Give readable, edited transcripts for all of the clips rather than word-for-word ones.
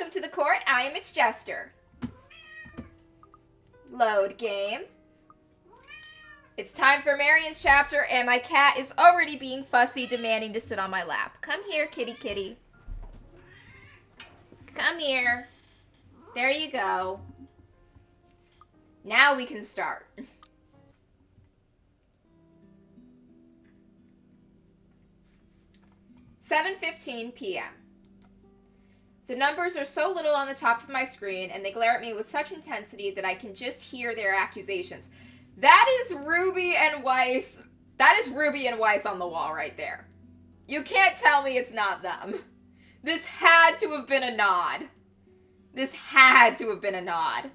Welcome to the court. I am its jester. Load game. It's time for Marion's chapter, and my cat is already being fussy, demanding to sit on my lap. Come here, kitty kitty. Come here. There you go. Now we can start. 7:15 p.m. The numbers are so little on the top of my screen, and they glare at me with such intensity that I can just hear their accusations. That is Ruby and Weiss. That is Ruby and Weiss on the wall right there. You can't tell me it's not them. This had to have been a nod. This had to have been a nod.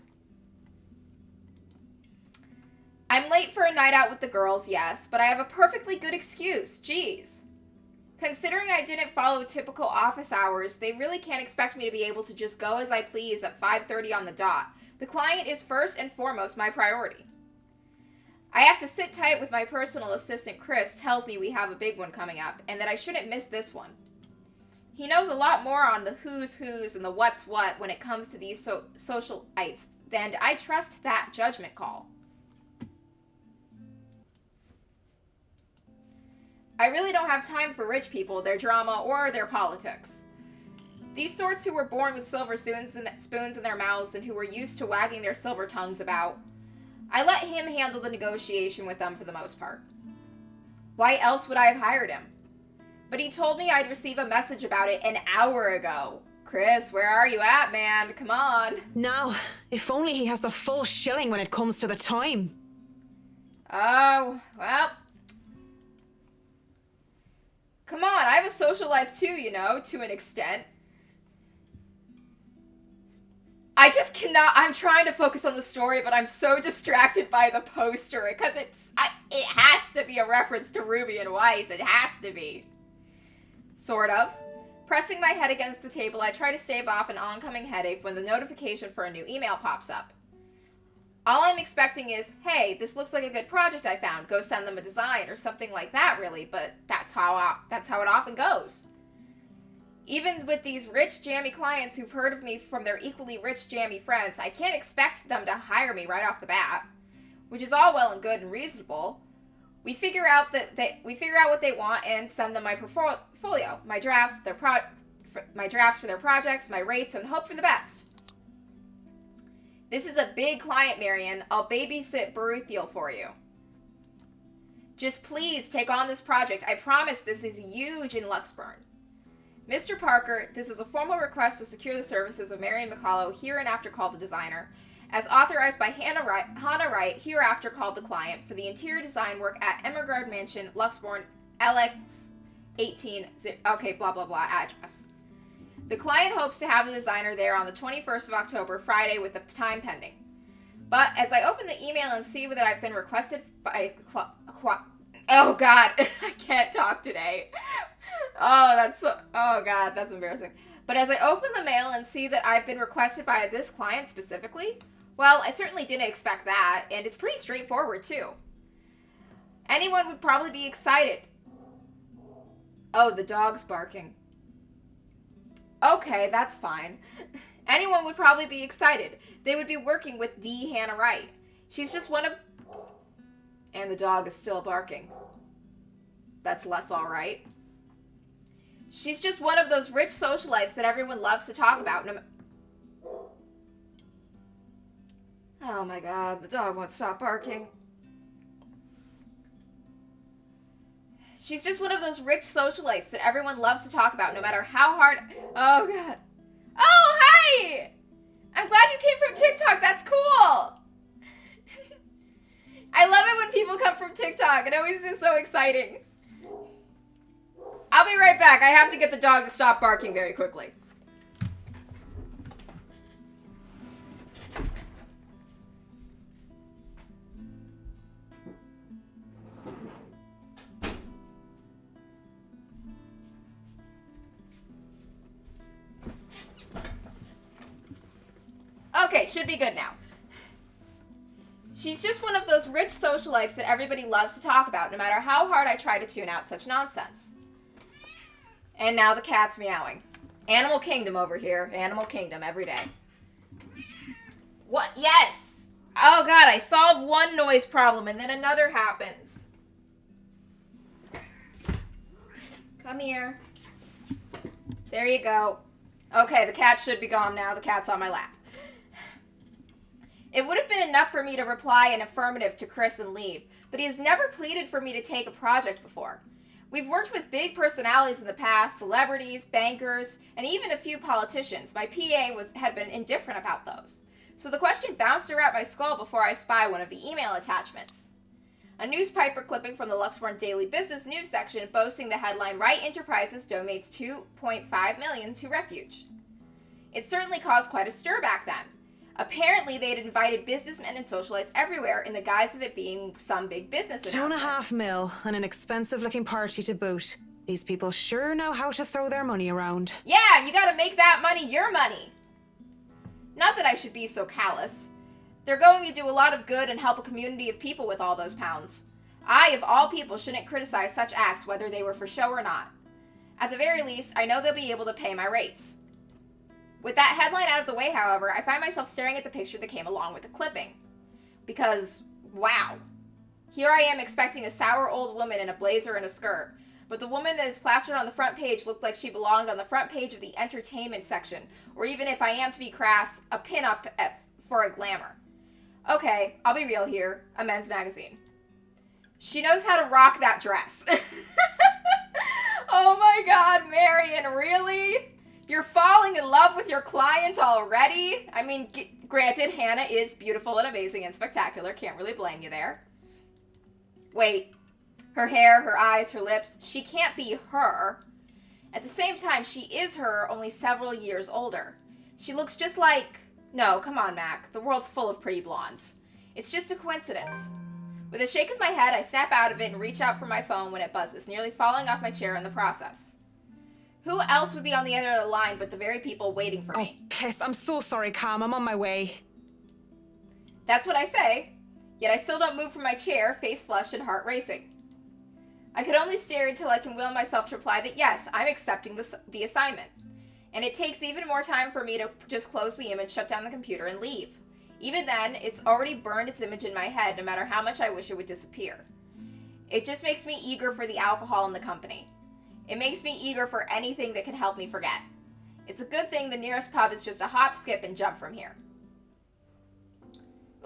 I'm late for a night out with the girls, yes, but I have a perfectly good excuse. Jeez. Considering I didn't follow typical office hours, they really can't expect me to be able to just go as I please at 5:30 on the dot. The client is first and foremost my priority. I have to sit tight with my personal assistant Chris tells me we have a big one coming up, and that I shouldn't miss this one. He knows a lot more on the who's and the what's what when it comes to these socialites, and I trust that judgment call. I really don't have time for rich people, their drama, or their politics. These sorts who were born with silver spoons in their mouths and who were used to wagging their silver tongues about. I let him handle the negotiation with them for the most part. Why else would I have hired him? But he told me I'd receive a message about it an hour ago. Chris, where are you at, man? Come on. Now, if only he has the full shilling when it comes to the time. Oh, well. Come on, I have a social life too, you know, to an extent. I just cannot, I'm trying to focus on the story, but I'm so distracted by the poster, because it has to be a reference to Ruby and Weiss, it has to be. Sort of. Pressing my head against the table, I try to stave off an oncoming headache when the notification for a new email pops up. All I'm expecting is, hey, this looks like a good project I found. Go send them a design or something like that, really. But that's how it often goes. Even with these rich, jammy clients who've heard of me from their equally rich, jammy friends, I can't expect them to hire me right off the bat, which is all well and good and reasonable. We figure out what they want and send them my portfolio, my drafts, my drafts for their projects, my rates, and hope for the best. This is a big client, Marion. I'll babysit Baruthiel for you. Just please take on this project. I promise this is huge in Luxburn. Mr. Parker, this is a formal request to secure the services of Marion McCullough, hereinafter called the designer, as authorized by Hannah Wright, hereafter called the client, for the interior design work at Emergard Mansion, Luxburn, LX 18, okay, blah, blah, blah, address. The client hopes to have the designer there on the 21st of October, Friday, with the time pending. But as I open the email and see that I've been requested by oh God, I can't talk today. Oh God, that's embarrassing. But as I open the mail and see that I've been requested by this client specifically, well, I certainly didn't expect that, and it's pretty straightforward too. Anyone would probably be excited. Oh, the dog's barking. Okay, that's fine. Anyone would probably be excited. They would be working with the Hannah Wright. She's just one of... And the dog is still barking. That's less alright. She's just one of those rich socialites that everyone loves to talk about. Oh my God, the dog won't stop barking. She's just one of those rich socialites that everyone loves to talk about, no matter how hard... Oh, God. Oh, hi! I'm glad you came from TikTok. That's cool. I love it when people come from TikTok. It always is so exciting. I'll be right back. I have to get the dog to stop barking very quickly. Okay, should be good now. She's just one of those rich socialites that everybody loves to talk about, no matter how hard I try to tune out such nonsense. And now the cat's meowing. Animal Kingdom over here. Animal Kingdom every day. What? Yes! Oh god, I solved one noise problem and then another happens. Come here. There you go. Okay, the cat should be gone now. The cat's on my lap. It would have been enough for me to reply an affirmative to Chris and leave, but he has never pleaded for me to take a project before. We've worked with big personalities in the past, celebrities, bankers, and even a few politicians. My PA had been indifferent about those. So the question bounced around my skull before I spy one of the email attachments. A newspaper clipping from the Luxembourg Daily Business News section boasting the headline, Wright Enterprises donates $2.5 million to refuge. It certainly caused quite a stir back then. Apparently, they had invited businessmen and socialites everywhere in the guise of it being some big business announcement. $2.5 million and an expensive-looking party to boot. These people sure know how to throw their money around. Yeah, you gotta make that money your money. Not that I should be so callous. They're going to do a lot of good and help a community of people with all those pounds. I, of all people, shouldn't criticize such acts whether they were for show or not. At the very least, I know they'll be able to pay my rates. With that headline out of the way, however, I find myself staring at the picture that came along with the clipping. Because, wow. Here I am expecting a sour old woman in a blazer and a skirt, but the woman that is plastered on the front page looked like she belonged on the front page of the entertainment section, or even if I am to be crass, a pin-up for a glamour. Okay, I'll be real here, a men's magazine. She knows how to rock that dress. Oh my god, Marion, really? You're falling in love with your client already? I mean, granted, Hannah is beautiful and amazing and spectacular. Can't really blame you there. Wait. Her hair, her eyes, her lips. She can't be her. At the same time, she is her, only several years older. She looks just like... No, come on, Mac. The world's full of pretty blondes. It's just a coincidence. With a shake of my head, I snap out of it and reach out for my phone when it buzzes, nearly falling off my chair in the process. Who else would be on the other end of the line but the very people waiting for me? Oh, piss. I'm so sorry, Cam. I'm on my way. That's what I say. Yet I still don't move from my chair, face flushed and heart racing. I could only stare until I can will myself to reply that yes, I'm accepting the assignment. And it takes even more time for me to just close the image, shut down the computer, and leave. Even then, it's already burned its image in my head, no matter how much I wish it would disappear. It just makes me eager for the alcohol in the company. It makes me eager for anything that can help me forget. It's a good thing the nearest pub is just a hop, skip, and jump from here.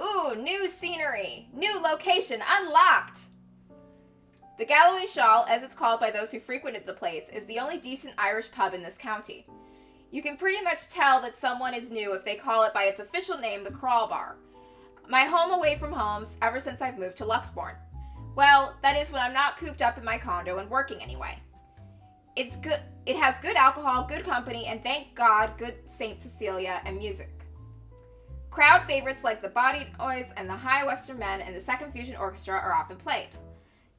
Ooh, new scenery. New location unlocked. The Galloway Shawl, as it's called by those who frequented the place, is the only decent Irish pub in this county. You can pretty much tell that someone is new if they call it by its official name, the Crawl Bar. My home away from homes ever since I've moved to Luxembourg. Well, that is when I'm not cooped up in my condo and working anyway. It's good. It has good alcohol, good company, and thank God, good St. Cecilia and music. Crowd favorites like the Body Noise and the High Western Men and the Second Fusion Orchestra are often played.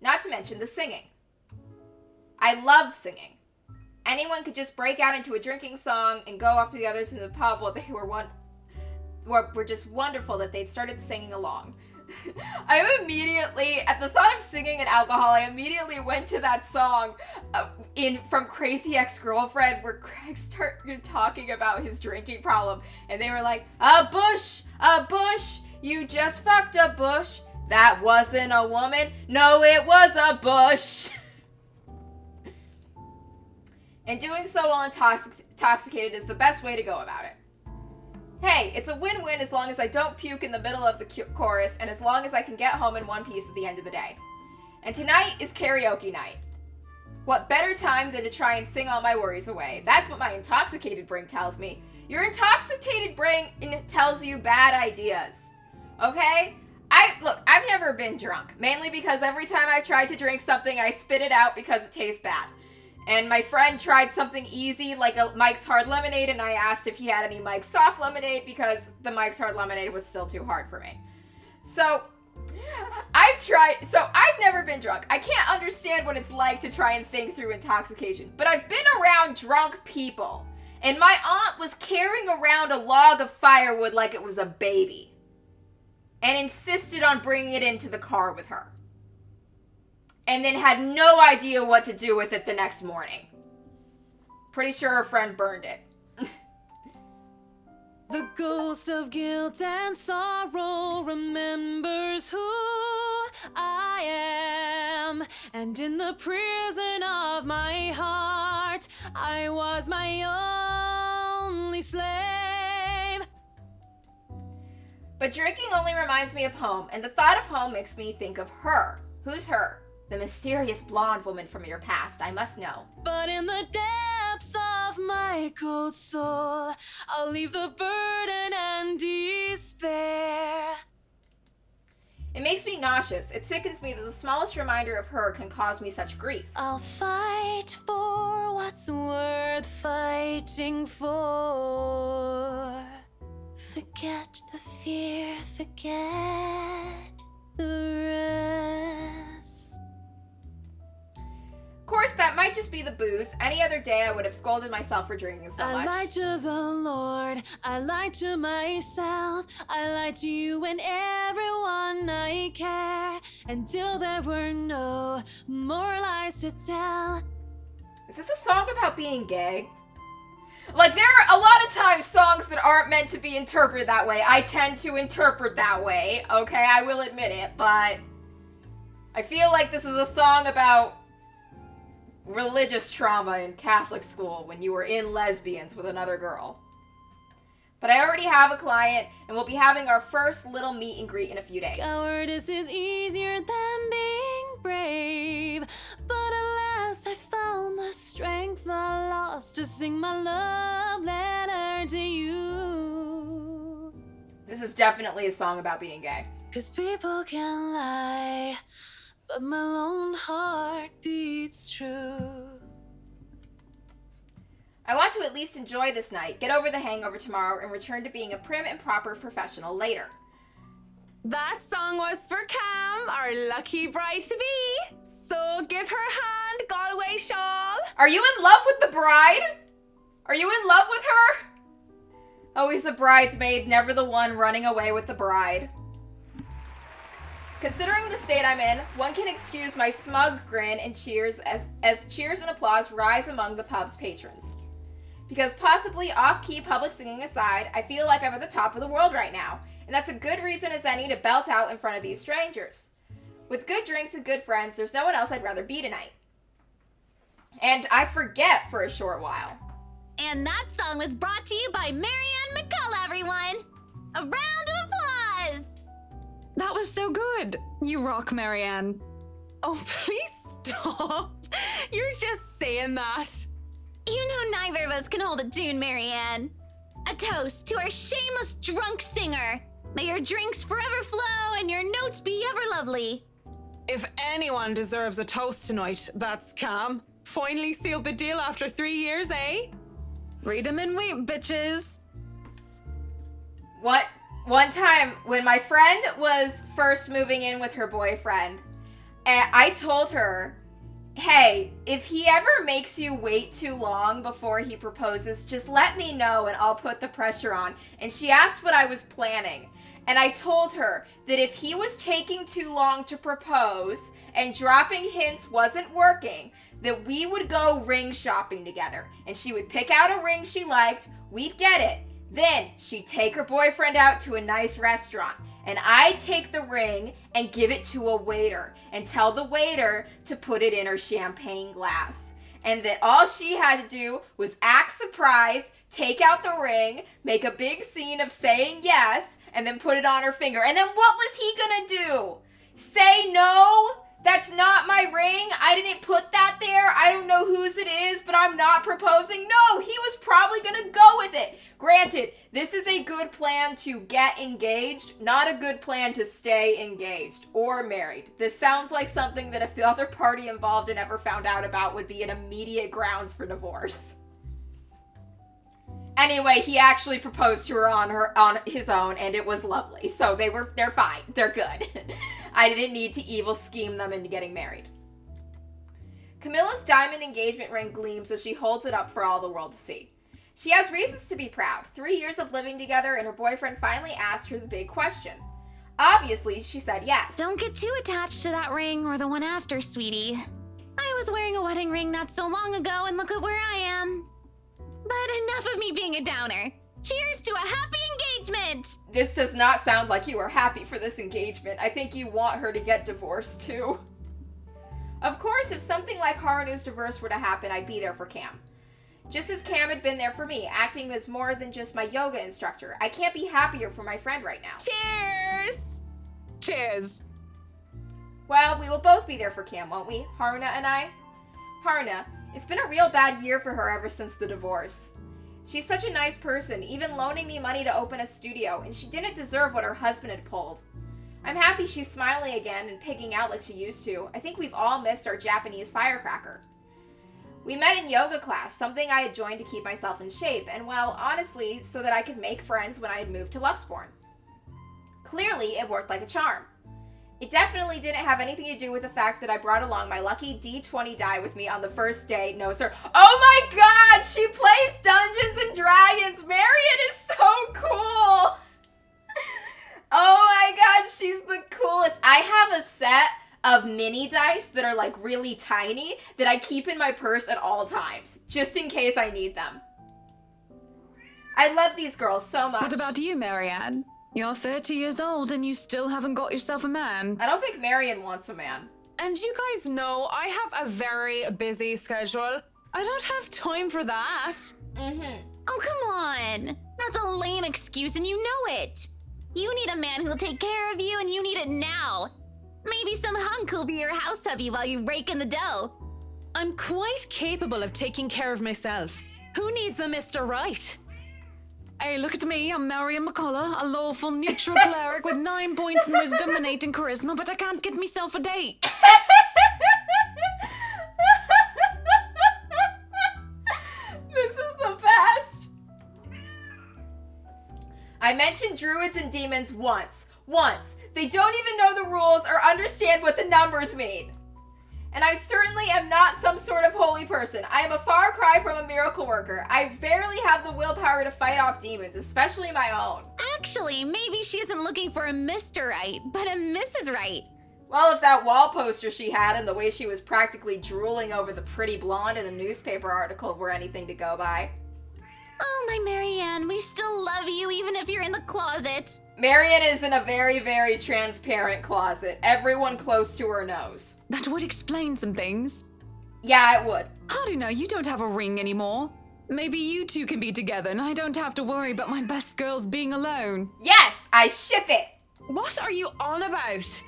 Not to mention the singing. I love singing. Anyone could just break out into a drinking song and go off to the others in the pub while they were just wonderful that they'd started singing along. At the thought of singing and alcohol, I immediately went to that song from Crazy Ex-Girlfriend where Craig started talking about his drinking problem, and they were like, a bush, you just fucked a bush. That wasn't a woman, no, it was a bush. And doing so while intoxicated is the best way to go about it. Hey, it's a win-win as long as I don't puke in the middle of the chorus and as long as I can get home in one piece at the end of the day. And tonight is karaoke night. What better time than to try and sing all my worries away? That's what my intoxicated brain tells me. Your intoxicated brain tells you bad ideas. Okay? I've never been drunk, mainly because every time I tried to drink something, I spit it out because it tastes bad. And my friend tried something easy, like a Mike's Hard Lemonade, and I asked if he had any Mike's Soft Lemonade because the Mike's Hard Lemonade was still too hard for me. So, I've never been drunk. I can't understand what it's like to try and think through intoxication. But I've been around drunk people. And my aunt was carrying around a log of firewood like it was a baby. And insisted on bringing it into the car with her. And then had no idea what to do with it the next morning. Pretty sure her friend burned it. The ghost of guilt and sorrow remembers who I am. And in the prison of my heart, I was my only slave. But drinking only reminds me of home, and the thought of home makes me think of her. Who's her? The mysterious blonde woman from your past, I must know. But in the depths of my cold soul, I'll leave the burden and despair. It makes me nauseous. It sickens me that the smallest reminder of her can cause me such grief. I'll fight for what's worth fighting for. Forget the fear, forget the rest. Of course, that might just be the booze. Any other day, I would have scolded myself for drinking so much. I lied to the Lord, I lied to myself, I lied to you and everyone I care, until there were no more lies to tell. Is this a song about being gay? Like, there are a lot of times songs that aren't meant to be interpreted that way. I tend to interpret that way, okay? I will admit it, but I feel like this is a song about religious trauma in Catholic school when you were in lesbians with another girl. But I already have a client, and we'll be having our first little meet and greet in a few days. Cowardice is easier than being brave, but at last I found the strength I lost to sing my love letter to you. This is definitely a song about being gay. 'Cause people can lie, but my lone heart beats true. I want to at least enjoy this night, get over the hangover tomorrow, and return to being a prim and proper professional later. That song was for Cam, our lucky bride-to-be. So give her a hand, Galway shawl. Are you in love with the bride? Are you in love with her? Always the bridesmaid, never the one running away with the bride. Considering the state I'm in, one can excuse my smug grin and cheers as cheers and applause rise among the pub's patrons. Because possibly off-key public singing aside, I feel like I'm at the top of the world right now, and that's a good reason as any to belt out in front of these strangers. With good drinks and good friends, there's no one else I'd rather be tonight. And I forget for a short while. And that song was brought to you by Marianne McCullough, everyone! A round of applause! That was so good. You rock, Marianne. Oh, please stop. You're just saying that. You know neither of us can hold a tune, Marianne. A toast to our shameless drunk singer. May your drinks forever flow and your notes be ever lovely. If anyone deserves a toast tonight, that's Cam. Finally sealed the deal after 3 years, eh? Read 'em and wait, bitches. One time, when my friend was first moving in with her boyfriend, I told her, hey, if he ever makes you wait too long before he proposes, just let me know and I'll put the pressure on. And she asked what I was planning. And I told her that if he was taking too long to propose and dropping hints wasn't working, that we would go ring shopping together. And she would pick out a ring she liked, we'd get it. Then she'd take her boyfriend out to a nice restaurant. And I'd take the ring and give it to a waiter and tell the waiter to put it in her champagne glass. And that all she had to do was act surprised, take out the ring, make a big scene of saying yes, and then put it on her finger. And then what was he gonna do? Say no? That's not my ring. I didn't put that there. I don't know whose it is, but I'm not proposing. No, he was probably gonna go with it. Granted, this is a good plan to get engaged, not a good plan to stay engaged or married. This sounds like something that if the other party involved and ever found out about would be an immediate grounds for divorce. Anyway, he actually proposed to her on his own, and it was lovely. So they're fine. They're good. I didn't need to evil scheme them into getting married. Camilla's diamond engagement ring gleams as she holds it up for all the world to see. She has reasons to be proud. 3 years of living together, and her boyfriend finally asked her the big question. Obviously, she said yes. Don't get too attached to that ring or the one after, sweetie. I was wearing a wedding ring not so long ago, and look at where I am. But enough of me being a downer. Cheers to a happy engagement! This does not sound like you are happy for this engagement. I think you want her to get divorced too. Of course, if something like Haruno's divorce were to happen, I'd be there for Cam. Just as Cam had been there for me, acting as more than just my yoga instructor. I can't be happier for my friend right now. Cheers! Cheers. Well, we will both be there for Cam, won't we? Haruna and I? Haruna, it's been a real bad year for her ever since the divorce. She's such a nice person, even loaning me money to open a studio, and she didn't deserve what her husband had pulled. I'm happy she's smiling again and pigging out like she used to. I think we've all missed our Japanese firecracker. We met in yoga class, something I had joined to keep myself in shape, and well, honestly, so that I could make friends when I had moved to Luxborn. Clearly, it worked like a charm. It definitely didn't have anything to do with the fact that I brought along my lucky D20 die with me on the first day. No, sir. Oh my god! She plays Dungeons and Dragons! Marion is so cool! Oh my god, she's the coolest. I have a set of mini dice that are like really tiny that I keep in my purse at all times, just in case I need them. I love these girls so much. What about you, Marianne? You're 30 years old and you still haven't got yourself a man. I don't think Marion wants a man. And you guys know I have a very busy schedule. I don't have time for that. Oh, come on. That's a lame excuse and you know it. You need a man who'll take care of you and you need it now. Maybe some hunk who'll be your house hubby while you rake in the dough. I'm quite capable of taking care of myself. Who needs a Mr. Right? Hey, look at me. I'm Marion McCullough, a lawful neutral cleric with 9 points in wisdom and 8 in charisma, but I can't get myself a date. This is the best. I mentioned druids and demons once. They don't even know the rules or understand what the numbers mean. And I certainly am not some sort of holy person. I am a far cry from a miracle worker. I barely have the willpower to fight off demons, especially my own. Actually, maybe she isn't looking for a Mr. Right, but a Mrs. Right. Well, if that wall poster she had and the way she was practically drooling over the pretty blonde in the newspaper article were anything to go by. Oh, my Marianne, we still love you even if you're in the closet. Marion is in a very, very transparent closet. Everyone close to her knows. That would explain some things. Yeah, it would. Haruna, you don't have a ring anymore. Maybe you two can be together and I don't have to worry about my best girls being alone. Yes, I ship it. What are you on about?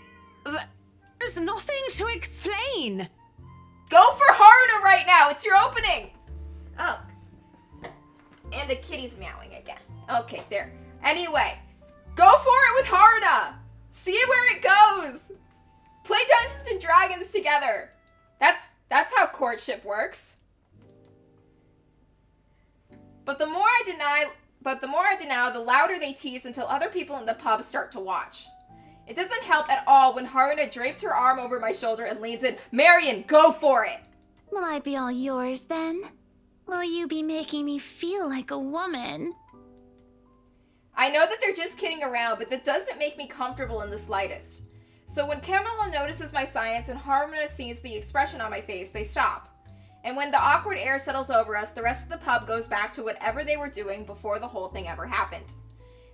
There's nothing to explain. Go for Haruna right now. It's your opening. Oh. And the kitty's meowing again. Okay, there. Anyway, go for it with Haruna. See where it goes. Play Dungeons and Dragons together. That's how courtship works. But the more I deny, the louder they tease until other people in the pub start to watch. It doesn't help at all when Haruna drapes her arm over my shoulder and leans in. Marion, go for it. Will I be all yours then? Will you be making me feel like a woman? I know that they're just kidding around, but that doesn't make me comfortable in the slightest. So when Kamala notices my science and Haruna sees the expression on my face, they stop. And when the awkward air settles over us, the rest of the pub goes back to whatever they were doing before the whole thing ever happened.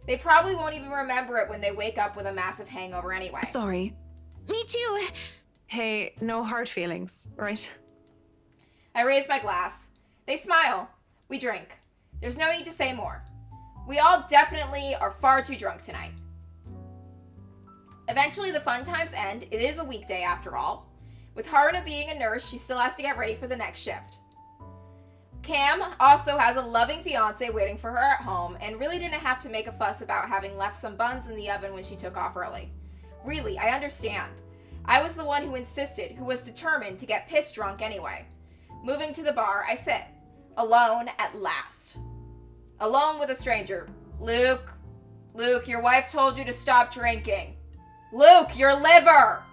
They probably won't even remember it when they wake up with a massive hangover anyway. Sorry. Me too. Hey, no hard feelings, right? I raise my glass. They smile. We drink. There's no need to say more. We all definitely are far too drunk tonight. Eventually the fun times end. It is a weekday after all. With Haruna being a nurse, she still has to get ready for the next shift. Cam also has a loving fiance waiting for her at home and really didn't have to make a fuss about having left some buns in the oven when she took off early. Really, I understand. I was the one who insisted, who was determined to get pissed drunk anyway. Moving to the bar, I sit. Alone at last. Alone with a stranger. Luke, your wife told you to stop drinking. Luke, your liver!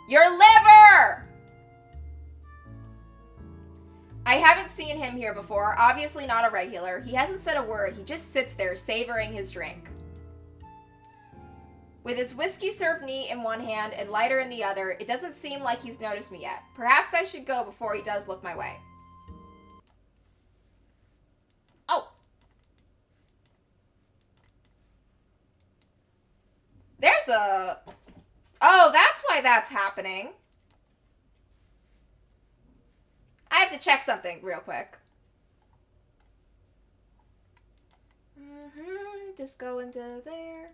Your liver! I haven't seen him here before, obviously not a regular. He hasn't said a word, he just sits there savoring his drink. With his whiskey served neat in one hand and lighter in the other, it doesn't seem like he's noticed me yet. Perhaps I should go before he does look my way. there's a... Oh, that's why that's happening. I have to check something real quick. Just go into there.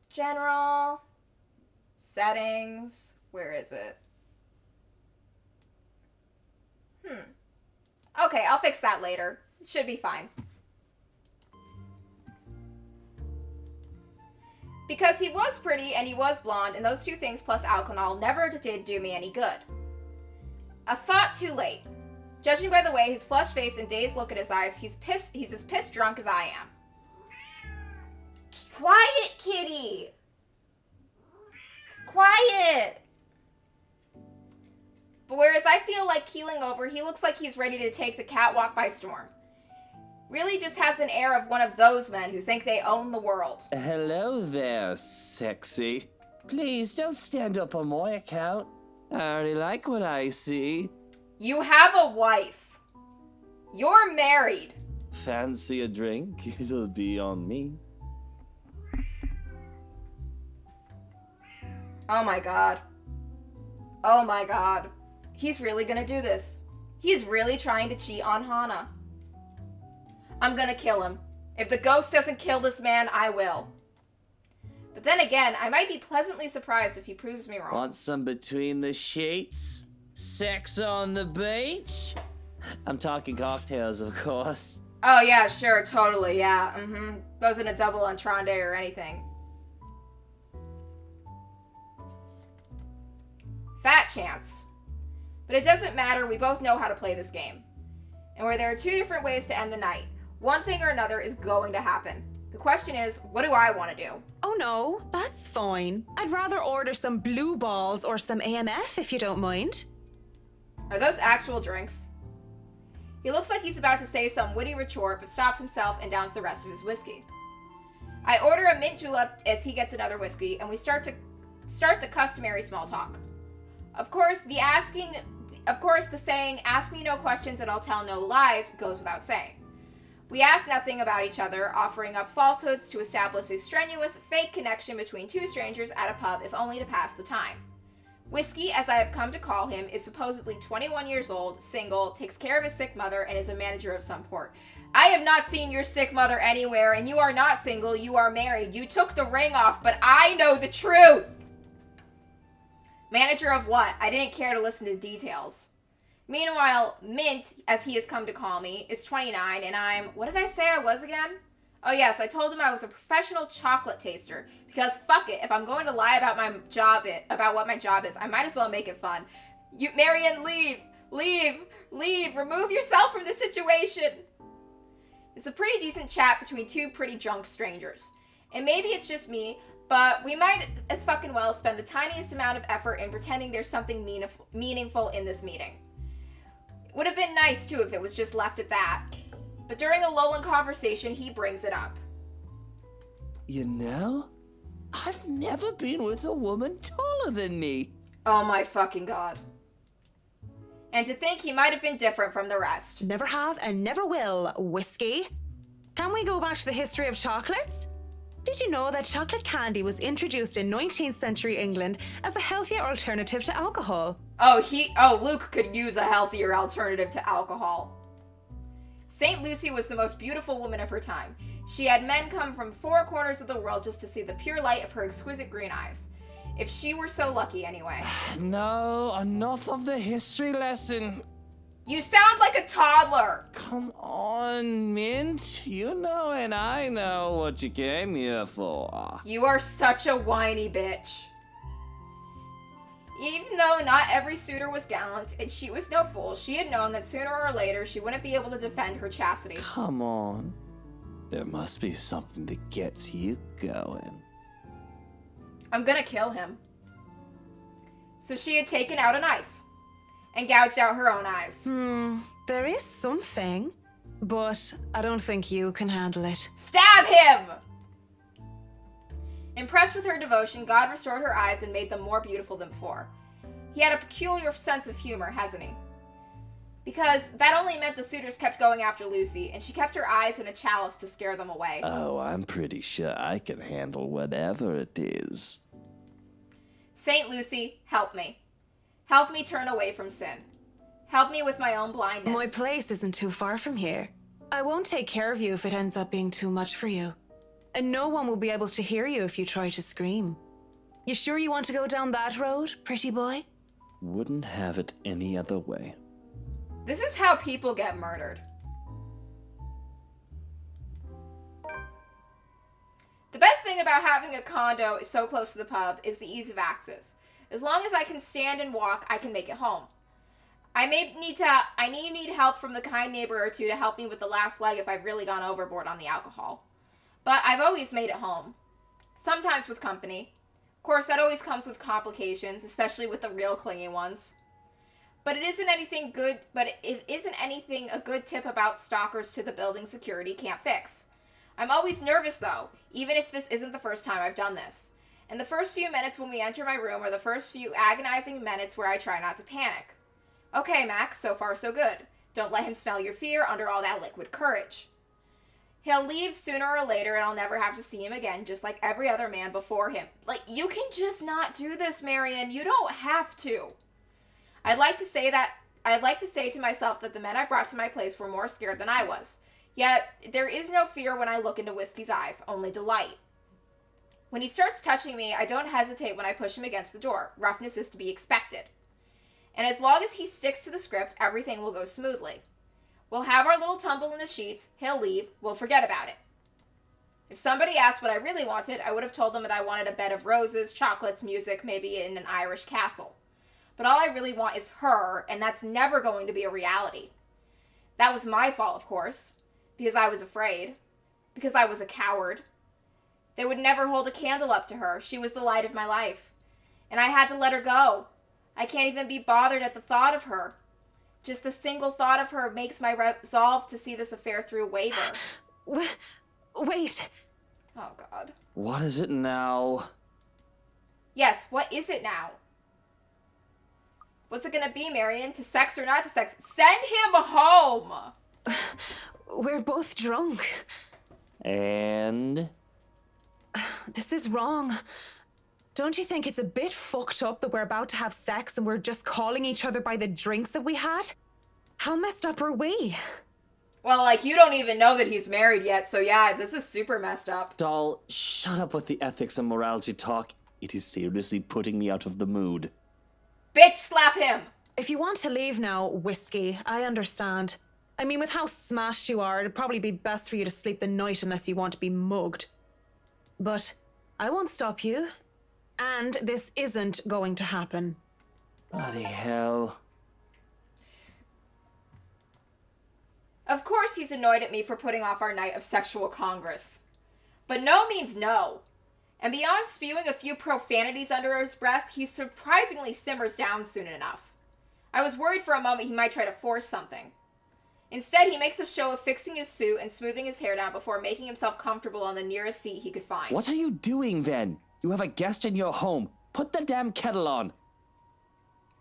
General. Settings. Where is it? Okay, I'll fix that later. It should be fine. Because he was pretty and he was blonde, and those two things plus alcohol never did do me any good. A thought too late. Judging by the way his flushed face and dazed look at his eyes, he's as pissed drunk as I am. Quiet, kitty! Quiet! But whereas I feel like keeling over, he looks like he's ready to take the catwalk by storm. Really just has an air of one of those men who think they own the world. Hello there, sexy. Please don't stand up on my account. I already like what I see. You have a wife. You're married. Fancy a drink? It'll be on me. Oh my god. Oh my god. He's really gonna do this. He's really trying to cheat on Hana. I'm gonna kill him. If the ghost doesn't kill this man, I will. But then again, I might be pleasantly surprised if he proves me wrong. Want some between the sheets? Sex on the beach? I'm talking cocktails, of course. Oh yeah, sure, totally, yeah, Wasn't a double entendre or anything. Fat chance. But it doesn't matter, we both know how to play this game. And where there are two different ways to end the night, one thing or another is going to happen. The question is, what do I want to do? Oh no, that's fine. I'd rather order some blue balls or some AMF if you don't mind. Are those actual drinks? He looks like he's about to say some witty retort, but stops himself and downs the rest of his whiskey. I order a mint julep as he gets another whiskey, and we start the customary small talk. Of course, the saying, ask me no questions and I'll tell no lies, goes without saying. We ask nothing about each other, offering up falsehoods to establish a strenuous, fake connection between two strangers at a pub, if only to pass the time. Whiskey, as I have come to call him, is supposedly 21 years old, single, takes care of his sick mother, and is a manager of some port. I have not seen your sick mother anywhere, and you are not single, you are married. You took the ring off, but I know the truth! Manager of what? I didn't care to listen to details. Meanwhile, Mint, as he has come to call me, is 29, and I'm... What did I say I was again? Oh yes, I told him I was a professional chocolate taster, because fuck it, if I'm going to lie about about what my job is, I might as well make it fun. Marion, leave! Remove yourself from the situation! It's a pretty decent chat between two pretty drunk strangers. And maybe it's just me, but we might as fucking well spend the tiniest amount of effort in pretending there's something meaningful in this meeting. Would have been nice, too, if it was just left at that. But during a lull in conversation, he brings it up. You know, I've never been with a woman taller than me. Oh my fucking god. And to think he might have been different from the rest. Never have and never will, whiskey. Can we go back to the history of chocolates? Did you know that chocolate candy was introduced in 19th century England as a healthier alternative to alcohol? Luke could use a healthier alternative to alcohol. St. Lucy was the most beautiful woman of her time. She had men come from 4 corners of the world just to see the pure light of her exquisite green eyes. If she were so lucky, anyway. No, enough of the history lesson. You sound like a toddler! Come on, Mint. You know and I know what you came here for. You are such a whiny bitch. Even though not every suitor was gallant, and she was no fool, she had known that sooner or later she wouldn't be able to defend her chastity. Come on. There must be something that gets you going. I'm gonna kill him. So she had taken out a knife and gouged out her own eyes. There is something, but I don't think you can handle it. Stab him! Impressed with her devotion, God restored her eyes and made them more beautiful than before. He had a peculiar sense of humor, hasn't he? Because that only meant the suitors kept going after Lucy, and she kept her eyes in a chalice to scare them away. Oh, I'm pretty sure I can handle whatever it is. Saint Lucy, help me. Help me turn away from sin. Help me with my own blindness. My place isn't too far from here. I won't take care of you if it ends up being too much for you. And no one will be able to hear you if you try to scream. You sure you want to go down that road, pretty boy? Wouldn't have it any other way. This is how people get murdered. The best thing about having a condo so close to the pub is the ease of access. As long as I can stand and walk, I can make it home. I need help from the kind neighbor or two to help me with the last leg if I've really gone overboard on the alcohol. But I've always made it home. Sometimes with company. Of course, that always comes with complications, especially with the real clingy ones. But it isn't anything a good tip about stalkers to the building security can't fix. I'm always nervous though, even if this isn't the first time I've done this. And the first few minutes when we enter my room are the first few agonizing minutes where I try not to panic. Okay, Max, so far so good. Don't let him smell your fear under all that liquid courage. He'll leave sooner or later and I'll never have to see him again, just like every other man before him. Like, you can just not do this, Marion. You don't have to. I'd like to say to myself that the men I brought to my place were more scared than I was. Yet, there is no fear when I look into Whiskey's eyes, only delight. When he starts touching me, I don't hesitate when I push him against the door. Roughness is to be expected. And as long as he sticks to the script, everything will go smoothly. We'll have our little tumble in the sheets, he'll leave, we'll forget about it. If somebody asked what I really wanted, I would have told them that I wanted a bed of roses, chocolates, music, maybe in an Irish castle. But all I really want is her, and that's never going to be a reality. That was my fault, of course, because I was afraid, because I was a coward. They would never hold a candle up to her. She was the light of my life. And I had to let her go. I can't even be bothered at the thought of her. Just the single thought of her makes my resolve to see this affair through waver. Wait. Oh, God. What is it now? Yes, what is it now? What's it gonna be, Marion? To sex or not to sex? Send him home! We're both drunk. And? This is wrong. Don't you think it's a bit fucked up that we're about to have sex and we're just calling each other by the drinks that we had? How messed up are we? Well, like, you don't even know that he's married yet, so yeah, this is super messed up. Doll, shut up with the ethics and morality talk. It is seriously putting me out of the mood. Bitch, slap him! If you want to leave now, Whiskey, I understand. I mean, with how smashed you are, it'd probably be best for you to sleep the night unless you want to be mugged. But I won't stop you. And this isn't going to happen. Bloody hell. Of course he's annoyed at me for putting off our night of sexual congress. But no means no. And beyond spewing a few profanities under his breath, he surprisingly simmers down soon enough. I was worried for a moment he might try to force something. Instead, he makes a show of fixing his suit and smoothing his hair down before making himself comfortable on the nearest seat he could find. What are you doing then? You have a guest in your home. Put the damn kettle on.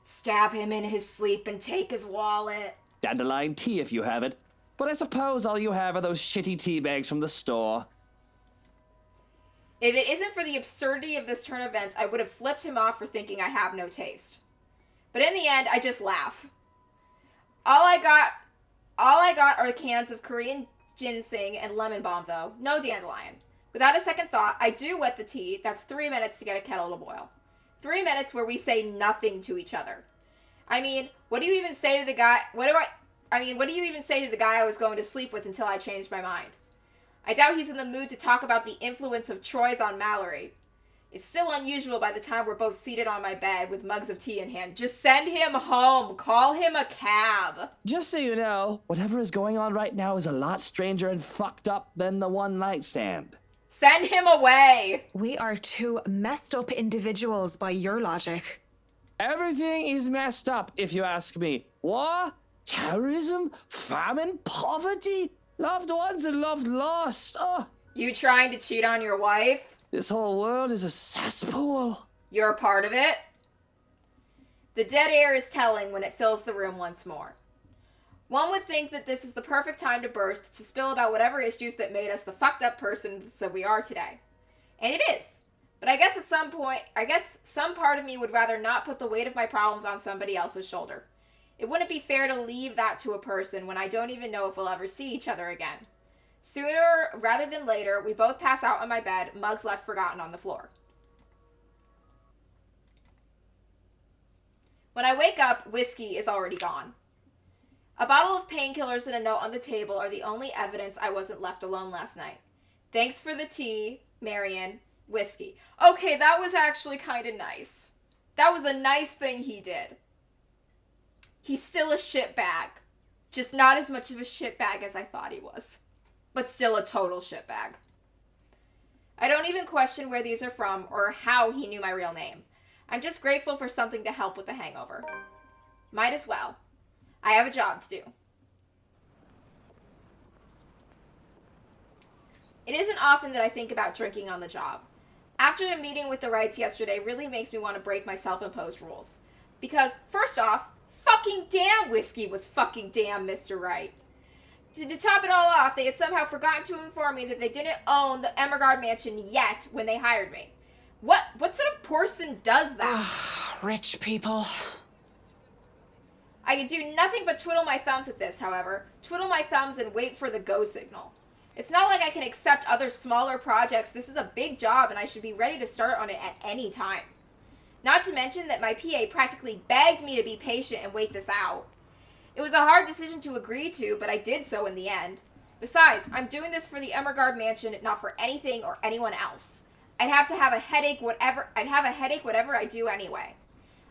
Stab him in his sleep and take his wallet. Dandelion tea if you have it. But I suppose all you have are those shitty tea bags from the store. If it isn't for the absurdity of this turn of events, I would have flipped him off for thinking I have no taste. But in the end, I just laugh. All I got are cans of Korean ginseng and lemon balm, though. No dandelion. Without a second thought, I do wet the tea. That's 3 minutes to get a kettle to boil. 3 minutes where we say nothing to each other. I mean, what do you even say to the guy? What do you even say to the guy I was going to sleep with until I changed my mind? I doubt he's in the mood to talk about the influence of Troyes on Mallory. It's still unusual by the time we're both seated on my bed with mugs of tea in hand. Just send him home. Call him a cab. Just so you know, whatever is going on right now is a lot stranger and fucked up than the one night stand. Send him away. We are two messed up individuals by your logic. Everything is messed up, if you ask me. War, terrorism, famine, poverty, loved ones and loved lost. Oh, You trying to cheat on your wife? this whole world is a cesspool. You're a part of it? The dead air is telling when it fills the room once more. One would think that this is the perfect time to burst, to spill about whatever issues that made us the fucked up person that we are today. And it is. But I guess at some point, some part of me would rather not put the weight of my problems on somebody else's shoulder. It wouldn't be fair to leave that to a person when I don't even know if we'll ever see each other again. Sooner rather than later, we both pass out on my bed, mugs left forgotten on the floor. When I wake up, whiskey is already gone. A bottle of painkillers and a note on the table are the only evidence I wasn't left alone last night. Thanks for the tea, Marion. Whiskey. Okay, that was actually kind of nice. That was a nice thing he did. He's still a shitbag. Just not as much of a shitbag as I thought he was. But still a total shitbag. I don't even question where these are from or how he knew my real name. I'm just grateful for something to help with the hangover. Might as well. I have a job to do. It isn't often that I think about drinking on the job. After the meeting with the Wrights yesterday really makes me want to break my self-imposed rules. Because, first off, fucking damn whiskey was fucking damn Mr. Wright. To top it all off, they had somehow forgotten to inform me that they didn't own the Emergard mansion yet when they hired me. What sort of person does that? Rich people. I could do nothing but twiddle my thumbs at this, however. Twiddle my thumbs and wait for the go signal. It's not like I can accept other smaller projects. This is a big job and I should be ready to start on it at any time. Not to mention that my PA practically begged me to be patient and wait this out. It was a hard decision to agree to, but I did so in the end. Besides, I'm doing this for the Emergard mansion, not for anything or anyone else. I'd have a headache whatever I do anyway.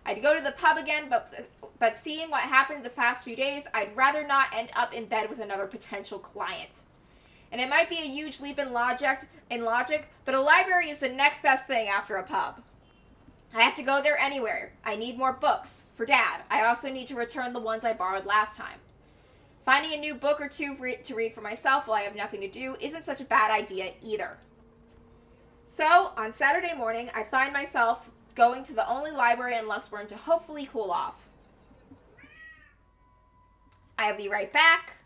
I'd go to the pub again, but seeing what happened the past few days, I'd rather not end up in bed with another potential client. And it might be a huge leap in logic, but a library is the next best thing after a pub. I have to go there anywhere. I need more books. For Dad. I also need to return the ones I borrowed last time. Finding a new book or two to read for myself while I have nothing to do isn't such a bad idea either. So, on Saturday morning, I find myself going to the only library in Luxburn to hopefully cool off. I'll be right back.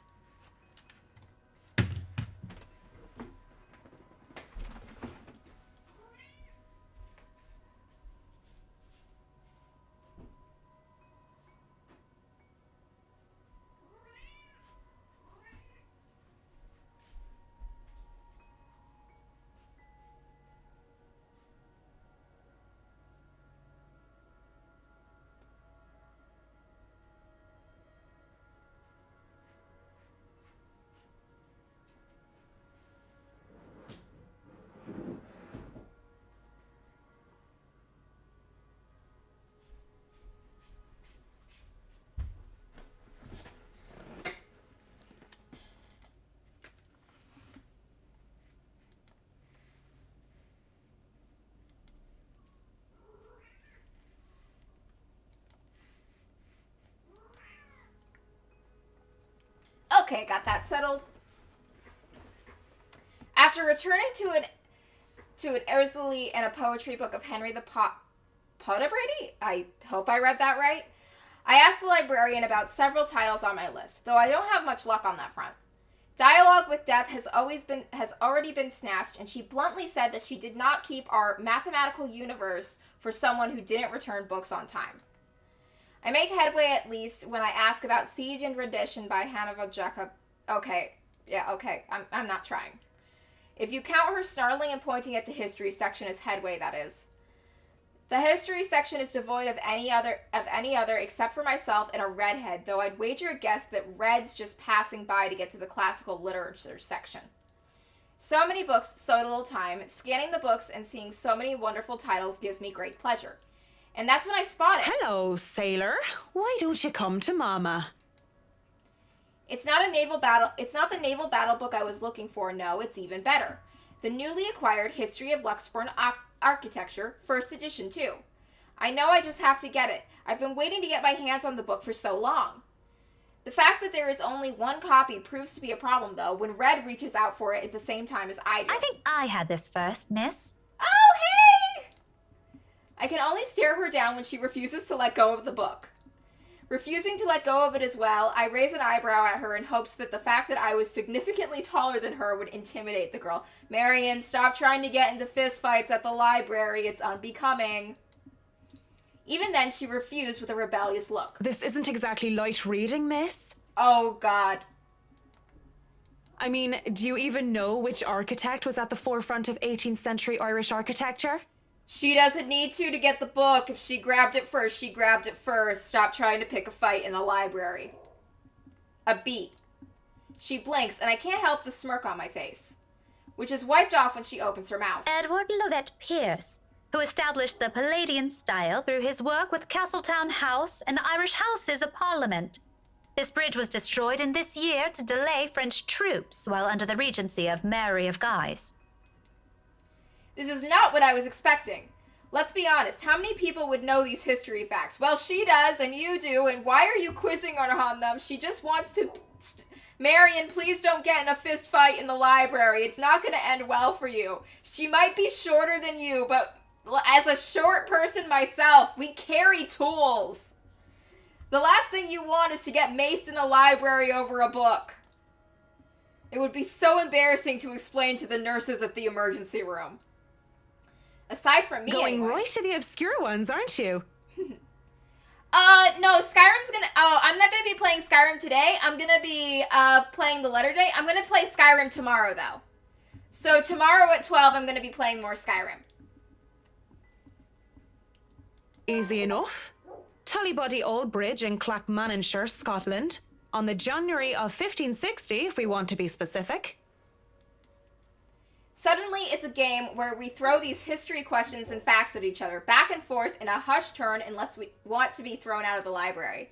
Okay, got that settled. After returning to an Erzulie and a poetry book of Henry the Potabrady, I hope I read that right, I asked the librarian about several titles on my list, though I don't have much luck on that front. Dialogue with Death has already been snatched, and she bluntly said that she did not keep our mathematical universe for someone who didn't return books on time. I make headway at least when I ask about Siege and Rendition by Hannibal Jacob. Okay, I'm not trying. If you count her snarling and pointing at the history section as headway, that is. The history section is devoid of any other except for myself and a redhead, though I'd wager a guess that Red's just passing by to get to the classical literature section. So many books, so little time. Scanning the books and seeing so many wonderful titles gives me great pleasure. And that's when I spot it. Hello, sailor. Why don't you come to Mama? It's not the naval battle book I was looking for, no, it's even better. The newly acquired History of Luxburn Architecture, first edition too. I know I just have to get it. I've been waiting to get my hands on the book for so long. The fact that there is only one copy proves to be a problem, though, when Red reaches out for it at the same time as I do. I think I had this first, miss. Oh, hey! I can only stare her down when she refuses to let go of the book. Refusing to let go of it as well, I raise an eyebrow at her in hopes that the fact that I was significantly taller than her would intimidate the girl. Marion, stop trying to get into fistfights at the library. It's unbecoming. Even then, she refused with a rebellious look. This isn't exactly light reading, miss. Oh, God. I mean, do you even know which architect was at the forefront of 18th century Irish architecture? She doesn't need to get the book. If she grabbed it first, she grabbed it first. Stop trying to pick a fight in the library. A beat. She blinks, and I can't help the smirk on my face, which is wiped off when she opens her mouth. Edward Lovett Pearce, who established the Palladian style through his work with Castletown House and the Irish Houses of Parliament. This bridge was destroyed in this year to delay French troops while under the regency of Mary of Guise. This is not what I was expecting. Let's be honest, how many people would know these history facts? Well, she does, and you do, and why are you quizzing her on them? She just wants to... Marion, please don't get in a fist fight in the library. It's not going to end well for you. She might be shorter than you, but as a short person myself, we carry tools. The last thing you want is to get maced in the library over a book. It would be so embarrassing to explain to the nurses at the emergency room. Aside from me, Going anyway. right to the obscure ones, aren't you? No, Skyrim's gonna... Oh, I'm not gonna be playing Skyrim today. I'm gonna be, playing The Letter Day. I'm gonna play Skyrim tomorrow, though. So tomorrow at 12, I'm gonna be playing more Skyrim. Easy enough. Tullybody Old Bridge in Clackmannanshire, Scotland, on the January of 1560, if we want to be specific. Suddenly, it's a game where we throw these history questions and facts at each other, back and forth in a hushed turn unless we want to be thrown out of the library.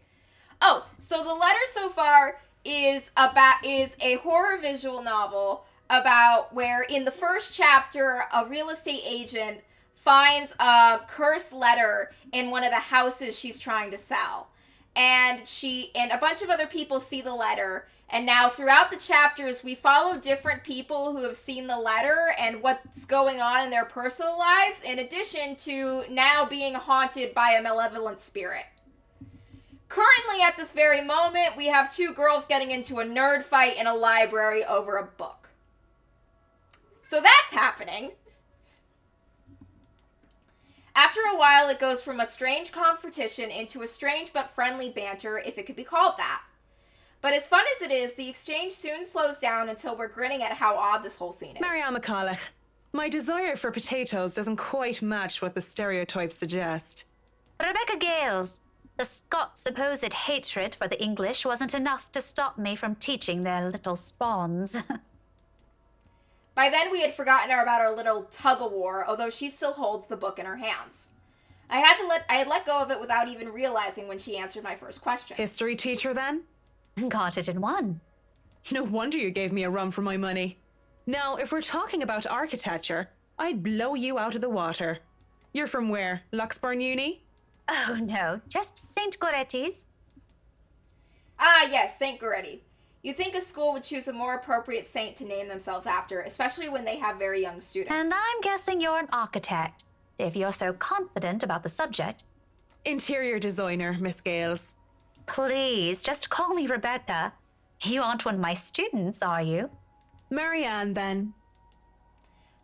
Oh, so the letter so far is a horror visual novel about where in the first chapter, a real estate agent finds a cursed letter in one of the houses she's trying to sell. And a bunch of other people see the letter. And now throughout the chapters, we follow different people who have seen the letter and what's going on in their personal lives, in addition to now being haunted by a malevolent spirit. Currently, at this very moment, we have two girls getting into a nerd fight in a library over a book. So that's happening. After a while, it goes from a strange competition into a strange but friendly banter, if it could be called that. But as fun as it is, the exchange soon slows down until we're grinning at how odd this whole scene is. Marianne McCulloch, my desire for potatoes doesn't quite match what the stereotypes suggest. Rebecca Gales, the Scots' supposed hatred for the English wasn't enough to stop me from teaching their little spawns. By then, we had forgotten about our little tug-of-war, although she still holds the book in her hands. I had let go of it without even realizing when she answered my first question. History teacher, then? Got it in one. No wonder you gave me a run for my money. Now, if we're talking about architecture, I'd blow you out of the water. You're from where? Luxburn Uni? Oh no, just St. Goretti's. Ah, yes, St. Goretti. You'd think a school would choose a more appropriate saint to name themselves after, especially when they have very young students. And I'm guessing you're an architect, if you're so confident about the subject. Interior designer, Miss Gales. Please, just call me Rebecca. You aren't one of my students, are you? Marianne, then.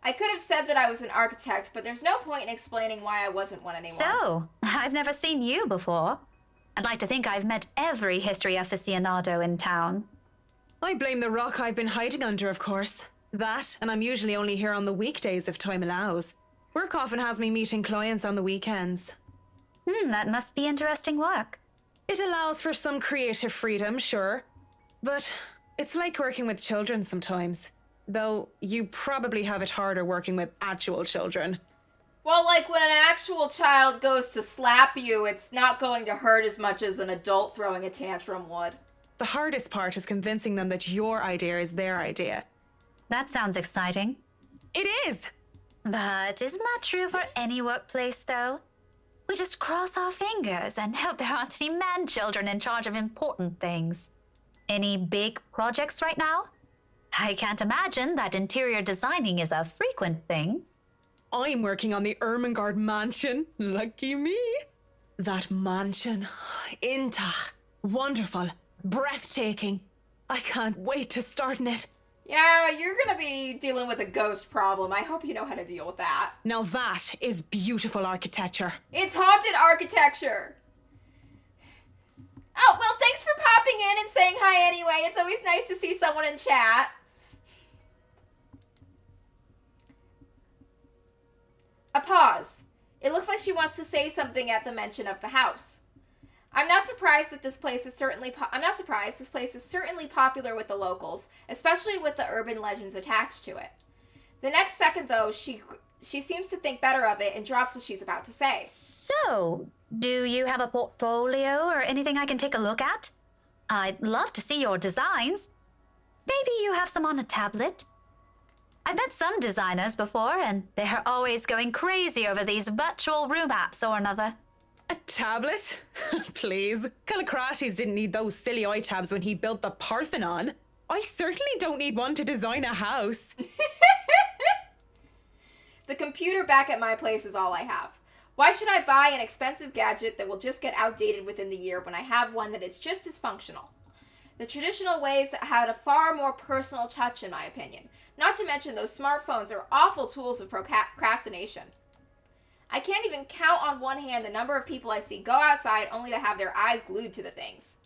I could have said that I was an architect, but there's no point in explaining why I wasn't one anymore. So, I've never seen you before. I'd like to think I've met every history aficionado in town. I blame the rock I've been hiding under, of course. That, and I'm usually only here on the weekdays if time allows. Work often has me meeting clients on the weekends. That must be interesting work. It allows for some creative freedom, sure. But it's like working with children sometimes. Though you probably have it harder working with actual children. Well, like when an actual child goes to slap you, it's not going to hurt as much as an adult throwing a tantrum would. The hardest part is convincing them that your idea is their idea. That sounds exciting. It is! But isn't that true for any workplace, though? We just cross our fingers and hope there aren't any man-children in charge of important things. Any big projects right now? I can't imagine that interior designing is a frequent thing. I'm working on the Ermengarde mansion. Lucky me. That mansion. Intach. Wonderful. Breathtaking. I can't wait to start in it. Yeah, you're gonna be dealing with a ghost problem. I hope you know how to deal with that. Now that is beautiful architecture. It's haunted architecture! Oh, well, thanks for popping in and saying hi anyway. It's always nice to see someone in chat. A pause. It looks like she wants to say something at the mention of the house. I'm not surprised this place is certainly popular with the locals, especially with the urban legends attached to it. The next second, though, she seems to think better of it and drops what she's about to say. So, do you have a portfolio or anything I can take a look at? I'd love to see your designs. Maybe you have some on a tablet. I've met some designers before, and they're always going crazy over these virtual room apps or another. A tablet? Please. Callicrates didn't need those silly eye tabs when he built the Parthenon. I certainly don't need one to design a house. The computer back at my place is all I have. Why should I buy an expensive gadget that will just get outdated within the year when I have one that is just as functional? The traditional ways had a far more personal touch, in my opinion. Not to mention those smartphones are awful tools of procrastination. I can't even count on one hand the number of people I see go outside only to have their eyes glued to the things.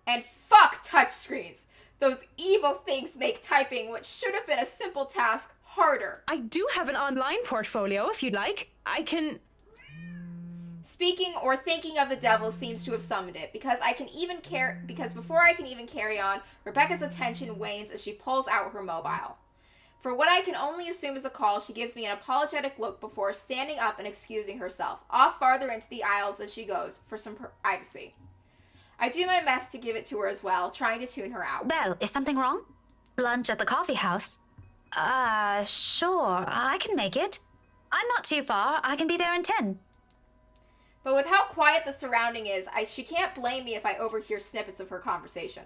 And fuck touchscreens! Those evil things make typing, what should have been a simple task, harder. I do have an online portfolio if you'd like. I can... Speaking or thinking of the devil seems to have summoned it, because before I can even carry on, Rebecca's attention wanes as she pulls out her mobile. For what I can only assume is a call, she gives me an apologetic look before standing up and excusing herself, off farther into the aisles as she goes, for some privacy. I do my best to give it to her as well, trying to tune her out. Well, is something wrong? Lunch at the coffee house? Sure, I can make it. I'm not too far. I can be there in 10. But with how quiet the surrounding is, she can't blame me if I overhear snippets of her conversation.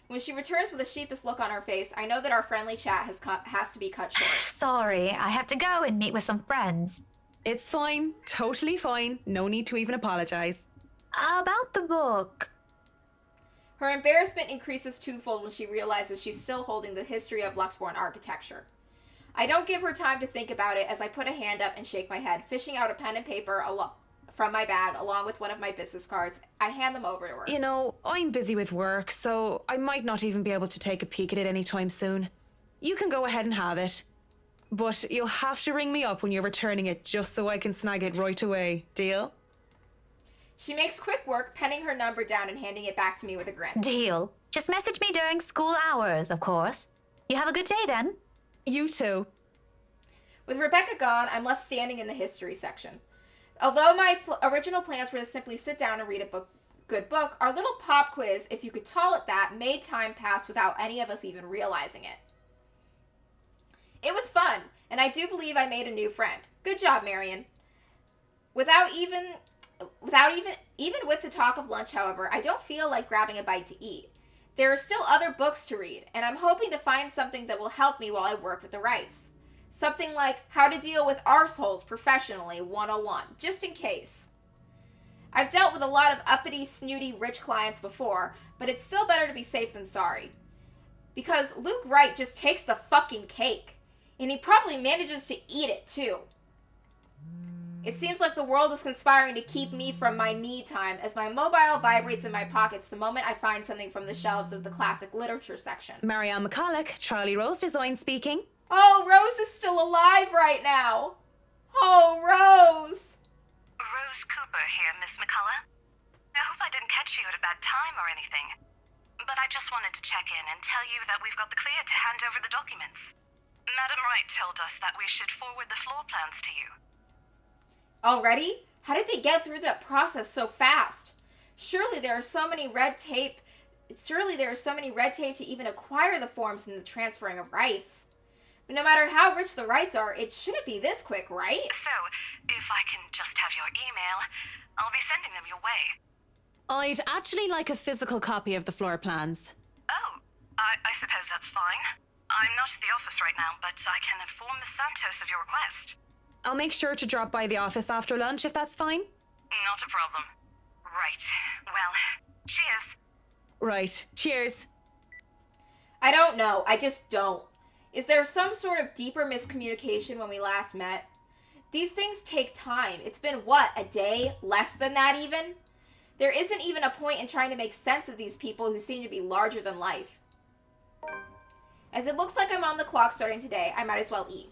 When she returns with a sheepish look on her face, I know that our friendly chat has to be cut short. Sorry, I have to go and meet with some friends. It's fine. Totally fine. No need to even apologize. About the book. Her embarrassment increases twofold when she realizes she's still holding the history of Luxborn architecture. I don't give her time to think about it as I put a hand up and shake my head, fishing out a pen and paper from my bag along with one of my business cards. I hand them over to her. You know, I'm busy with work, so I might not even be able to take a peek at it anytime soon. You can go ahead and have it. But you'll have to ring me up when you're returning it just so I can snag it right away. Deal? She makes quick work, penning her number down and handing it back to me with a grin. Deal. Just message me during school hours, of course. You have a good day then. You too. With Rebecca gone, I'm left standing in the history section. Although my original plans were to simply sit down and read a good book, our little pop quiz, if you could call it that, made time pass without any of us even realizing it. It was fun, and I do believe I made a new friend. Good job, Marion. Even with the talk of lunch, however, I don't feel like grabbing a bite to eat. There are still other books to read, and I'm hoping to find something that will help me while I work with the rights. Something like How to Deal with Arseholes Professionally 101, just in case. I've dealt with a lot of uppity, snooty, rich clients before, but it's still better to be safe than sorry. Because Luke Wright just takes the fucking cake, and he probably manages to eat it too. It seems like the world is conspiring to keep me from my me time as my mobile vibrates in my pockets the moment I find something from the shelves of the classic literature section. Marianne McCulloch, Charlie Rose Design speaking. Oh, Rose is still alive right now. Oh, Rose. Rose Cooper here, Miss McCullough. I hope I didn't catch you at a bad time or anything. But I just wanted to check in and tell you that we've got the clear to hand over the documents. Madam Wright told us that we should forward the floor plans to you. Already? How did they get through that process so fast? Surely there is so many red tape to even acquire the forms and the transferring of rights. But no matter how rich the rights are, it shouldn't be this quick, right? So, if I can just have your email, I'll be sending them your way. I'd actually like a physical copy of the floor plans. Oh, I suppose that's fine. I'm not at the office right now, but I can inform Miss Santos of your request. I'll make sure to drop by the office after lunch if that's fine. Not a problem. Right. Well, cheers. Right. Cheers. I don't know. I just don't. Is there some sort of deeper miscommunication when we last met? These things take time. It's been, what, a day? Less than that even? There isn't even a point in trying to make sense of these people who seem to be larger than life. As it looks like I'm on the clock starting today, I might as well eat.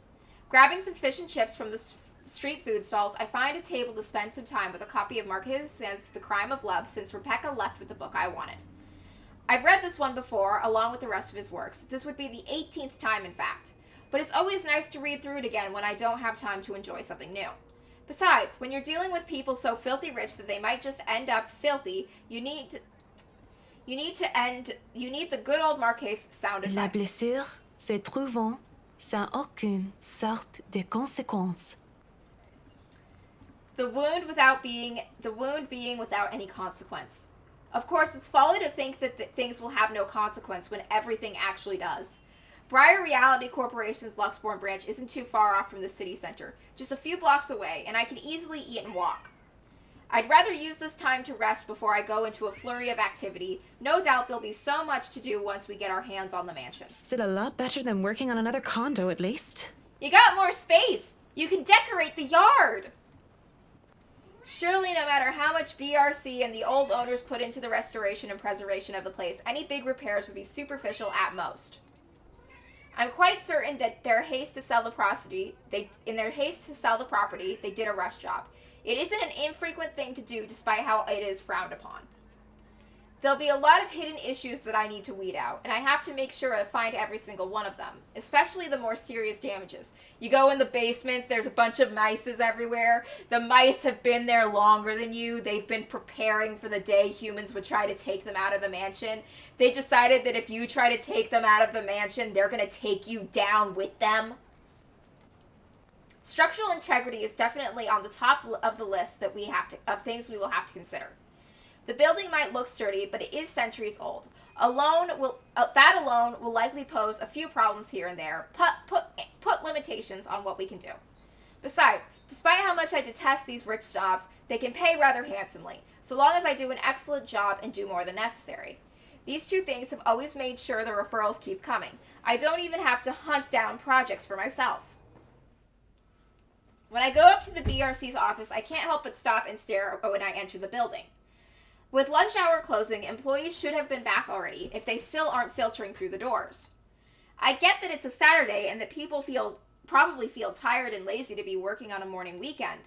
Grabbing some fish and chips from the street food stalls, I find a table to spend some time with a copy of Marquez de Sade's The Crime of Love, since Rebecca left with the book I wanted. I've read this one before, along with the rest of his works. This would be the 18th time, in fact. But it's always nice to read through it again when I don't have time to enjoy something new. Besides, when you're dealing with people so filthy rich that they might just end up filthy, you need the good old Marquez sound effects. La blessure se trouvant sans aucune sorte de conséquence. The wound being without any consequence. Of course, it's folly to think that things will have no consequence when everything actually does. Briar Reality Corporation's Luxborn branch isn't too far off from the city center, just a few blocks away, and I can easily eat and walk. I'd rather use this time to rest before I go into a flurry of activity. No doubt there'll be so much to do once we get our hands on the mansion. Still a lot better than working on another condo, at least. You got more space! You can decorate the yard! Surely no matter how much BRC and the old owners put into the restoration and preservation of the place, any big repairs would be superficial at most. I'm quite certain that in their haste to sell the property, they did a rush job. It isn't an infrequent thing to do, despite how it is frowned upon. There'll be a lot of hidden issues that I need to weed out, and I have to make sure I find every single one of them, especially the more serious damages. You go in the basement, there's a bunch of mices everywhere. The mice have been there longer than you. They've been preparing for the day humans would try to take them out of the mansion. They decided that if you try to take them out of the mansion, they're going to take you down with them. Structural integrity is definitely on the top of the list of things we will have to consider. The building might look sturdy, but it is centuries old. That alone will likely pose a few problems here and there, put limitations on what we can do. Besides, despite how much I detest these rich snobs, they can pay rather handsomely, so long as I do an excellent job and do more than necessary. These two things have always made sure the referrals keep coming. I don't even have to hunt down projects for myself. When I go up to the BRC's office, I can't help but stop and stare when I enter the building. With lunch hour closing, employees should have been back already, if they still aren't filtering through the doors. I get that it's a Saturday and that people probably feel tired and lazy to be working on a morning weekend,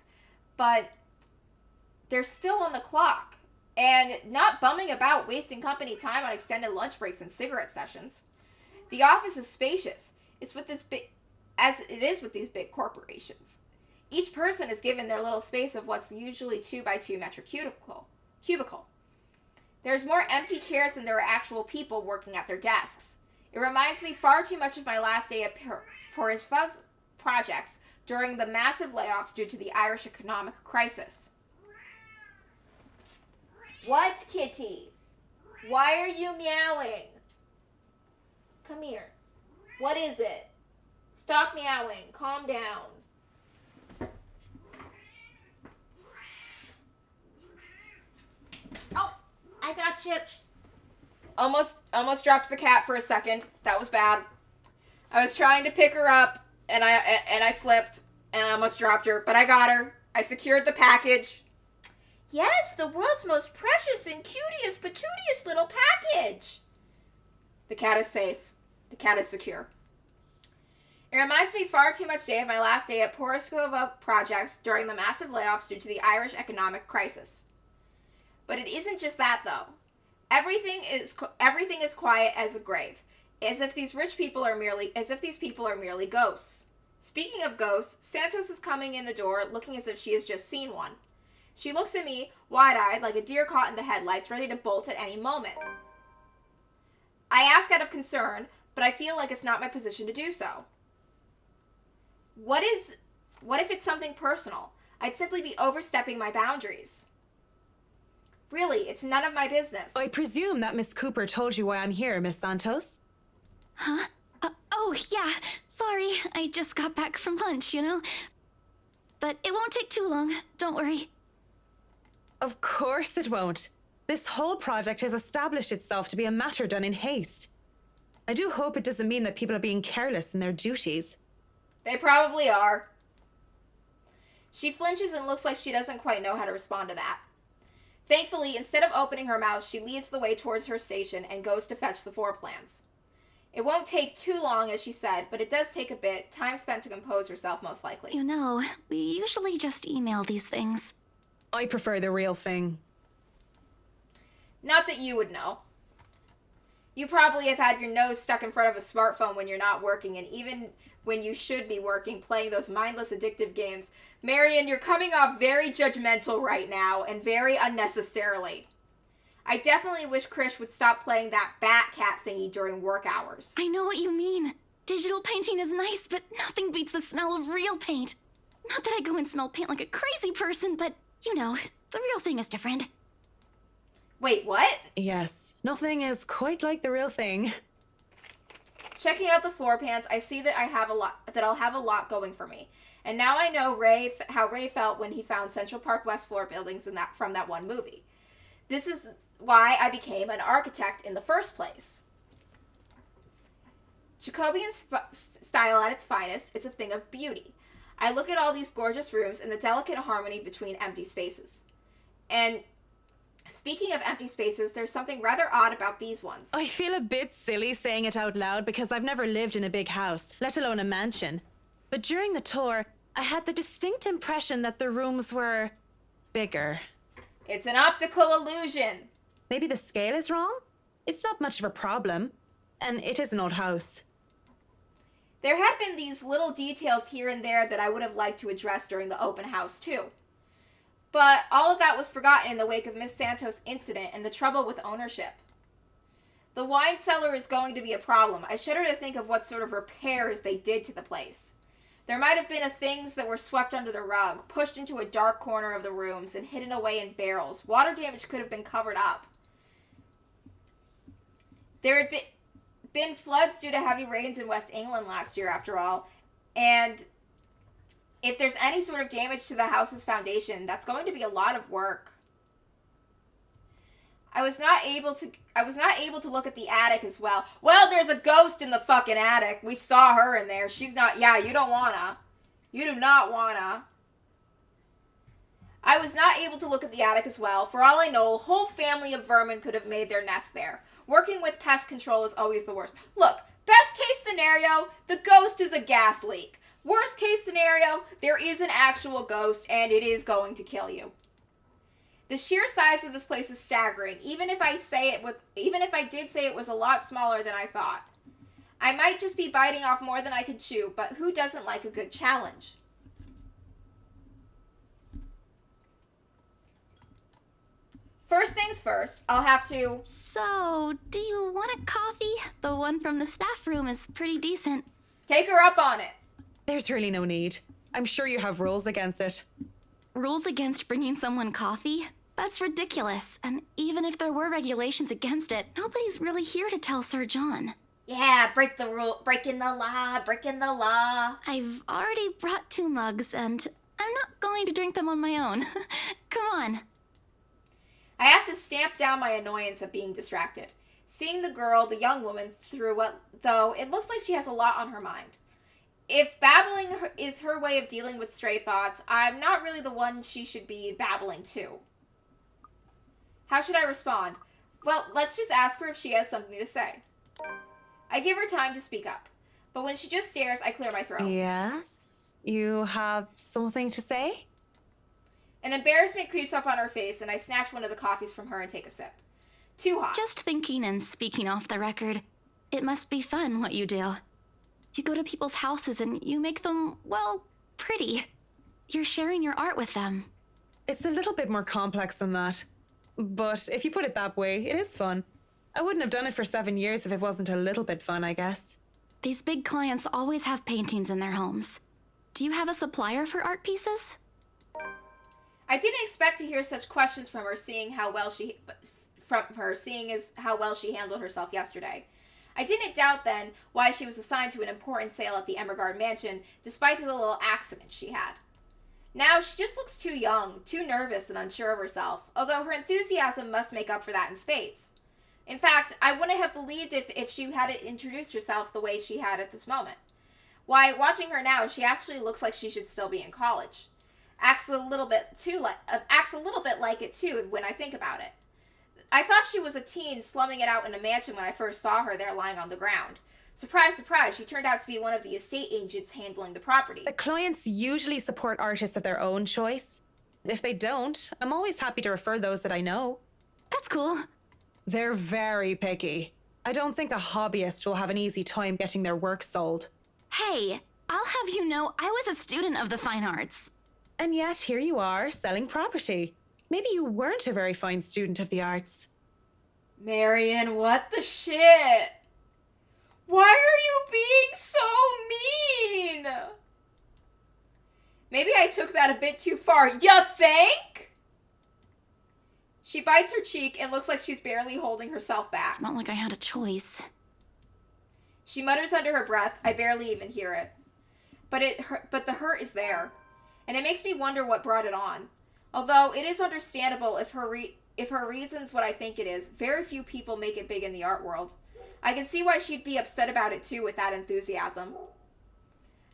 but they're still on the clock and not bumming about wasting company time on extended lunch breaks and cigarette sessions. The office is spacious. As it is with these big corporations. Each person is given their little space of what's usually 2x2 metric cubicle. There's more empty chairs than there are actual people working at their desks. It reminds me far too much of my last day at Porridge Fuzz projects during the massive layoffs due to the Irish economic crisis. What, Kitty? Why are you meowing? Come here. What is it? Stop meowing. Calm down. Oh, I got chipped. Almost dropped the cat for a second. That was bad. I was trying to pick her up, and I slipped, and I almost dropped her, but I got her. I secured the package. Yes, the world's most precious and cutest, patootiest little package. The cat is safe. The cat is secure. It reminds me far too much of my last day at Poroscova Projects during the massive layoffs due to the Irish economic crisis. But it isn't just that, though. Everything is quiet as a grave, as if these people are merely ghosts. Speaking of ghosts, Santos is coming in the door, looking as if she has just seen one. She looks at me, wide-eyed, like a deer caught in the headlights, ready to bolt at any moment. I ask out of concern, but I feel like it's not my position to do so. What if it's something personal? I'd simply be overstepping my boundaries. Really, it's none of my business. I presume that Miss Cooper told you why I'm here, Miss Santos? Huh? Oh, yeah. Sorry, I just got back from lunch, you know? But it won't take too long. Don't worry. Of course it won't. This whole project has established itself to be a matter done in haste. I do hope it doesn't mean that people are being careless in their duties. They probably are. She flinches and looks like she doesn't quite know how to respond to that. Thankfully, instead of opening her mouth, she leads the way towards her station and goes to fetch the floor plans. It won't take too long, as she said, but it does take a bit, time spent to compose herself, most likely. You know, we usually just email these things. I prefer the real thing. Not that you would know. You probably have had your nose stuck in front of a smartphone when you're not working, and even when you should be working, playing those mindless addictive games. Marion, you're coming off very judgmental right now, and very unnecessarily. I definitely wish Krish would stop playing that bat cat thingy during work hours. I know what you mean. Digital painting is nice, but nothing beats the smell of real paint. Not that I go and smell paint like a crazy person, but, you know, the real thing is different. Wait, what? Yes, nothing is quite like the real thing. Checking out the floor plans, I see that I'll have a lot going for me. And now I know how Ray felt when he found Central Park West floor buildings from that one movie. This is why I became an architect in the first place. Jacobean style at its finest, it's a thing of beauty. I look at all these gorgeous rooms and the delicate harmony between empty spaces. And speaking of empty spaces, there's something rather odd about these ones. I feel a bit silly saying it out loud because I've never lived in a big house, let alone a mansion. But during the tour, I had the distinct impression that the rooms were bigger. It's an optical illusion. Maybe the scale is wrong? It's not much of a problem. And it is an old house. There had been these little details here and there that I would have liked to address during the open house, too. But all of that was forgotten in the wake of Miss Santos' incident and the trouble with ownership. The wine cellar is going to be a problem. I shudder to think of what sort of repairs they did to the place. There might have been things that were swept under the rug, pushed into a dark corner of the rooms, and hidden away in barrels. Water damage could have been covered up. There had been floods due to heavy rains in West England last year, after all, and if there's any sort of damage to the house's foundation, that's going to be a lot of work. I was not able to look at the attic as well. Well, there's a ghost in the fucking attic. We saw her in there. She's not, yeah, you don't wanna. You do not wanna. I was not able to look at the attic as well. For all I know, a whole family of vermin could have made their nest there. Working with pest control is always the worst. Look, best case scenario, the ghost is a gas leak. Worst case scenario, there is an actual ghost and it is going to kill you. The sheer size of this place is staggering, even if I did say it was a lot smaller than I thought. I might just be biting off more than I could chew, but who doesn't like a good challenge? First things first, I'll have to... So, do you want a coffee? The one from the staff room is pretty decent. Take her up on it. There's really no need. I'm sure you have rules against it. Rules against bringing someone coffee? That's ridiculous. And even if there were regulations against it, nobody's really here to tell Sir John. Yeah, break the rule, breaking the law. I've already brought 2 mugs, and I'm not going to drink them on my own. Come on. I have to stamp down my annoyance at being distracted. Seeing the girl, the young woman, through what, though, it looks like she has a lot on her mind. If babbling is her way of dealing with stray thoughts, I'm not really the one she should be babbling to. How should I respond? Well, let's just ask her if she has something to say. I give her time to speak up, but when she just stares, I clear my throat. Yes? You have something to say? An embarrassment creeps up on her face, and I snatch one of the coffees from her and take a sip. Too hot. Just thinking and speaking off the record, it must be fun what you do. You go to people's houses and you make them, well, pretty. You're sharing your art with them. It's a little bit more complex than that. But if you put it that way, it is fun. I wouldn't have done it for 7 years if it wasn't a little bit fun, I guess. These big clients always have paintings in their homes. Do you have a supplier for art pieces? I didn't expect to hear such questions from her, seeing how well she handled herself yesterday. I didn't doubt then why she was assigned to an important sale at the Emergard mansion, despite the little accident she had. Now, she just looks too young, too nervous and unsure of herself, although her enthusiasm must make up for that in spades. In fact, I wouldn't have believed if she hadn't introduced herself the way she had at this moment. Why, watching her now, she actually looks like she should still be in college. Acts a little bit like it too when I think about it. I thought she was a teen slumming it out in a mansion when I first saw her there lying on the ground. Surprise, surprise, she turned out to be one of the estate agents handling the property. The clients usually support artists of their own choice. If they don't, I'm always happy to refer those that I know. That's cool. They're very picky. I don't think a hobbyist will have an easy time getting their work sold. Hey, I'll have you know I was a student of the fine arts. And yet here you are, selling property. Maybe you weren't a very fine student of the arts. Marion, what the shit? Why are you being so mean? Maybe I took that a bit too far. You think? She bites her cheek and looks like she's barely holding herself back. It's not like I had a choice. She mutters under her breath. I barely even hear it. But the hurt is there. And it makes me wonder what brought it on. Although it is understandable if her reason's what I think it is, very few people make it big in the art world. I can see why she'd be upset about it too with that enthusiasm.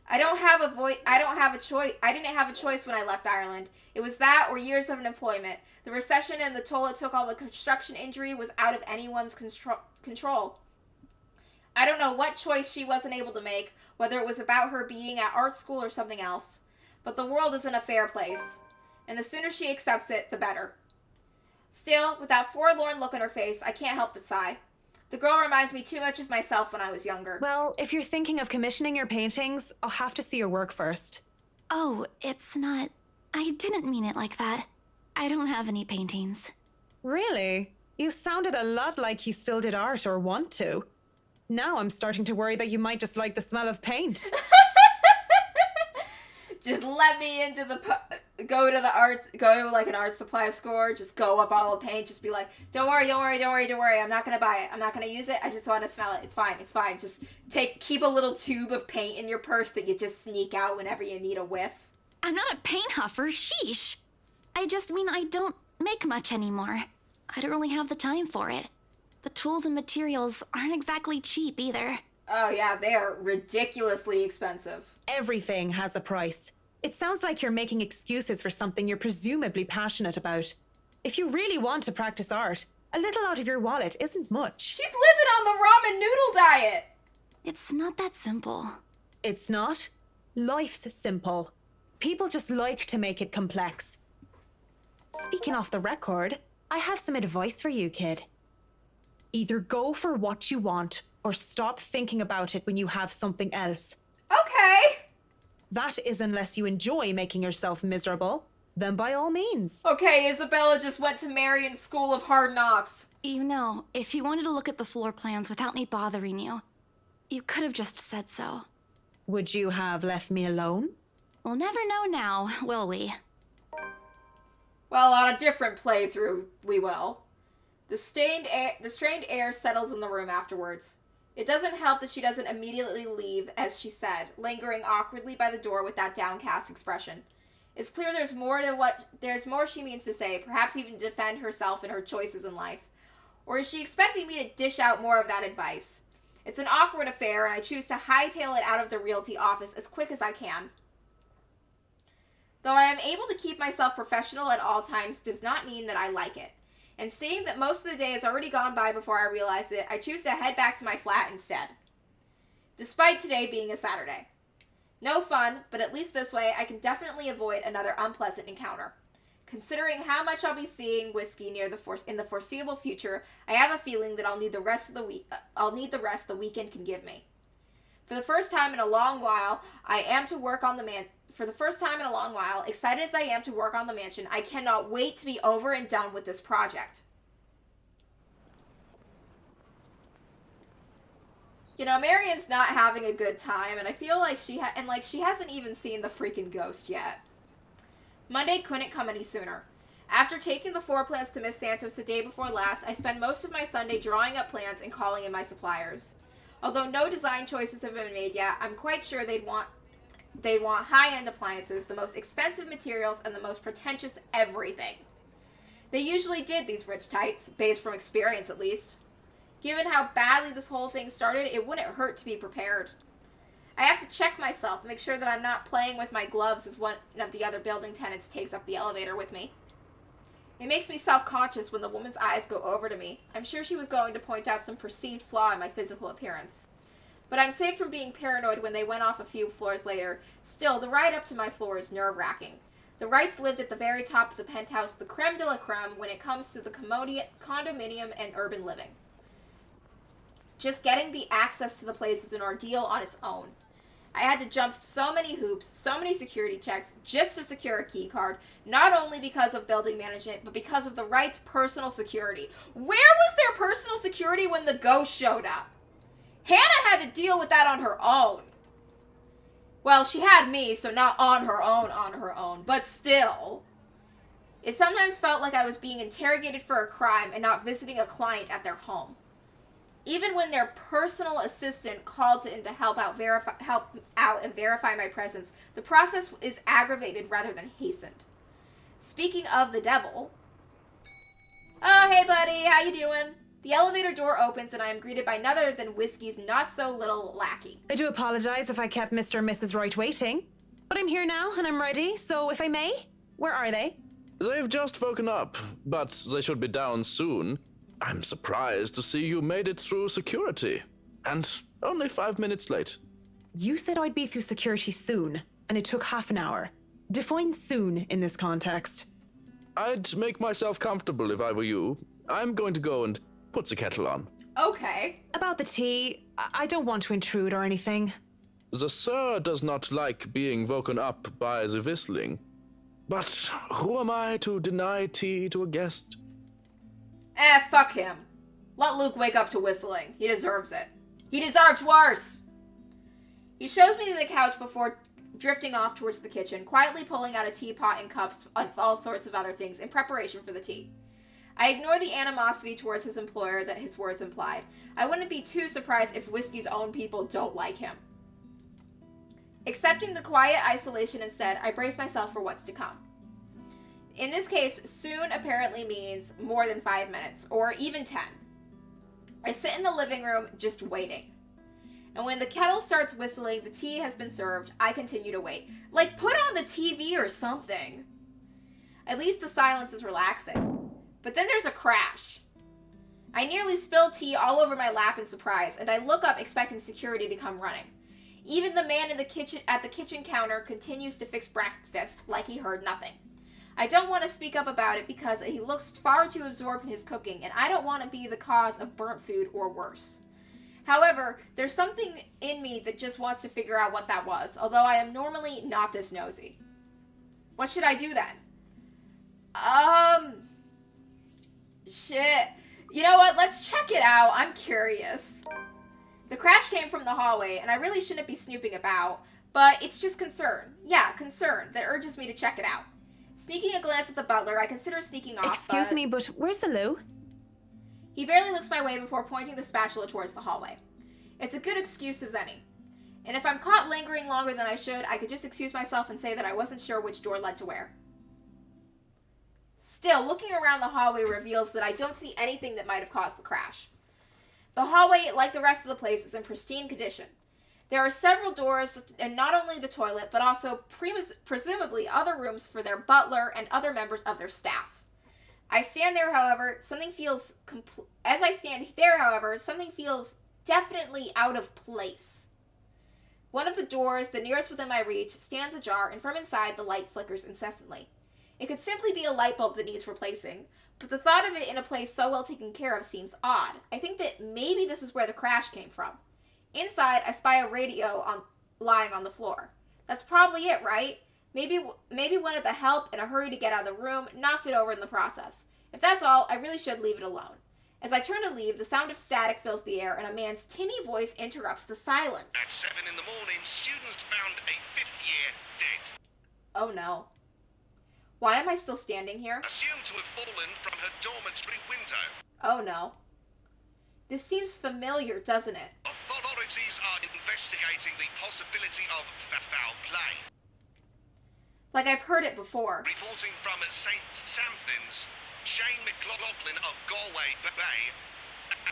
I didn't have a choice when I left Ireland. It was that or years of unemployment. The recession and the toll it took on the construction industry was out of anyone's control. I don't know what choice she wasn't able to make, whether it was about her being at art school or something else. But the world isn't a fair place. And the sooner she accepts it, the better. Still, with that forlorn look on her face, I can't help but sigh. The girl reminds me too much of myself when I was younger. Well, if you're thinking of commissioning your paintings, I'll have to see your work first. Oh, it's not... I didn't mean it like that. I don't have any paintings. Really? You sounded a lot like you still did art or want to. Now I'm starting to worry that you might just like the smell of paint. Just let me into go to like an art supply store, just go up all the paint, just be like, don't worry, I'm not gonna buy it, I'm not gonna use it, I just want to smell it, it's fine, just keep a little tube of paint in your purse that you just sneak out whenever you need a whiff. I'm not a paint huffer, sheesh. I just mean I don't make much anymore. I don't really have the time for it. The tools and materials aren't exactly cheap either. Oh yeah, they are ridiculously expensive. Everything has a price. It sounds like you're making excuses for something you're presumably passionate about. If you really want to practice art, a little out of your wallet isn't much. She's living on the ramen noodle diet! It's not that simple. It's not. Life's simple. People just like to make it complex. Speaking off the record, I have some advice for you, kid. Either go for what you want, or stop thinking about it when you have something else. Okay. That is unless you enjoy making yourself miserable, then by all means. Okay, Isabella just went to Marion's School of Hard Knocks. You know, if you wanted to look at the floor plans without me bothering you, you could have just said so. Would you have left me alone? We'll never know now, will we? Well, on a different playthrough, we will. The strained air settles in the room afterwards. It doesn't help that she doesn't immediately leave, as she said, lingering awkwardly by the door with that downcast expression. It's clear there's more she means to say, perhaps even to defend herself and her choices in life. Or is she expecting me to dish out more of that advice? It's an awkward affair, and I choose to hightail it out of the realty office as quick as I can. Though I am able to keep myself professional at all times does not mean that I like it. And seeing that most of the day has already gone by before I realized it, I choose to head back to my flat instead. Despite today being a Saturday. No fun, but at least this way I can definitely avoid another unpleasant encounter. Considering how much I'll be seeing whiskey in the foreseeable future, I have a feeling that I'll need the rest the weekend can give me. For the first time in a long while, excited as I am to work on the mansion, I cannot wait to be over and done with this project. You know, Marion's not having a good time, and I feel like she hasn't even seen the freaking ghost yet. Monday couldn't come any sooner. After taking the floor plans to Miss Santos the day before last, I spent most of my Sunday drawing up plans and calling in my suppliers. Although no design choices have been made yet, I'm quite sure they'd want They'd want high-end appliances, the most expensive materials, and the most pretentious everything. They usually did, these rich types, based from experience at least. Given how badly this whole thing started, it wouldn't hurt to be prepared. I have to check myself, make sure that I'm not playing with my gloves as one of the other building tenants takes up the elevator with me. It makes me self-conscious when the woman's eyes go over to me. I'm sure she was going to point out some perceived flaw in my physical appearance. But I'm saved from being paranoid when they went off a few floors later. Still, the ride up to my floor is nerve-wracking. The Wrights lived at the very top of the penthouse, the creme de la creme when it comes to the condominium and urban living. Just getting the access to the place is an ordeal on its own. I had to jump so many hoops, so many security checks, just to secure a key card, not only because of building management, but because of the Wrights' personal security. Where was their personal security when the ghost showed up? Hannah had to deal with that on her own. Well, she had me, so not on her own, but still. It sometimes felt like I was being interrogated for a crime and not visiting a client at their home. Even when their personal assistant called in to help out and verify my presence, the process is aggravated rather than hastened. Speaking of the devil... Oh, hey buddy, how you doing? The elevator door opens and I am greeted by none other than Whiskey's not-so-little lackey. I do apologize if I kept Mr. and Mrs. Wright waiting. But I'm here now and I'm ready, so if I may, where are they? They've just woken up, but they should be down soon. I'm surprised to see you made it through security. And only 5 minutes late. You said I'd be through security soon, and it took half an hour. Define soon in this context. I'd make myself comfortable if I were you. I'm going to go and put the kettle on. Okay. About the tea, I don't want to intrude or anything. The sir does not like being woken up by the whistling. But who am I to deny tea to a guest? Fuck him. Let Luke wake up to whistling. He deserves it. He deserves worse! He shows me the couch before drifting off towards the kitchen, quietly pulling out a teapot and cups and all sorts of other things in preparation for the tea. I ignore the animosity towards his employer that his words implied. I wouldn't be too surprised if Whiskey's own people don't like him. Accepting the quiet isolation instead, I brace myself for what's to come. In this case, soon apparently means more than 5 minutes, or even 10. I sit in the living room, just waiting. And when the kettle starts whistling, the tea has been served, I continue to wait. Like, put on the TV or something. At least the silence is relaxing. But then there's a crash. I nearly spill tea all over my lap in surprise, and I look up expecting security to come running. Even the man in the kitchen at the kitchen counter continues to fix breakfast like he heard nothing. I don't want to speak up about it because he looks far too absorbed in his cooking, and I don't want to be the cause of burnt food or worse. However, there's something in me that just wants to figure out what that was, although I am normally not this nosy. What should I do then? Shit. You know what? Let's check it out. I'm curious. The crash came from the hallway, and I really shouldn't be snooping about, but it's just concern. Yeah, concern that urges me to check it out. Sneaking a glance at the butler, I consider sneaking off, Excuse me, but where's the loo? He barely looks my way before pointing the spatula towards the hallway. It's a good excuse as any. And if I'm caught lingering longer than I should, I could just excuse myself and say that I wasn't sure which door led to where. Still, looking around the hallway reveals that I don't see anything that might have caused the crash. The hallway, like the rest of the place, is in pristine condition. There are several doors, and not only the toilet, but also presumably other rooms for their butler and other members of their staff. As I stand there, however, something feels definitely out of place. One of the doors, the nearest within my reach, stands ajar, and from inside the light flickers incessantly. It could simply be a light bulb that needs replacing, but the thought of it in a place so well taken care of seems odd. I think that maybe this is where the crash came from. Inside, I spy a radio lying on the floor. That's probably it, right? Maybe one of the help, in a hurry to get out of the room, knocked it over in the process. If that's all, I really should leave it alone. As I turn to leave, the sound of static fills the air, and a man's tinny voice interrupts the silence. At 7 in the morning, students found a 5th year dead. Oh no. Why am I still standing here? Assumed to have fallen from her dormitory window. Oh no. This seems familiar, doesn't it? Authorities are investigating the possibility of foul play. Like I've heard it before. Reporting from St. Samthins, Shane McLaughlin of Galway Bay,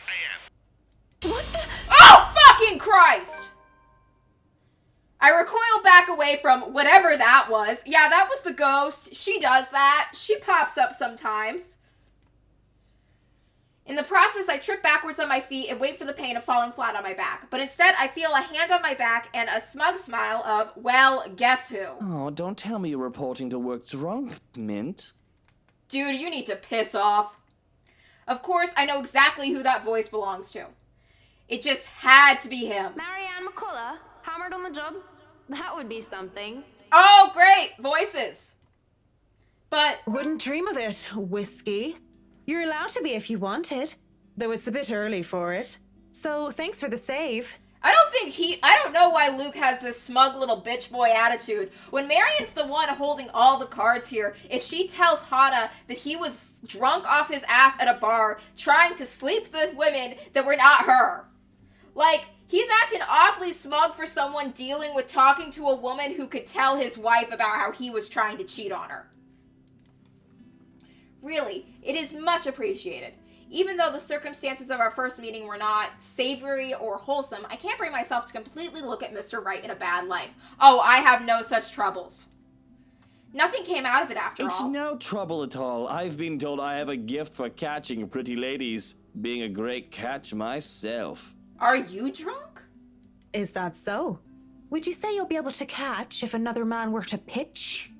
AM. What the? Oh, fucking Christ! I recoil back away from whatever that was. Yeah, that was the ghost. She does that. She pops up sometimes. In the process, I trip backwards on my feet and wait for the pain of falling flat on my back. But instead, I feel a hand on my back and a smug smile of, well, guess who? Oh, don't tell me you're reporting to work drunk, Mint. Dude, you need to piss off. Of course, I know exactly who that voice belongs to. It just had to be him. Marianne McCullough, hammered on the job. That would be something. Oh, great! Voices. But... Wouldn't dream of it, Whiskey. You're allowed to be if you wanted, though it's a bit early for it. So thanks for the save. I don't know why Luke has this smug little bitch boy attitude. When Marion's the one holding all the cards here, if she tells Hannah that he was drunk off his ass at a bar trying to sleep with women that were not her. Like, he's acting awfully smug for someone dealing with talking to a woman who could tell his wife about how he was trying to cheat on her. Really, it is much appreciated. Even though the circumstances of our first meeting were not savory or wholesome, I can't bring myself to completely look at Mr. Wright in a bad light. Oh, I have no such troubles. Nothing came out of it after It's all. no trouble at all. I've been told I have a gift for catching pretty ladies, being a great catch myself. Are you drunk? Is that so? Would you say you'll be able to catch if another man were to pitch?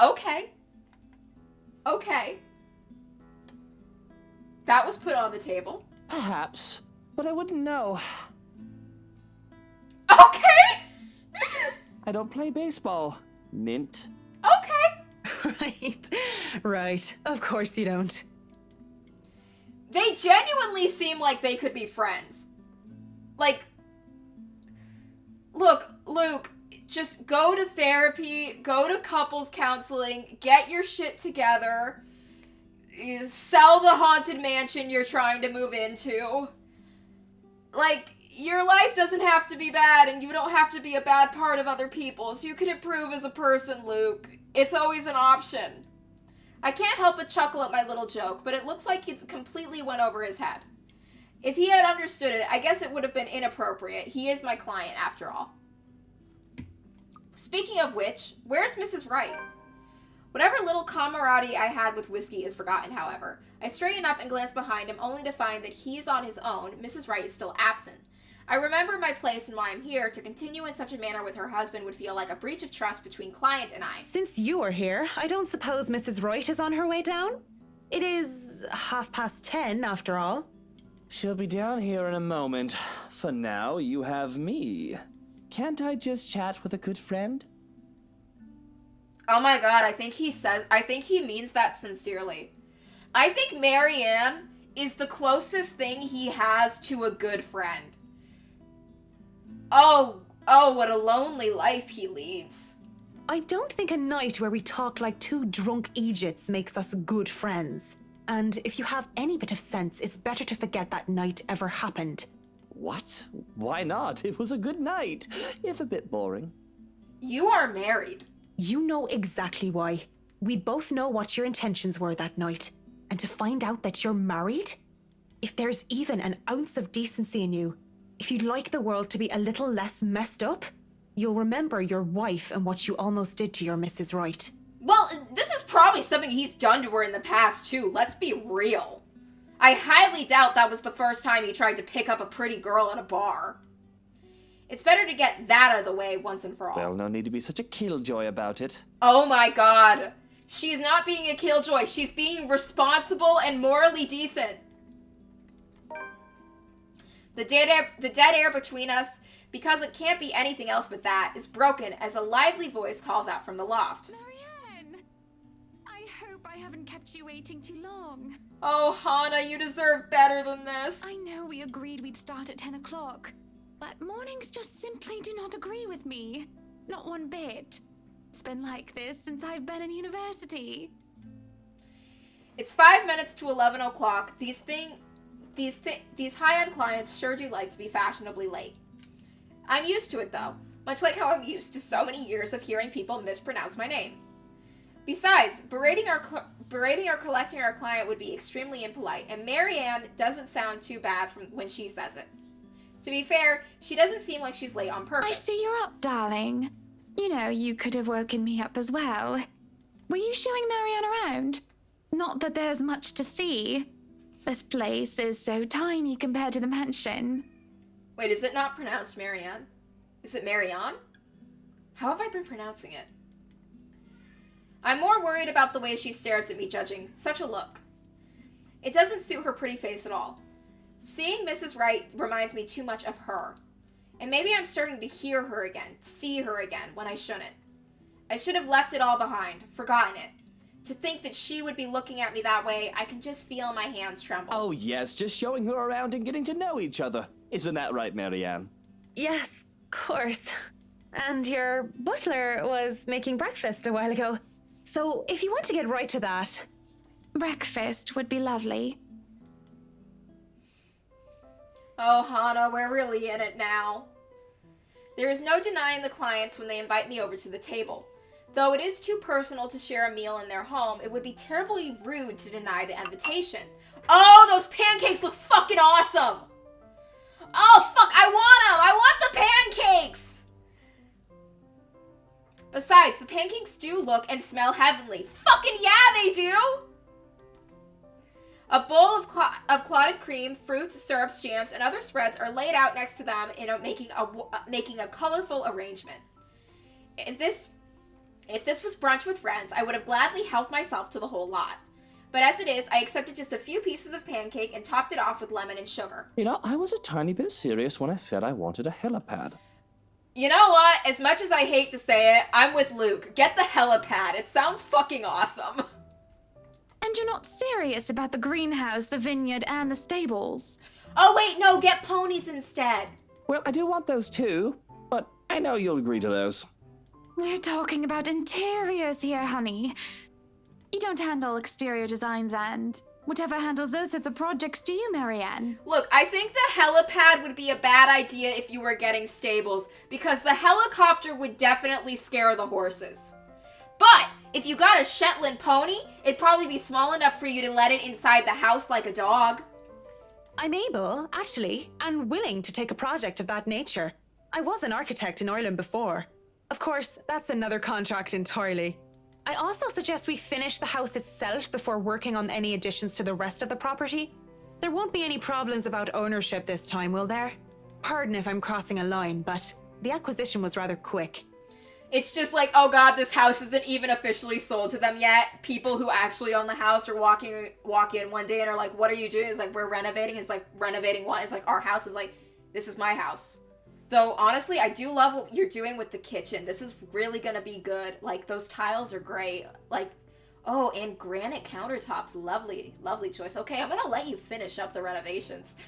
Okay. Okay. That was put on the table. Perhaps, but I wouldn't know. Okay! I don't play baseball, Mint. Okay. Right. Of course you don't. They genuinely seem like they could be friends. Like, look, Luke, just go to therapy, go to couples counseling, get your shit together, sell the haunted mansion you're trying to move into. Like, your life doesn't have to be bad, and you don't have to be a bad part of other people's. You can improve as a person, Luke. It's always an option. I can't help but chuckle at my little joke, but it looks like it completely went over his head. If he had understood it, I guess it would have been inappropriate. He is my client, after all. Speaking of which, where's Mrs. Wright? Whatever little camaraderie I had with Whiskey is forgotten, however. I straighten up and glance behind him, only to find that he's on his own. Mrs. Wright is still absent. I remember my place and why I'm here. To continue in such a manner with her husband would feel like a breach of trust between client and I. Since you are here, I don't suppose Mrs. Wright is on her way down? It is 10:30 after all. She'll be down here in a moment. For now, you have me. Can't I just chat with a good friend? Oh my god, I think he means that sincerely. I think Marianne is the closest thing he has to a good friend. Oh, what a lonely life he leads. I don't think a night where we talk like two drunk Egypts makes us good friends. And if you have any bit of sense, it's better to forget that night ever happened. What? Why not? It was a good night, if a bit boring. You are married. You know exactly why. We both know what your intentions were that night. And to find out that you're married? If there's even an ounce of decency in you, if you'd like the world to be a little less messed up, you'll remember your wife and what you almost did to your Mrs. Wright. Well, this is probably something he's done to her in the past, too. Let's be real. I highly doubt that was the first time he tried to pick up a pretty girl at a bar. It's better to get that out of the way once and for all. Well, no need to be such a killjoy about it. Oh my god. She's not being a killjoy. She's being responsible and morally decent. The dead air between us, because it can't be anything else but that, is broken as a lively voice calls out from the loft. Marianne! I hope I haven't kept you waiting too long. Oh, Hannah, you deserve better than this. I know we agreed we'd start at 10 o'clock, but mornings just simply do not agree with me. Not one bit. It's been like this since I've been in university. It's 5 minutes to 11 o'clock. These things these high-end clients sure do like to be fashionably late. I'm used to it though, much like how I'm used to so many years of hearing people mispronounce my name. Besides, berating or collecting our client would be extremely impolite, and Marianne doesn't sound too bad from when she says it. To be fair, she doesn't seem like she's late on purpose. I see you're up, darling. You know, you could have woken me up as well. Were you showing Marianne around? Not that there's much to see. This place is so tiny compared to the mansion. Wait, is it not pronounced Marianne? Is it Marianne? How have I been pronouncing it? I'm more worried about the way she stares at me, judging such a look. It doesn't suit her pretty face at all. Seeing Mrs. Wright reminds me too much of her. And maybe I'm starting to hear her again, see her again, when I shouldn't. I should have left it all behind, forgotten it. To think that she would be looking at me that way, I can just feel my hands tremble. Oh yes, just showing her around and getting to know each other. Isn't that right, Marianne? Yes, of course. And your butler was making breakfast a while ago. So if you want to get right to that... Breakfast would be lovely. Oh, Hannah, we're really in it now. There is no denying the clients when they invite me over to the table. Though it is too personal to share a meal in their home, it would be terribly rude to deny the invitation. Oh, those pancakes look fucking awesome! Oh, fuck, I want them! I want the pancakes! Besides, the pancakes do look and smell heavenly. Fucking yeah, they do! A bowl of clotted cream, fruits, syrups, jams, and other spreads are laid out next to them in making a colorful arrangement. If this was brunch with friends, I would have gladly helped myself to the whole lot. But as it is, I accepted just a few pieces of pancake and topped it off with lemon and sugar. You know, I was a tiny bit serious when I said I wanted a helipad. You know what? As much as I hate to say it, I'm with Luke. Get the helipad. It sounds fucking awesome. And you're not serious about the greenhouse, the vineyard, and the stables? Oh wait, no, get ponies instead. Well, I do want those too, but I know you'll agree to those. We're talking about interiors here, honey. You don't handle exterior designs and whatever handles those sorts of projects do you, Marianne? Look, I think the helipad would be a bad idea if you were getting stables, because the helicopter would definitely scare the horses. But if you got a Shetland pony, it'd probably be small enough for you to let it inside the house like a dog. I'm able, actually, and willing to take a project of that nature. I was an architect in Ireland before. Of course, that's another contract entirely. I also suggest we finish the house itself before working on any additions to the rest of the property. There won't be any problems about ownership this time, will there? Pardon if I'm crossing a line, but the acquisition was rather quick. It's just like, oh god, this house isn't even officially sold to them yet. People who actually own the house are walk in one day and are like, what are you doing? It's like, we're renovating. It's like, renovating what? It's like, our house is like, this is my house. Though, honestly, I do love what you're doing with the kitchen. This is really gonna be good. Like, those tiles are great. Like, oh, and granite countertops. Lovely, lovely choice. Okay, I'm gonna let you finish up the renovations.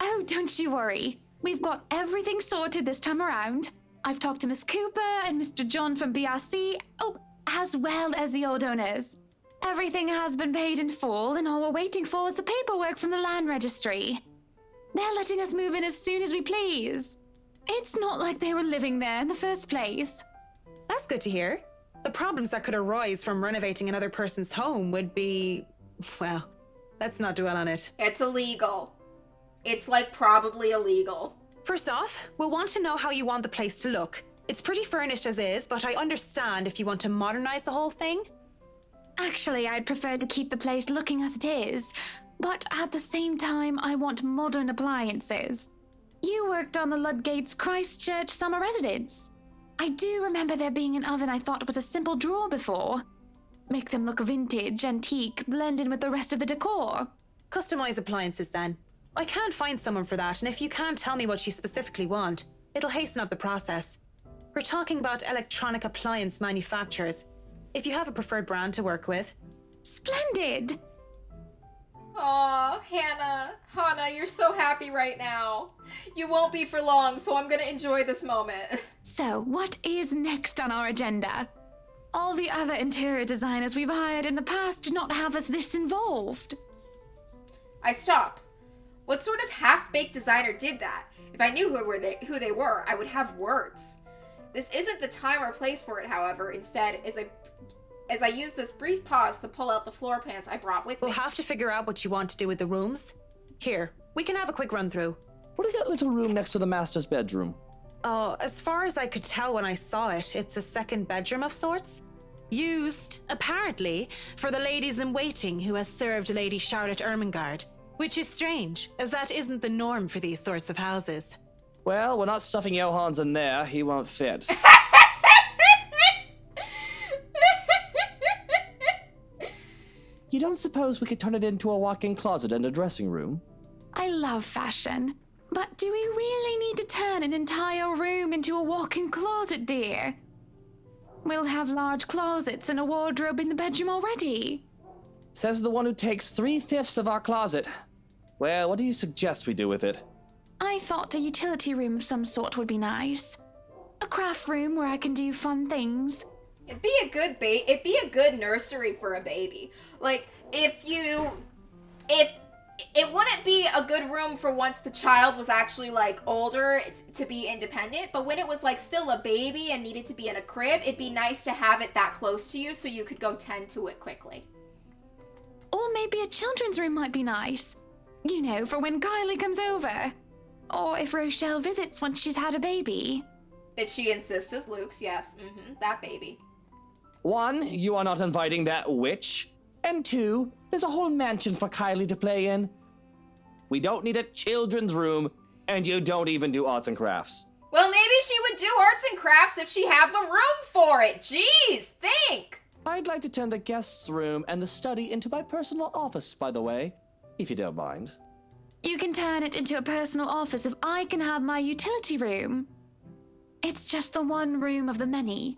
Oh, don't you worry. We've got everything sorted this time around. I've talked to Miss Cooper and Mr. John from BRC, as well as the old owners. Everything has been paid in full, and all we're waiting for is the paperwork from the land registry. They're letting us move in as soon as we please. It's not like they were living there in the first place. That's good to hear. The problems that could arise from renovating another person's home would be... well, let's not dwell on it. It's illegal. It's like probably illegal. First off, we'll want to know how you want the place to look. It's pretty furnished as is, but I understand if you want to modernize the whole thing. Actually, I'd prefer to keep the place looking as it is, but at the same time, I want modern appliances. You worked on the Ludgate's Christchurch summer residence. I do remember there being an oven I thought was a simple drawer before. Make them look vintage, antique, blend in with the rest of the decor. Customize appliances then. I can't find someone for that, and if you can't tell me what you specifically want, it'll hasten up the process. We're talking about electronic appliance manufacturers. If you have a preferred brand to work with. Splendid! Aw, Hannah, you're so happy right now. You won't be for long, so I'm gonna enjoy this moment. So, what is next on our agenda? All the other interior designers we've hired in the past did not have us this involved. I stop. What sort of half-baked designer did that? If I knew who they were, I would have words. This isn't the time or place for it, however. Instead, as I use this brief pause to pull out the floor plans I brought with me. We'll have to figure out what you want to do with the rooms. Here, we can have a quick run through. What is that little room next to the master's bedroom? Oh, as far as I could tell when I saw it, it's a second bedroom of sorts. Used, apparently, for the ladies in waiting who has served Lady Charlotte Ermengarde. Which is strange, as that isn't the norm for these sorts of houses. Well, we're not stuffing Johans in there. He won't fit. You don't suppose we could turn it into a walk-in closet and a dressing room? I love fashion, but do we really need to turn an entire room into a walk-in closet, dear? We'll have large closets and a wardrobe in the bedroom already. Says the one who takes 3/5 of our closet. Well, what do you suggest we do with it? I thought a utility room of some sort would be nice. A craft room where I can do fun things. It'd be a good nursery for a baby. Like, if it wouldn't be a good room for once the child was actually, like, older to be independent, but when it was, like, still a baby and needed to be in a crib, it'd be nice to have it that close to you so you could go tend to it quickly. Or maybe a children's room might be nice. You know, for when Kylie comes over. Or if Rochelle visits once she's had a baby. Did she insist as Luke's? Yes, that baby. 1, you are not inviting that witch. And 2, there's a whole mansion for Kylie to play in. We don't need a children's room, and you don't even do arts and crafts. Well, maybe she would do arts and crafts if she had the room for it. Jeez, think! I'd like to turn the guest's room and the study into my personal office, by the way, if you don't mind. You can turn it into a personal office if I can have my utility room. It's just the one room of the many.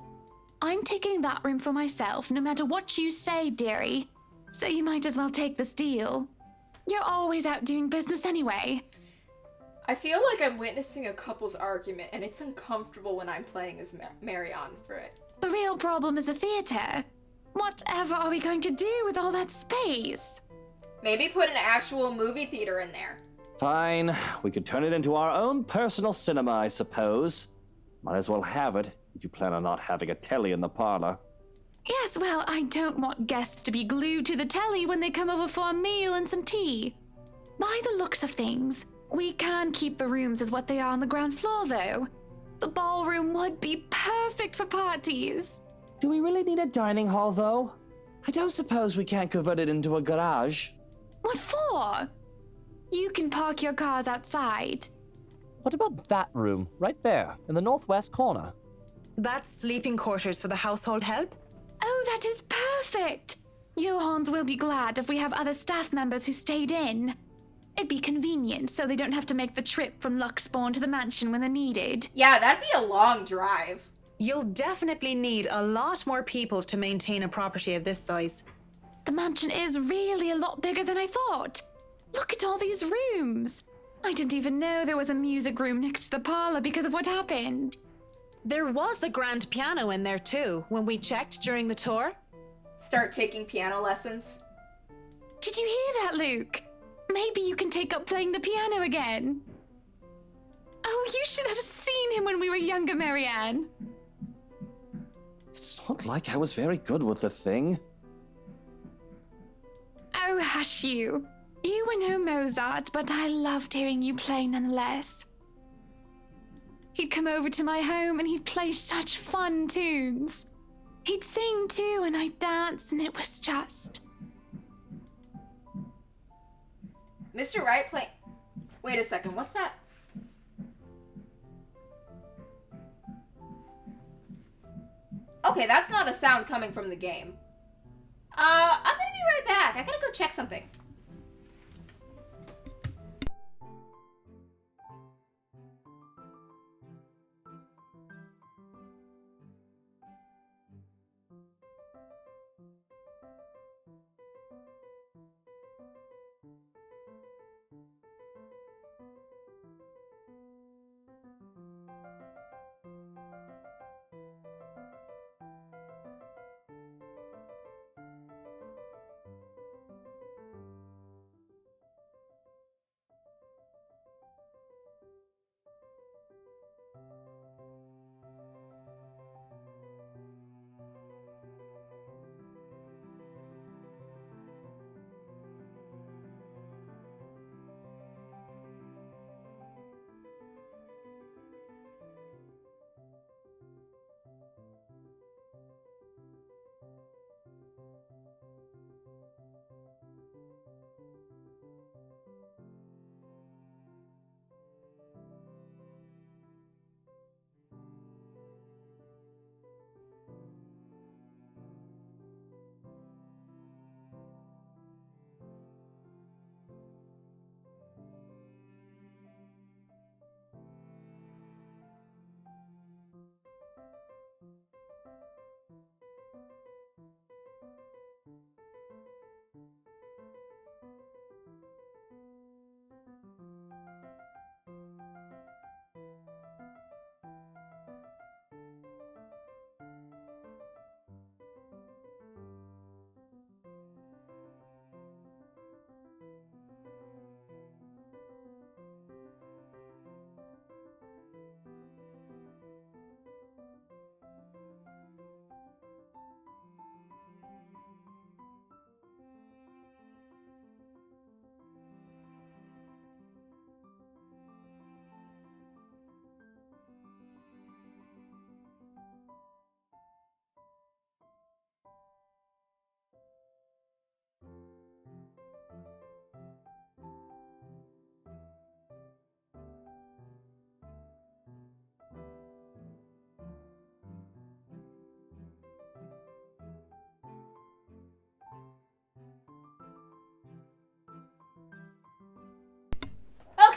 I'm taking that room for myself, no matter what you say, dearie. So you might as well take this deal. You're always out doing business anyway. I feel like I'm witnessing a couple's argument, and it's uncomfortable when I'm playing as Marianne for it. The real problem is the theater. Whatever are we going to do with all that space? Maybe put an actual movie theater in there. Fine, we could turn it into our own personal cinema, I suppose. Might as well have it, if you plan on not having a telly in the parlor. Yes, well, I don't want guests to be glued to the telly when they come over for a meal and some tea. By the looks of things, we can keep the rooms as what they are on the ground floor, though. The ballroom would be perfect for parties. Do we really need a dining hall, though? I don't suppose we can't convert it into a garage. What for? You can park your cars outside. What about that room, right there, in the northwest corner? That's sleeping quarters for the household help? Oh, that is perfect! Johans will be glad if we have other staff members who stayed in. It'd be convenient so they don't have to make the trip from Luxbourne to the mansion when they're needed. Yeah, that'd be a long drive. You'll definitely need a lot more people to maintain a property of this size. The mansion is really a lot bigger than I thought. Look at all these rooms. I didn't even know there was a music room next to the parlor because of what happened. There was a grand piano in there too, when we checked during the tour. Start taking piano lessons. Did you hear that, Luke? Maybe you can take up playing the piano again. Oh, you should have seen him when we were younger, Marianne. It's not like I was very good with the thing. Oh, hush you. You were no Mozart, but I loved hearing you play nonetheless. He'd come over to my home and he'd play such fun tunes. He'd sing too and I'd dance and it was just... Mr. Wright play... Wait a second, what's that? Okay, that's not a sound coming from the game. I'm gonna be right back. I gotta go check something.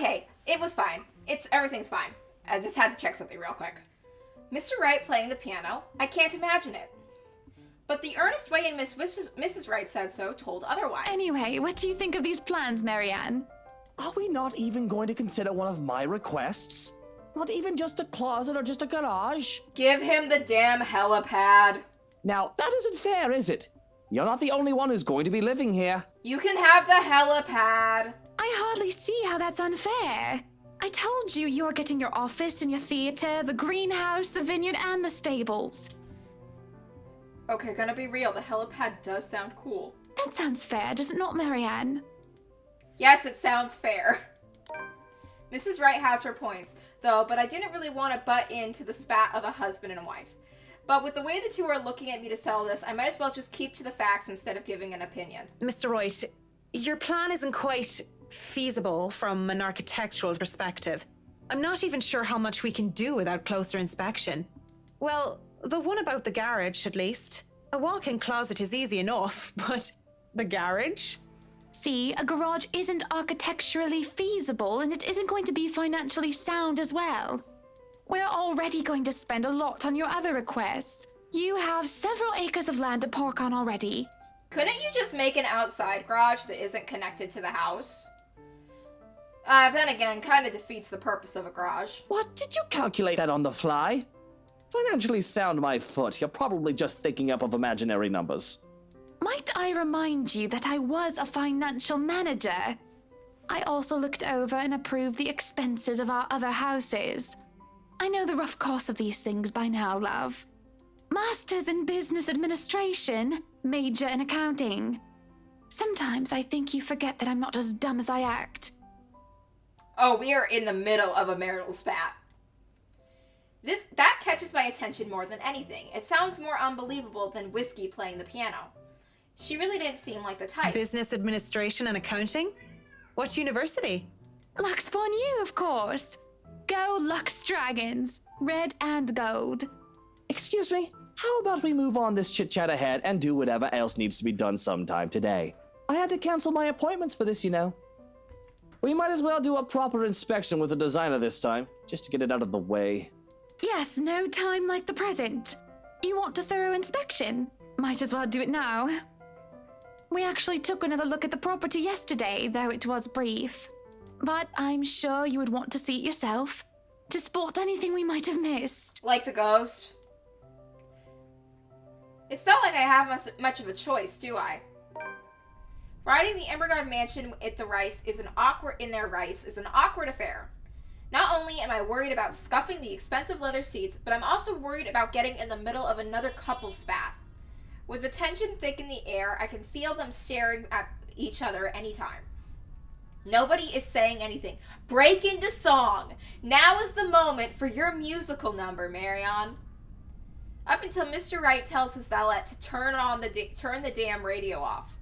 Okay, it was fine. Everything's fine. I just had to check something real quick. Mr. Wright playing the piano, I can't imagine it. But the earnest way in Mrs. Wright said so told otherwise. Anyway, what do you think of these plans, Marianne? Are we not even going to consider one of my requests? Not even just a closet or just a garage? Give him the damn helipad. Now, that isn't fair, is it? You're not the only one who's going to be living here. You can have the helipad. I hardly see how that's unfair. I told you you're getting your office and your theater, the greenhouse, the vineyard, and the stables. Okay, gonna be real, the helipad does sound cool. That sounds fair, does it not, Marianne? Yes, it sounds fair. Mrs. Wright has her points, though, but I didn't really want to butt into the spat of a husband and wife. But with the way the two are looking at me to sell this, I might as well just keep to the facts instead of giving an opinion. Mr. Wright, your plan isn't quite feasible from an architectural perspective. I'm not even sure how much we can do without closer inspection. Well, the one about the garage, at least. A walk-in closet is easy enough, but the garage? See, a garage isn't architecturally feasible, and it isn't going to be financially sound as well. We're already going to spend a lot on your other requests. You have several acres of land to park on already. Couldn't you just make an outside garage that isn't connected to the house? Then again, kind of defeats the purpose of a garage. What? Did you calculate that on the fly? Financially sound my foot. You're probably just thinking up of imaginary numbers. Might I remind you that I was a financial manager? I also looked over and approved the expenses of our other houses. I know the rough costs of these things by now, love. Masters in business administration, major in accounting. Sometimes I think you forget that I'm not as dumb as I act. Oh, we are in the middle of a marital spat. That catches my attention more than anything. It sounds more unbelievable than Whiskey playing the piano. She really didn't seem like the type. Business administration and accounting? What university? Luxborn U, of course. Go Lux Dragons, red and gold. Excuse me, how about we move on this chit-chat ahead and do whatever else needs to be done sometime today? I had to cancel my appointments for this, you know. We might as well do a proper inspection with the designer this time, just to get it out of the way. Yes, no time like the present. You want a thorough inspection? Might as well do it now. We actually took another look at the property yesterday, though it was brief. But I'm sure you would want to see it yourself, to spot anything we might have missed. Like the ghost? It's not like I have much of a choice, do I? Riding the Emberguard mansion at the Rice is an awkward affair. Not only am I worried about scuffing the expensive leather seats, but I'm also worried about getting in the middle of another couple spat. With the tension thick in the air, I can feel them staring at each other anytime. Nobody is saying anything. Break into song. Now is the moment for your musical number, Marion. Up until Mr. Wright tells his valet to turn the damn radio off.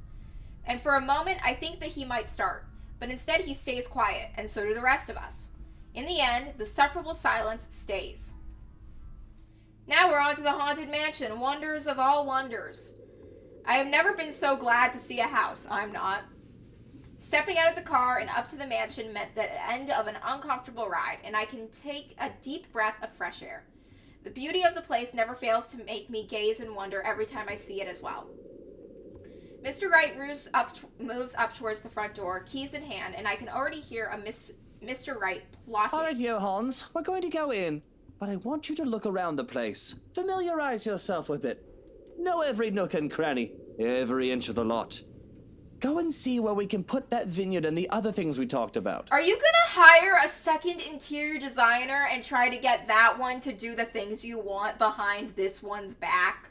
And for a moment, I think that he might start, but instead he stays quiet, and so do the rest of us. In the end, the sufferable silence stays. Now we're on to the Haunted Mansion, wonders of all wonders. I have never been so glad to see a house. I'm not. Stepping out of the car and up to the mansion meant the end of an uncomfortable ride, and I can take a deep breath of fresh air. The beauty of the place never fails to make me gaze and wonder every time I see it as well. Mr. Wright moves up towards the front door, keys in hand, and I can already hear Mr. Wright plotting. All right, Hans, we're going to go in, but I want you to look around the place. Familiarize yourself with it. Know every nook and cranny, every inch of the lot. Go and see where we can put that vineyard and the other things we talked about. Are you gonna hire a second interior designer and try to get that one to do the things you want behind this one's back?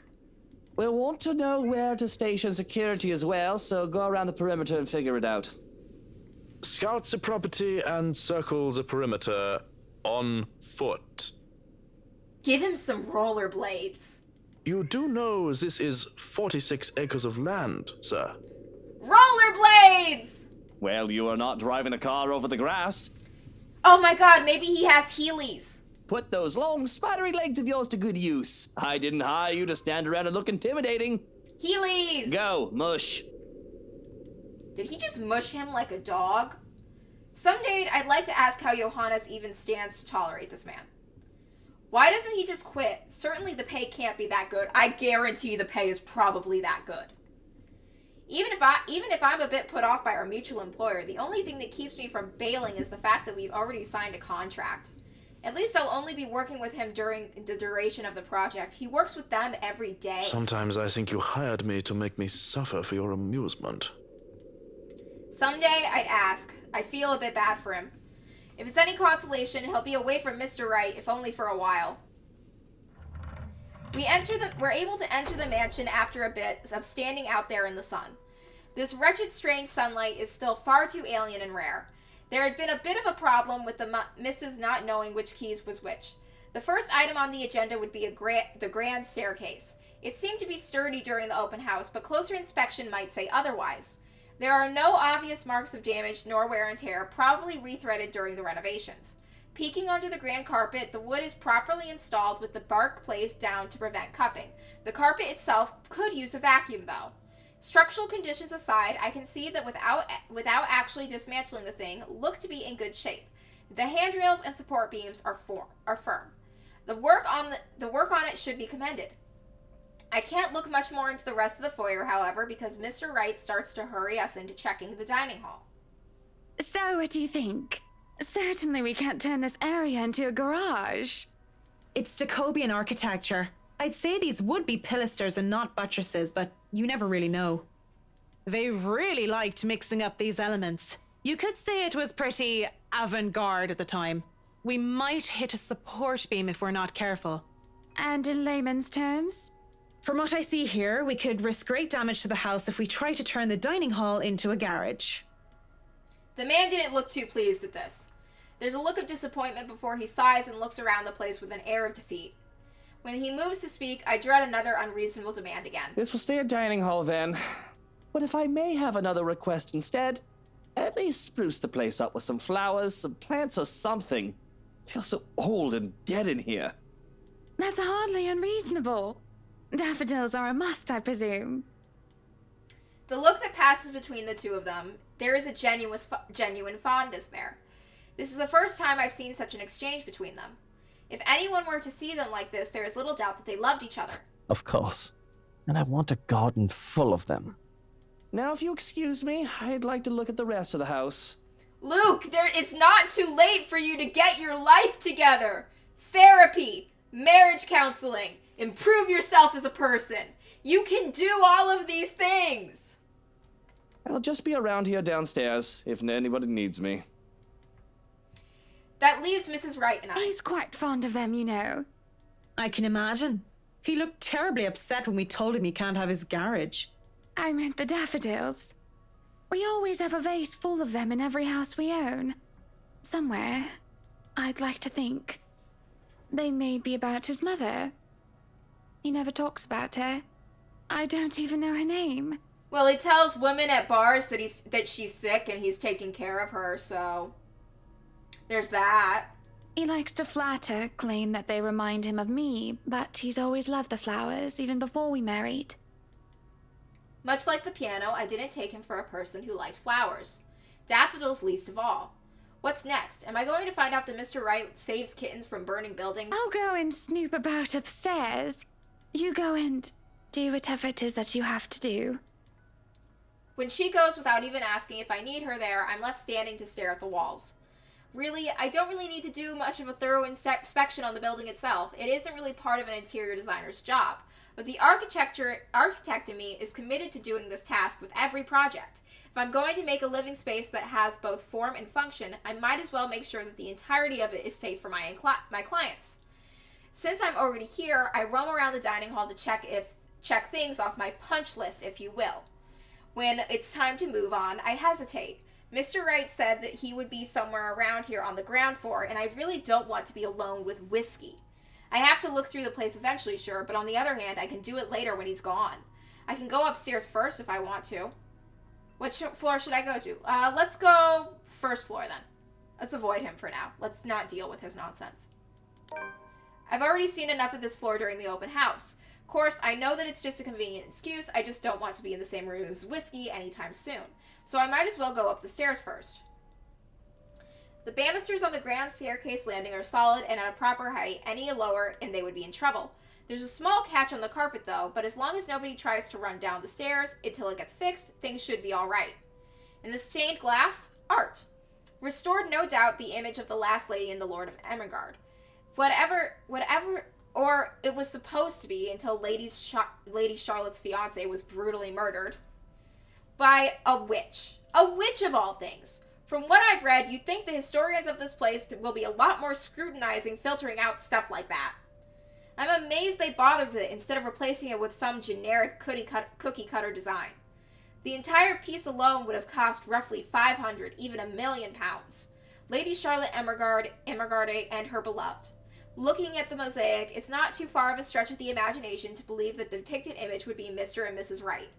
We'll want to know where to station security as well, so go around the perimeter and figure it out. Scout the property and circle the perimeter on foot. Give him some rollerblades. You do know this is 46 acres of land, sir. Rollerblades! Well, you are not driving a car over the grass. Oh my god, maybe he has Heelys. Put those long, spidery legs of yours to good use. I didn't hire you to stand around and look intimidating. Heelys! Go, mush. Did he just mush him like a dog? Someday I'd like to ask how Johannes even stands to tolerate this man. Why doesn't he just quit? Certainly the pay can't be that good. I guarantee the pay is probably that good. Even if I'm a bit put off by our mutual employer, the only thing that keeps me from bailing is the fact that we've already signed a contract. At least I'll only be working with him during the duration of the project. He works with them every day. Sometimes I think you hired me to make me suffer for your amusement. Someday I'd ask. I feel a bit bad for him. If it's any consolation, he'll be away from Mr. Wright, if only for a while. We're able to enter the mansion after a bit of standing out there in the sun. This wretched, strange sunlight is still far too alien and rare. There had been a bit of a problem with the missus not knowing which keys was which. The first item on the agenda would be the grand staircase. It seemed to be sturdy during the open house, but closer inspection might say otherwise. There are no obvious marks of damage nor wear and tear, probably rethreaded during the renovations. Peeking under the grand carpet, the wood is properly installed with the bark placed down to prevent cupping. The carpet itself could use a vacuum, though. Structural conditions aside, I can see that without actually dismantling the thing, look to be in good shape. The handrails and support beams are firm. The work on it should be commended. I can't look much more into the rest of the foyer, however, because Mr. Wright starts to hurry us into checking the dining hall. So, what do you think? Certainly we can't turn this area into a garage. It's Jacobean architecture. I'd say these would be pilasters and not buttresses, but you never really know. They really liked mixing up these elements. You could say it was pretty avant-garde at the time. We might hit a support beam if we're not careful. And in layman's terms? From what I see here, we could risk great damage to the house if we try to turn the dining hall into a garage. The man didn't look too pleased at this. There's a look of disappointment before he sighs and looks around the place with an air of defeat. When he moves to speak, I dread another unreasonable demand again. This will stay a dining hall then. But if I may have another request instead, at least spruce the place up with some flowers, some plants or something. It feels so old and dead in here. That's hardly unreasonable. Daffodils are a must, I presume. The look that passes between the two of them, there is a genuine fondness there. This is the first time I've seen such an exchange between them. If anyone were to see them like this, there is little doubt that they loved each other. Of course. And I want a garden full of them. Now, if you excuse me, I'd like to look at the rest of the house. Luke, it's not too late for you to get your life together. Therapy, marriage counseling, improve yourself as a person. You can do all of these things. I'll just be around here downstairs if anybody needs me. That leaves Mrs. Wright and I. He's quite fond of them, you know. I can imagine. He looked terribly upset when we told him he can't have his garage. I meant the daffodils. We always have a vase full of them in every house we own. Somewhere, I'd like to think. They may be about his mother. He never talks about her. I don't even know her name. Well, he tells women at bars that she's sick and he's taking care of her, so there's that. He likes to flatter, claim that they remind him of me, but he's always loved the flowers, even before we married. Much like the piano, I didn't take him for a person who liked flowers. Daffodils least of all. What's next? Am I going to find out that Mr. Wright saves kittens from burning buildings? I'll go and snoop about upstairs. You go and do whatever it is that you have to do. When she goes without even asking if I need her there, I'm left standing to stare at the walls. Really, I don't really need to do much of a thorough inspection on the building itself. It isn't really part of an interior designer's job. But the architect in me is committed to doing this task with every project. If I'm going to make a living space that has both form and function, I might as well make sure that the entirety of it is safe for my clients. Since I'm already here, I roam around the dining hall to check things off my punch list, if you will. When it's time to move on, I hesitate. Mr. Wright said that he would be somewhere around here on the ground floor, and I really don't want to be alone with whiskey. I have to look through the place eventually, sure, but on the other hand, I can do it later when he's gone. I can go upstairs first if I want to. What floor should I go to? Let's go first floor then. Let's avoid him for now. Let's not deal with his nonsense. I've already seen enough of this floor during the open house. Of course, I know that it's just a convenient excuse. I just don't want to be in the same room as whiskey anytime soon. So I might as well go up the stairs first. The banisters on the grand staircase landing are solid and at a proper height. Any lower and they would be in trouble. There's a small catch on the carpet though, but as long as nobody tries to run down the stairs until it gets fixed, things should be alright. In the stained glass, art. Restored no doubt the image of the last lady and the Lord of Ermengarde. Whatever, or it was supposed to be until Lady Charlotte's fiance was brutally murdered by a witch. A witch of all things. From what I've read, you'd think the historians of this place will be a lot more scrutinizing, filtering out stuff like that. I'm amazed they bothered with it instead of replacing it with some generic cookie cutter design. The entire piece alone would have cost roughly 500, even £1 million. Lady Charlotte Ermengarde and her beloved. Looking at the mosaic, it's not too far of a stretch of the imagination to believe that the depicted image would be Mr. and Mrs. Wright.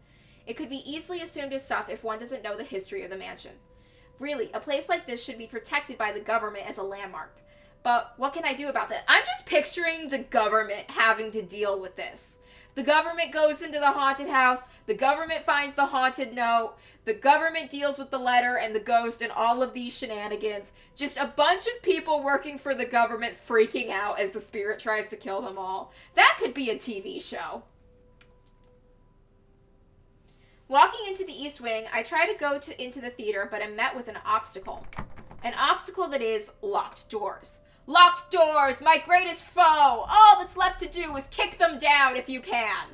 It could be easily assumed as stuff if one doesn't know the history of the mansion. Really, a place like this should be protected by the government as a landmark. But what can I do about that? I'm just picturing the government having to deal with this. The government goes into the haunted house, the government finds the haunted note, the government deals with the letter and the ghost and all of these shenanigans. Just a bunch of people working for the government freaking out as the spirit tries to kill them all. That could be a TV show. Walking into the East Wing, I try to go into the theater, but am met with an obstacle. An obstacle that is locked doors. Locked doors, my greatest foe! All that's left to do is kick them down if you can.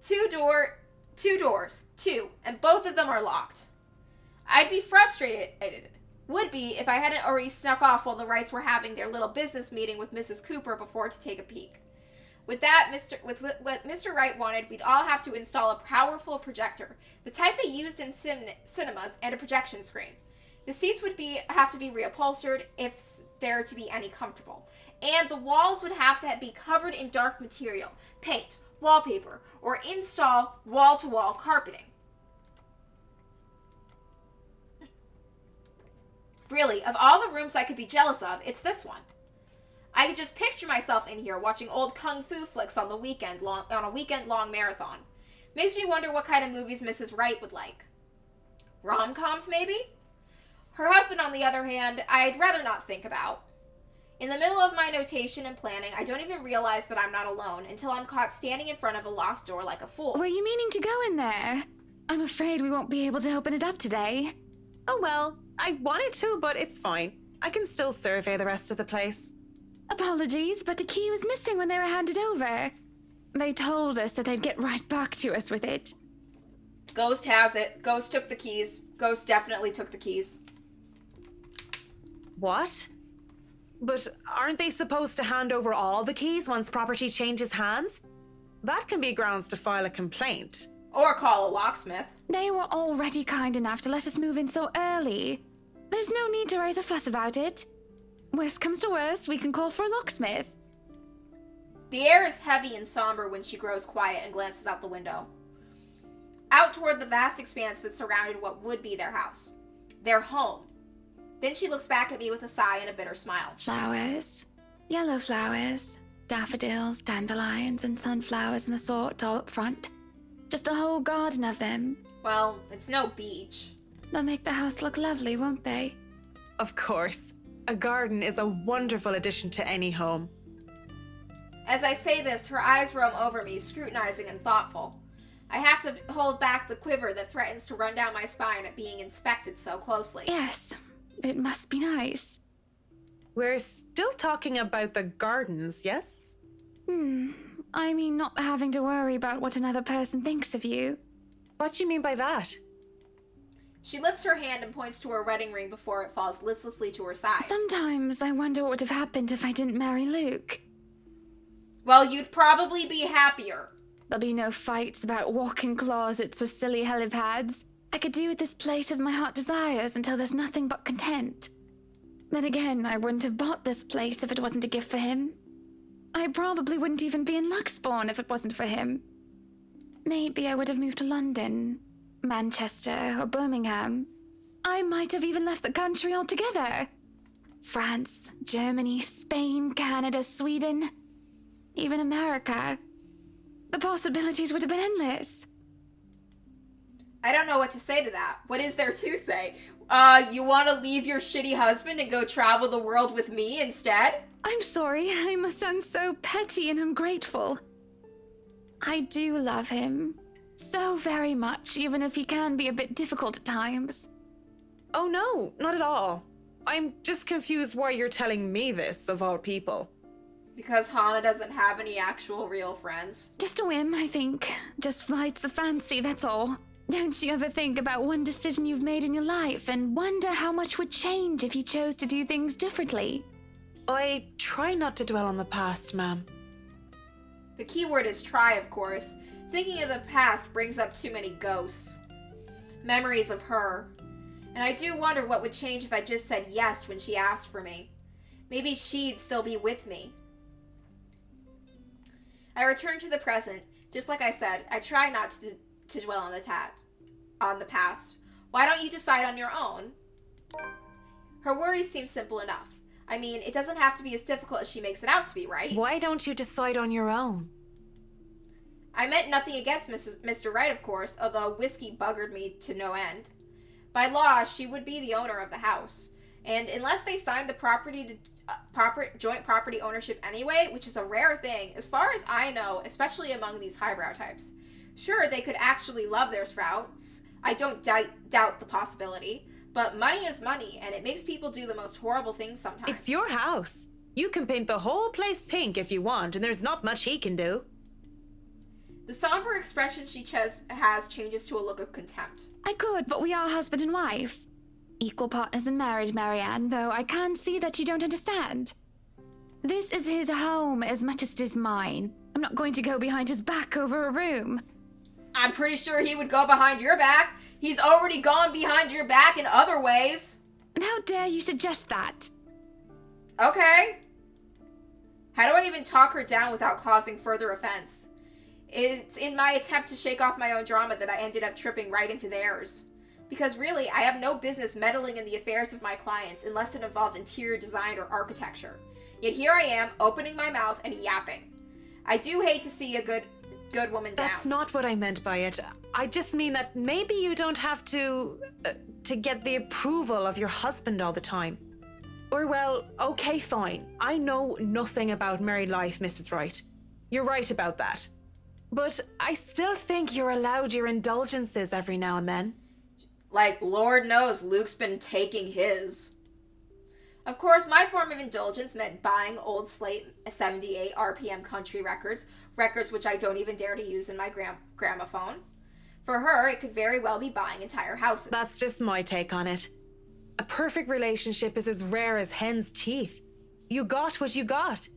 Two doors, and both of them are locked. I'd be frustrated, would be if I hadn't already snuck off while the Wrights were having their little business meeting with Mrs. Cooper before to take a peek. With what Mr. Wright wanted, we'd all have to install a powerful projector, the type they used in cinemas, and a projection screen. The seats would have to be reupholstered if they're to be any comfortable, and the walls would have to be covered in dark material, paint, wallpaper, or install wall-to-wall carpeting. Really, of all the rooms I could be jealous of, it's this one. I could just picture myself in here watching old kung fu flicks on a weekend-long marathon. Makes me wonder what kind of movies Mrs. Wright would like. Rom-coms, maybe? Her husband, on the other hand, I'd rather not think about. In the middle of my notation and planning, I don't even realize that I'm not alone until I'm caught standing in front of a locked door like a fool. Were you meaning to go in there? I'm afraid we won't be able to open it up today. Oh well, I wanted to, but it's fine. I can still survey the rest of the place. Apologies, but the key was missing when they were handed over. They told us that they'd get right back to us with it. Ghost has it. Ghost took the keys. Ghost definitely took the keys. What? But aren't they supposed to hand over all the keys once property changes hands? That can be grounds to file a complaint. Or call a locksmith. They were already kind enough to let us move in so early. There's no need to raise a fuss about it. Worst comes to worst, we can call for a locksmith. The air is heavy and somber when she grows quiet and glances out the window. Out toward the vast expanse that surrounded what would be their house. Their home. Then she looks back at me with a sigh and a bitter smile. Flowers. Yellow flowers. Daffodils, dandelions, and sunflowers and the sort all up front. Just a whole garden of them. Well, it's no beach. They'll make the house look lovely, won't they? Of course. A garden is a wonderful addition to any home. As I say this, her eyes roam over me, scrutinizing and thoughtful. I have to hold back the quiver that threatens to run down my spine at being inspected so closely. Yes, it must be nice. We're still talking about the gardens, yes? I mean not having to worry about what another person thinks of you. What do you mean by that? She lifts her hand and points to her wedding ring before it falls listlessly to her side. Sometimes I wonder what would have happened if I didn't marry Luke. Well, you'd probably be happier. There'll be no fights about walk-in closets or silly helipads. I could do with this place as my heart desires until there's nothing but content. Then again, I wouldn't have bought this place if it wasn't a gift for him. I probably wouldn't even be in Luxbourne if it wasn't for him. Maybe I would have moved to London, Manchester, or Birmingham. I might have even left the country altogether. France, Germany, Spain, Canada, Sweden, even America. The possibilities would have been endless. I don't know what to say to that. What is there to say? You want to leave your shitty husband and go travel the world with me instead? I'm sorry, I must sound so petty and ungrateful. I do love him. So very much, even if he can be a bit difficult at times. Oh no, not at all. I'm just confused why you're telling me this, of all people. Because Hana doesn't have any actual real friends. Just a whim, I think. Just flights of fancy, that's all. Don't you ever think about one decision you've made in your life and wonder how much would change if you chose to do things differently? I try not to dwell on the past, ma'am. The key word is try, of course. Thinking of the past brings up too many ghosts. Memories of her. And I do wonder what would change if I just said yes when she asked for me. Maybe she'd still be with me. I return to the present. Just like I said, I try not to dwell on the past. Why don't you decide on your own? Her worries seem simple enough. I mean, it doesn't have to be as difficult as she makes it out to be, right? Why don't you decide on your own? I meant nothing against Mr. Wright, of course, although whiskey buggered me to no end. By law, she would be the owner of the house. And unless they signed the joint property ownership anyway, which is a rare thing, as far as I know, especially among these highbrow types. Sure, they could actually love their spouse. I don't doubt the possibility. But money is money, and it makes people do the most horrible things sometimes. It's your house. You can paint the whole place pink if you want, and there's not much he can do. The somber expression she has changes to a look of contempt. I could, but we are husband and wife. Equal partners in marriage, Marianne, though I can see that you don't understand. This is his home as much as it is mine. I'm not going to go behind his back over a room. I'm pretty sure he would go behind your back. He's already gone behind your back in other ways. And how dare you suggest that? Okay. How do I even talk her down without causing further offense? It's in my attempt to shake off my own drama that I ended up tripping right into theirs. Because really, I have no business meddling in the affairs of my clients unless it involves interior design or architecture. Yet here I am, opening my mouth and yapping. I do hate to see a good woman down. That's not what I meant by it. I just mean that maybe you don't have to get the approval of your husband all the time. Or well, okay, fine. I know nothing about married life, Mrs. Wright. You're right about that. But I still think you're allowed your indulgences every now and then. Like, Lord knows Luke's been taking his. Of course, my form of indulgence meant buying old slate 78 RPM country records which I don't even dare to use in my gramophone. For her, it could very well be buying entire houses. That's just my take on it. A perfect relationship is as rare as hen's teeth. You got what you got.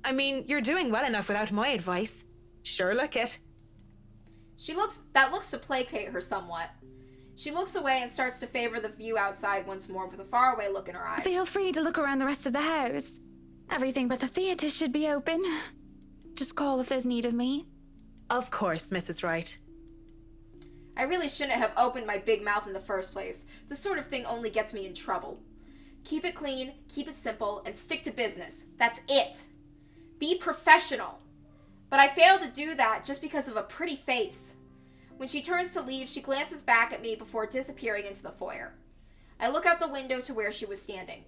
I mean, you're doing well enough without my advice. Sure, look it. That looks to placate her somewhat. She looks away and starts to favor the view outside once more with a faraway look in her eyes. Feel free to look around the rest of the house. Everything but the theatre should be open. Just call if there's need of me. Of course, Mrs. Wright. I really shouldn't have opened my big mouth in the first place. This sort of thing only gets me in trouble. Keep it clean, keep it simple, and stick to business. That's it. Be professional. But I failed to do that just because of a pretty face. When she turns to leave, she glances back at me before disappearing into the foyer. I look out the window to where she was standing,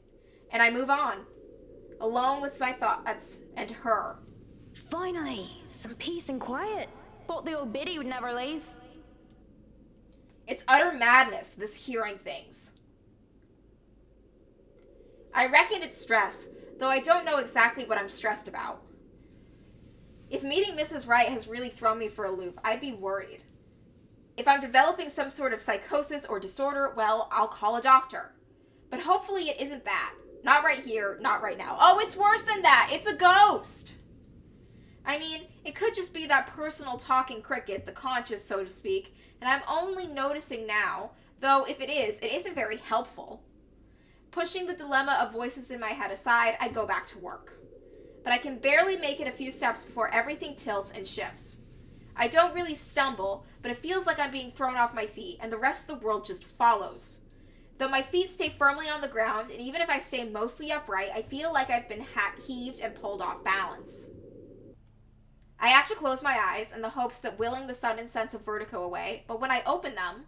and I move on, alone with my thoughts and her. Finally, some peace and quiet. Thought the old biddy would never leave. It's utter madness, this hearing things. I reckon it's stress, though I don't know exactly what I'm stressed about. If meeting Mrs. Wright has really thrown me for a loop, I'd be worried. If I'm developing some sort of psychosis or disorder, well, I'll call a doctor. But hopefully it isn't that. Not right here, not right now. Oh, it's worse than that. It's a ghost. I mean, it could just be that personal talking cricket, the conscious, so to speak, and I'm only noticing now, though if it is, it isn't very helpful. Pushing the dilemma of voices in my head aside, I go back to work. But I can barely make it a few steps before everything tilts and shifts. I don't really stumble, but it feels like I'm being thrown off my feet, and the rest of the world just follows. Though my feet stay firmly on the ground, and even if I stay mostly upright, I feel like I've been heaved and pulled off balance. I have to close my eyes in the hopes that willing the sudden sense of vertigo away, but when I open them...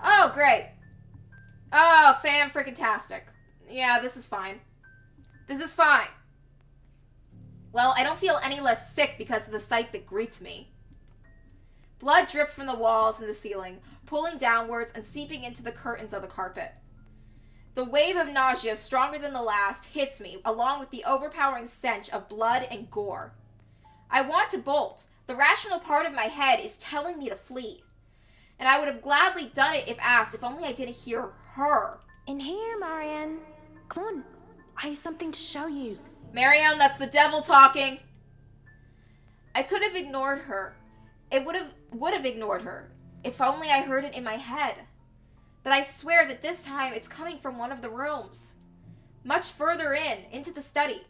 Oh, great. Oh, fan-frickin-tastic. Yeah, this is fine. This is fine. Well, I don't feel any less sick because of the sight that greets me. Blood dripped from the walls and the ceiling, pulling downwards and seeping into the curtains of the carpet. The wave of nausea, stronger than the last, hits me, along with the overpowering stench of blood and gore. I want to bolt. The rational part of my head is telling me to flee. And I would have gladly done it if asked, if only I didn't hear her. In here, Marianne. Come on. I have something to show you. Marianne, that's the devil talking. I could have ignored her. It would have ignored her, if only I heard it in my head. But I swear that this time it's coming from one of the rooms. Much further into the study.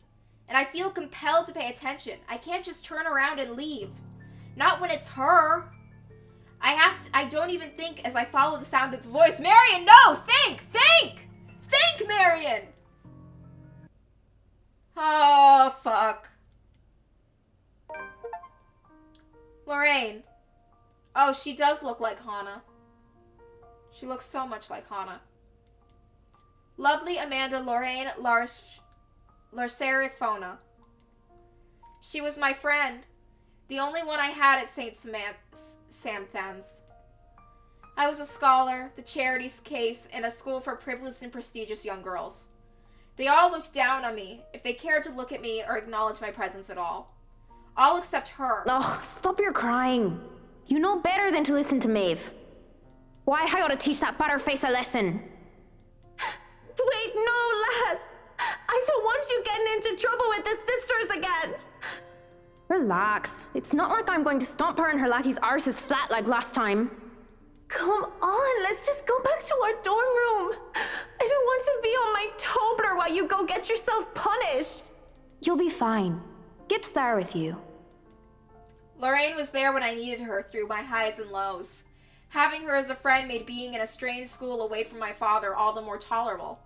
And I feel compelled to pay attention. I can't just turn around and leave. Not when it's her. I don't even think as I follow the sound of the voice. Marion, no! Think! Think, Marion! Oh, fuck. Lorraine. Oh, she does look like Hannah. She looks so much like Hannah. Lovely Amanda Lorraine Larserifona. She was my friend. The only one I had at St. Samthans. I was a scholar, the charities case, in a school for privileged and prestigious young girls. They all looked down on me, if they cared to look at me or acknowledge my presence at all. All except her. Oh, stop your crying. You know better than to listen to Maeve. Why, I ought to teach that butterface a lesson. Wait, no, lass! I don't want you getting into trouble with the sisters again! Relax. It's not like I'm going to stomp her and her lackey's arses flat like last time. Come on, let's just go back to our dorm room. I don't want to be on my Tobler while you go get yourself punished. You'll be fine. Gip's there with you. Lorraine was there when I needed her through my highs and lows. Having her as a friend made being in a strange school away from my father all the more tolerable.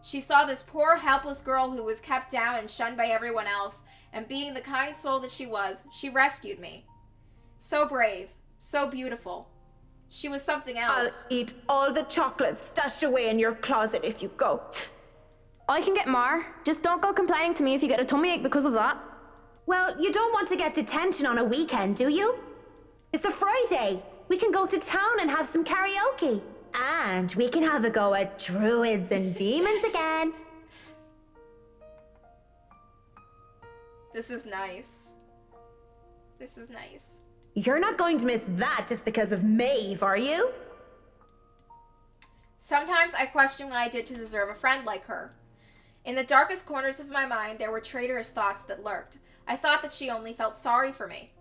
She saw this poor, helpless girl who was kept down and shunned by everyone else, and being the kind soul that she was, she rescued me. So brave, so beautiful. She was something else. I'll eat all the chocolates stashed away in your closet if you go. I can get more. Just don't go complaining to me if you get a tummy ache because of that. Well, you don't want to get detention on a weekend, do you? It's a Friday. We can go to town and have some karaoke. And we can have a go at druids and demons again. This is nice. This is nice. You're not going to miss that just because of Maeve, are you? Sometimes I question what I did to deserve a friend like her. In the darkest corners of my mind, there were traitorous thoughts that lurked. I thought that she only felt sorry for me.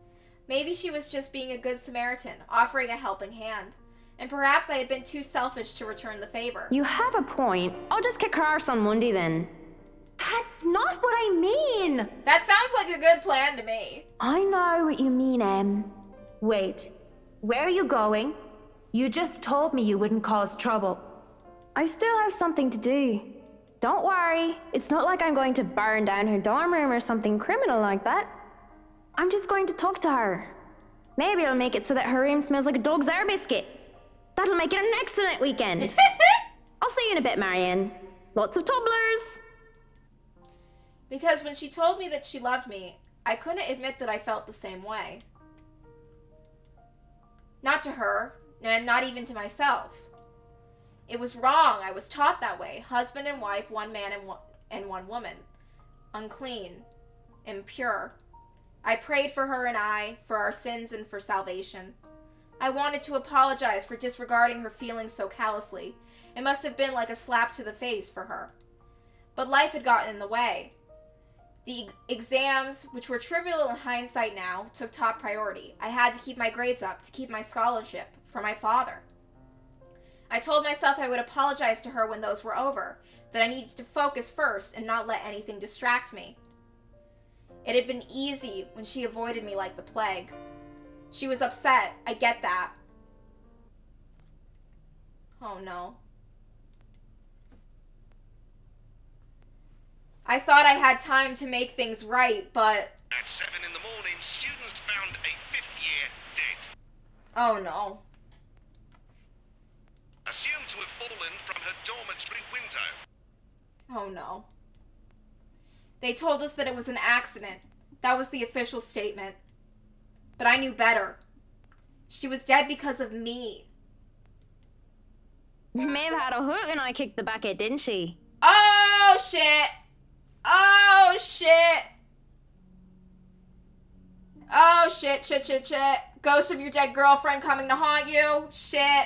Maybe she was just being a good Samaritan, offering a helping hand. And perhaps I had been too selfish to return the favor. You have a point. I'll just kick her arse on Monday then. That's not what I mean! That sounds like a good plan to me. I know what you mean, Em. Wait, where are you going? You just told me you wouldn't cause trouble. I still have something to do. Don't worry, it's not like I'm going to burn down her dorm room or something criminal like that. I'm just going to talk to her. Maybe I'll make it so that her room smells like a dog's air biscuit. That'll make it an excellent weekend. I'll see you in a bit, Marianne. Lots of tumblers. Because when she told me that she loved me, I couldn't admit that I felt the same way. Not to her, and not even to myself. It was wrong. I was taught that way. Husband and wife, one man and one woman. Unclean. Impure. I prayed for her and I, for our sins and for salvation. I wanted to apologize for disregarding her feelings so callously. It must have been like a slap to the face for her. But life had gotten in the way. The exams, which were trivial in hindsight now, took top priority. I had to keep my grades up, to keep my scholarship, for my father. I told myself I would apologize to her when those were over, that I needed to focus first and not let anything distract me. It had been easy when she avoided me like the plague. She was upset, I get that. Oh no. I thought I had time to make things right, but... At 7 in the morning, students found a 5th year dead. Oh no. Assumed to have fallen from her her dormitory window. Oh no. They told us that it was an accident. That was the official statement. But I knew better. She was dead because of me. Maeve had a hoot and I kicked the bucket, didn't she? Oh shit! Oh shit! Oh shit, shit, shit, shit. Ghost of your dead girlfriend coming to haunt you? Shit.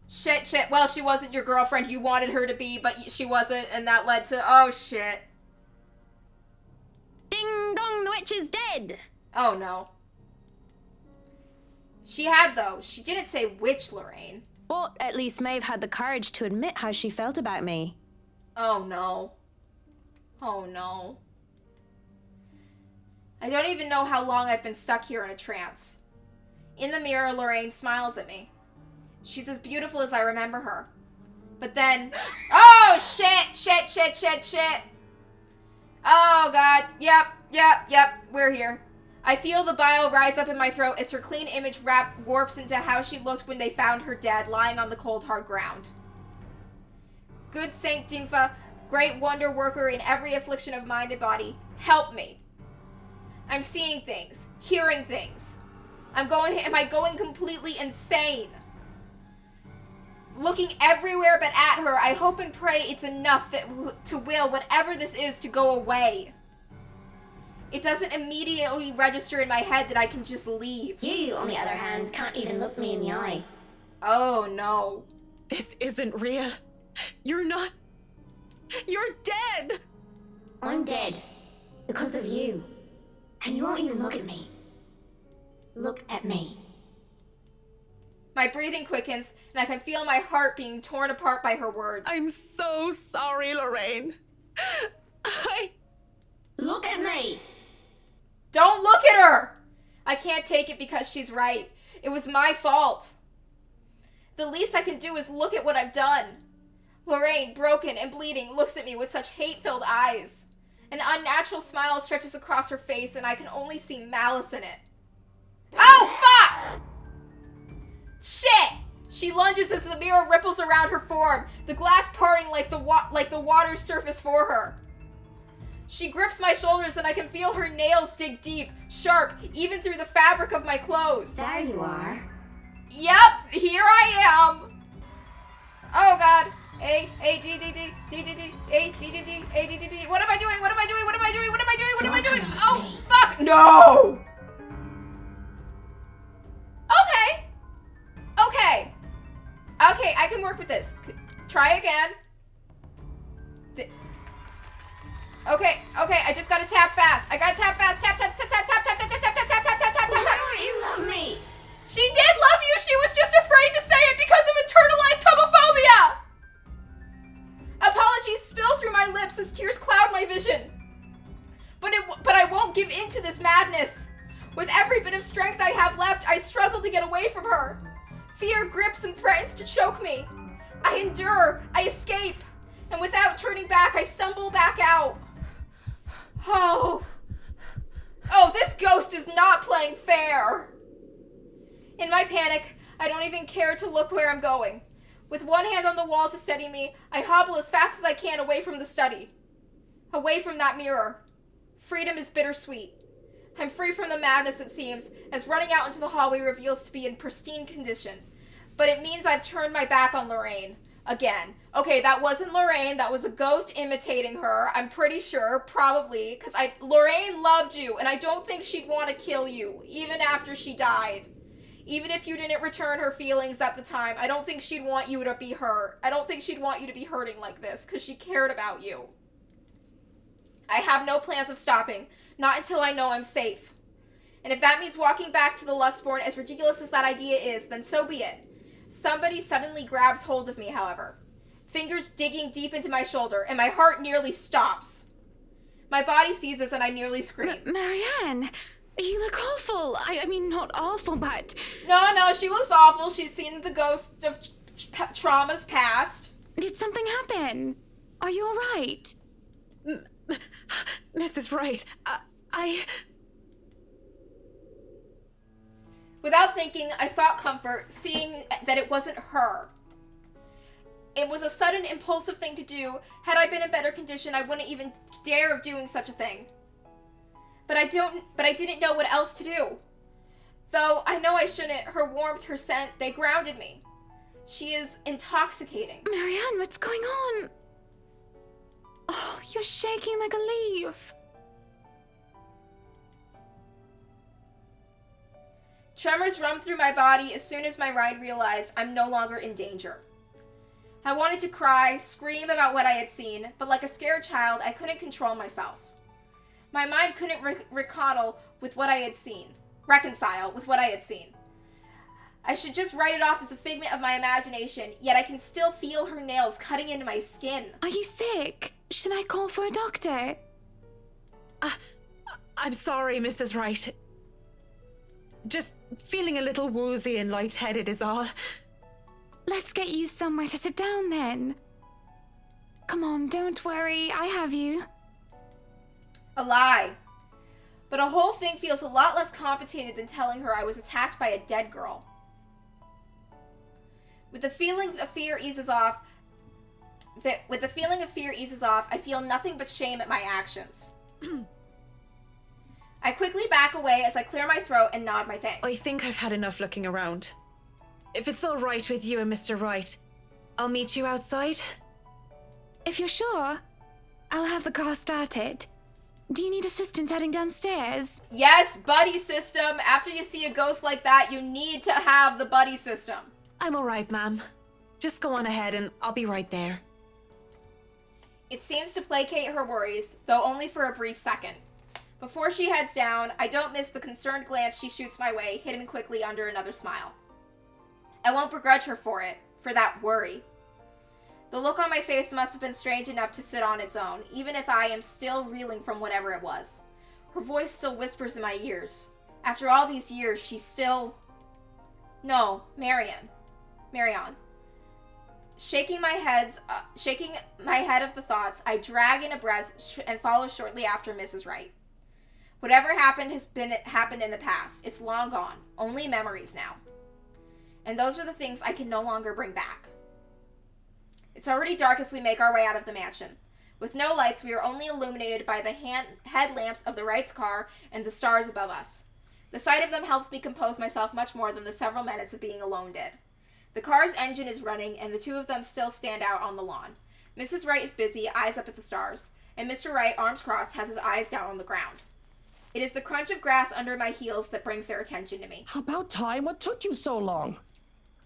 Shit, shit. Well, she wasn't your girlfriend. You wanted her to be, but she wasn't, and that led to... Oh, shit. Ding dong, the witch is dead! Oh, no. She had, though. She didn't say which Lorraine. But at least Maeve had the courage to admit how she felt about me. Oh, no. Oh, no. I don't even know how long I've been stuck here in a trance. In the mirror, Lorraine smiles at me. She's as beautiful as I remember her. But then... Oh, shit! Shit, shit, shit, shit! Oh, God. Yep. We're here. I feel the bile rise up in my throat as her clean image warps into how she looked when they found her dead, lying on the cold, hard ground. Good Saint Dinfa, great wonder worker in every affliction of mind and body, help me. I'm seeing things, hearing things. Am I going completely insane? Looking everywhere but at her, I hope and pray it's enough to will whatever this is to go away. It doesn't immediately register in my head that I can just leave. You, on the other hand, can't even look me in the eye. Oh, no. This isn't real. You're not... You're dead! I'm dead. Because of you. And you won't even look at me. Look at me. My breathing quickens, and I can feel my heart being torn apart by her words. I'm so sorry, Lorraine. Look at me! Don't look at her! I can't take it because she's right. It was my fault. The least I can do is look at what I've done. Lorraine, broken and bleeding, looks at me with such hate-filled eyes. An unnatural smile stretches across her face, and I can only see malice in it. Oh, fuck! Shit! She lunges as the mirror ripples around her form, the glass parting like the water's surface for her. She grips my shoulders and I can feel her nails dig deep, sharp, even through the fabric of my clothes. There you are. Yep, here I am. Oh God. A D D D D D D A D D D A D D D. What am I doing? What am I doing? What am I doing? What am I doing? What am I doing? Oh fuck! No. Okay, I can work with this. Try again. Okay, I just gotta tap fast. I gotta tap fast. Tap. Why don't you love me? She did love you. She was just afraid to say it because of internalized homophobia. Apologies spill through my lips as tears cloud my vision. But I won't give in to this madness. With every bit of strength I have left, I struggle to get away from her. Fear grips and threatens to choke me. I endure, I escape, and without turning back, I stumble back out. Oh, this ghost is not playing fair. In my panic, I don't even care to look where I'm going. With one hand on the wall to steady me, I hobble as fast as I can away from the study. Away from that mirror. Freedom is bittersweet. I'm free from the madness, it seems, as running out into the hallway reveals to be in pristine condition. But it means I've turned my back on Lorraine. Again. Okay, that wasn't Lorraine. That was a ghost imitating her. I'm pretty sure. Probably. Because Lorraine loved you, and I don't think she'd want to kill you, even after she died. Even if you didn't return her feelings at the time, I don't think she'd want you to be hurt. I don't think she'd want you to be hurting like this, because she cared about you. I have no plans of stopping. Not until I know I'm safe. And if that means walking back to the Luxborn, as ridiculous as that idea is, then so be it. Somebody suddenly grabs hold of me, however. Fingers digging deep into my shoulder, and my heart nearly stops. My body seizes and I nearly scream. Marianne, you look awful. I mean, not awful, but... No, she looks awful. She's seen the ghost of traumas past. Did something happen? Are you alright? This is right. Without thinking, I sought comfort, seeing that it wasn't her. It was a sudden, impulsive thing to do. Had I been in better condition, I wouldn't even dare of doing such a thing. But I didn't know what else to do. Though I know I shouldn't, her warmth, her scent, they grounded me. She is intoxicating. Marianne, what's going on? Oh, you're shaking like a leaf. Tremors run through my body as soon as my ride realized I'm no longer in danger. I wanted to cry, scream about what I had seen, but like a scared child, I couldn't control myself. My mind couldn't reconcile with what I had seen. I should just write it off as a figment of my imagination, yet I can still feel her nails cutting into my skin. Are you sick? Should I call for a doctor? I'm sorry, Mrs. Wright. Just feeling a little woozy and lightheaded is all. Let's get you somewhere to sit down then. Come on, don't worry, I have you. A lie. But a whole thing feels a lot less complicated than telling her I was attacked by a dead girl. With the feeling of fear eases off, I feel nothing but shame at my actions. I quickly back away as I clear my throat and nod my thanks. I think I've had enough looking around. If it's all right with you and Mr. Wright, I'll meet you outside. If you're sure, I'll have the car started. Do you need assistance heading downstairs? Yes, buddy system. After you see a ghost like that, you need to have the buddy system. I'm all right, ma'am. Just go on ahead and I'll be right there. It seems to placate her worries, though only for a brief second. Before she heads down, I don't miss the concerned glance she shoots my way, hidden quickly under another smile. I won't begrudge her for it, for that worry. The look on my face must have been strange enough to sit on its own, even if I am still reeling from whatever it was. Her voice still whispers in my ears. After all these years, she's still... No, Marianne. Shaking my head of the thoughts, I drag in a breath and follow shortly after Mrs. Wright. Whatever happened happened in the past. It's long gone. Only memories now. And those are the things I can no longer bring back. It's already dark as we make our way out of the mansion. With no lights, we are only illuminated by the headlamps of the Wright's car and the stars above us. The sight of them helps me compose myself much more than the several minutes of being alone did. The car's engine is running, and the two of them still stand out on the lawn. Mrs. Wright is busy, eyes up at the stars, and Mr. Wright, arms crossed, has his eyes down on the ground. It is the crunch of grass under my heels that brings their attention to me. About time. What took you so long?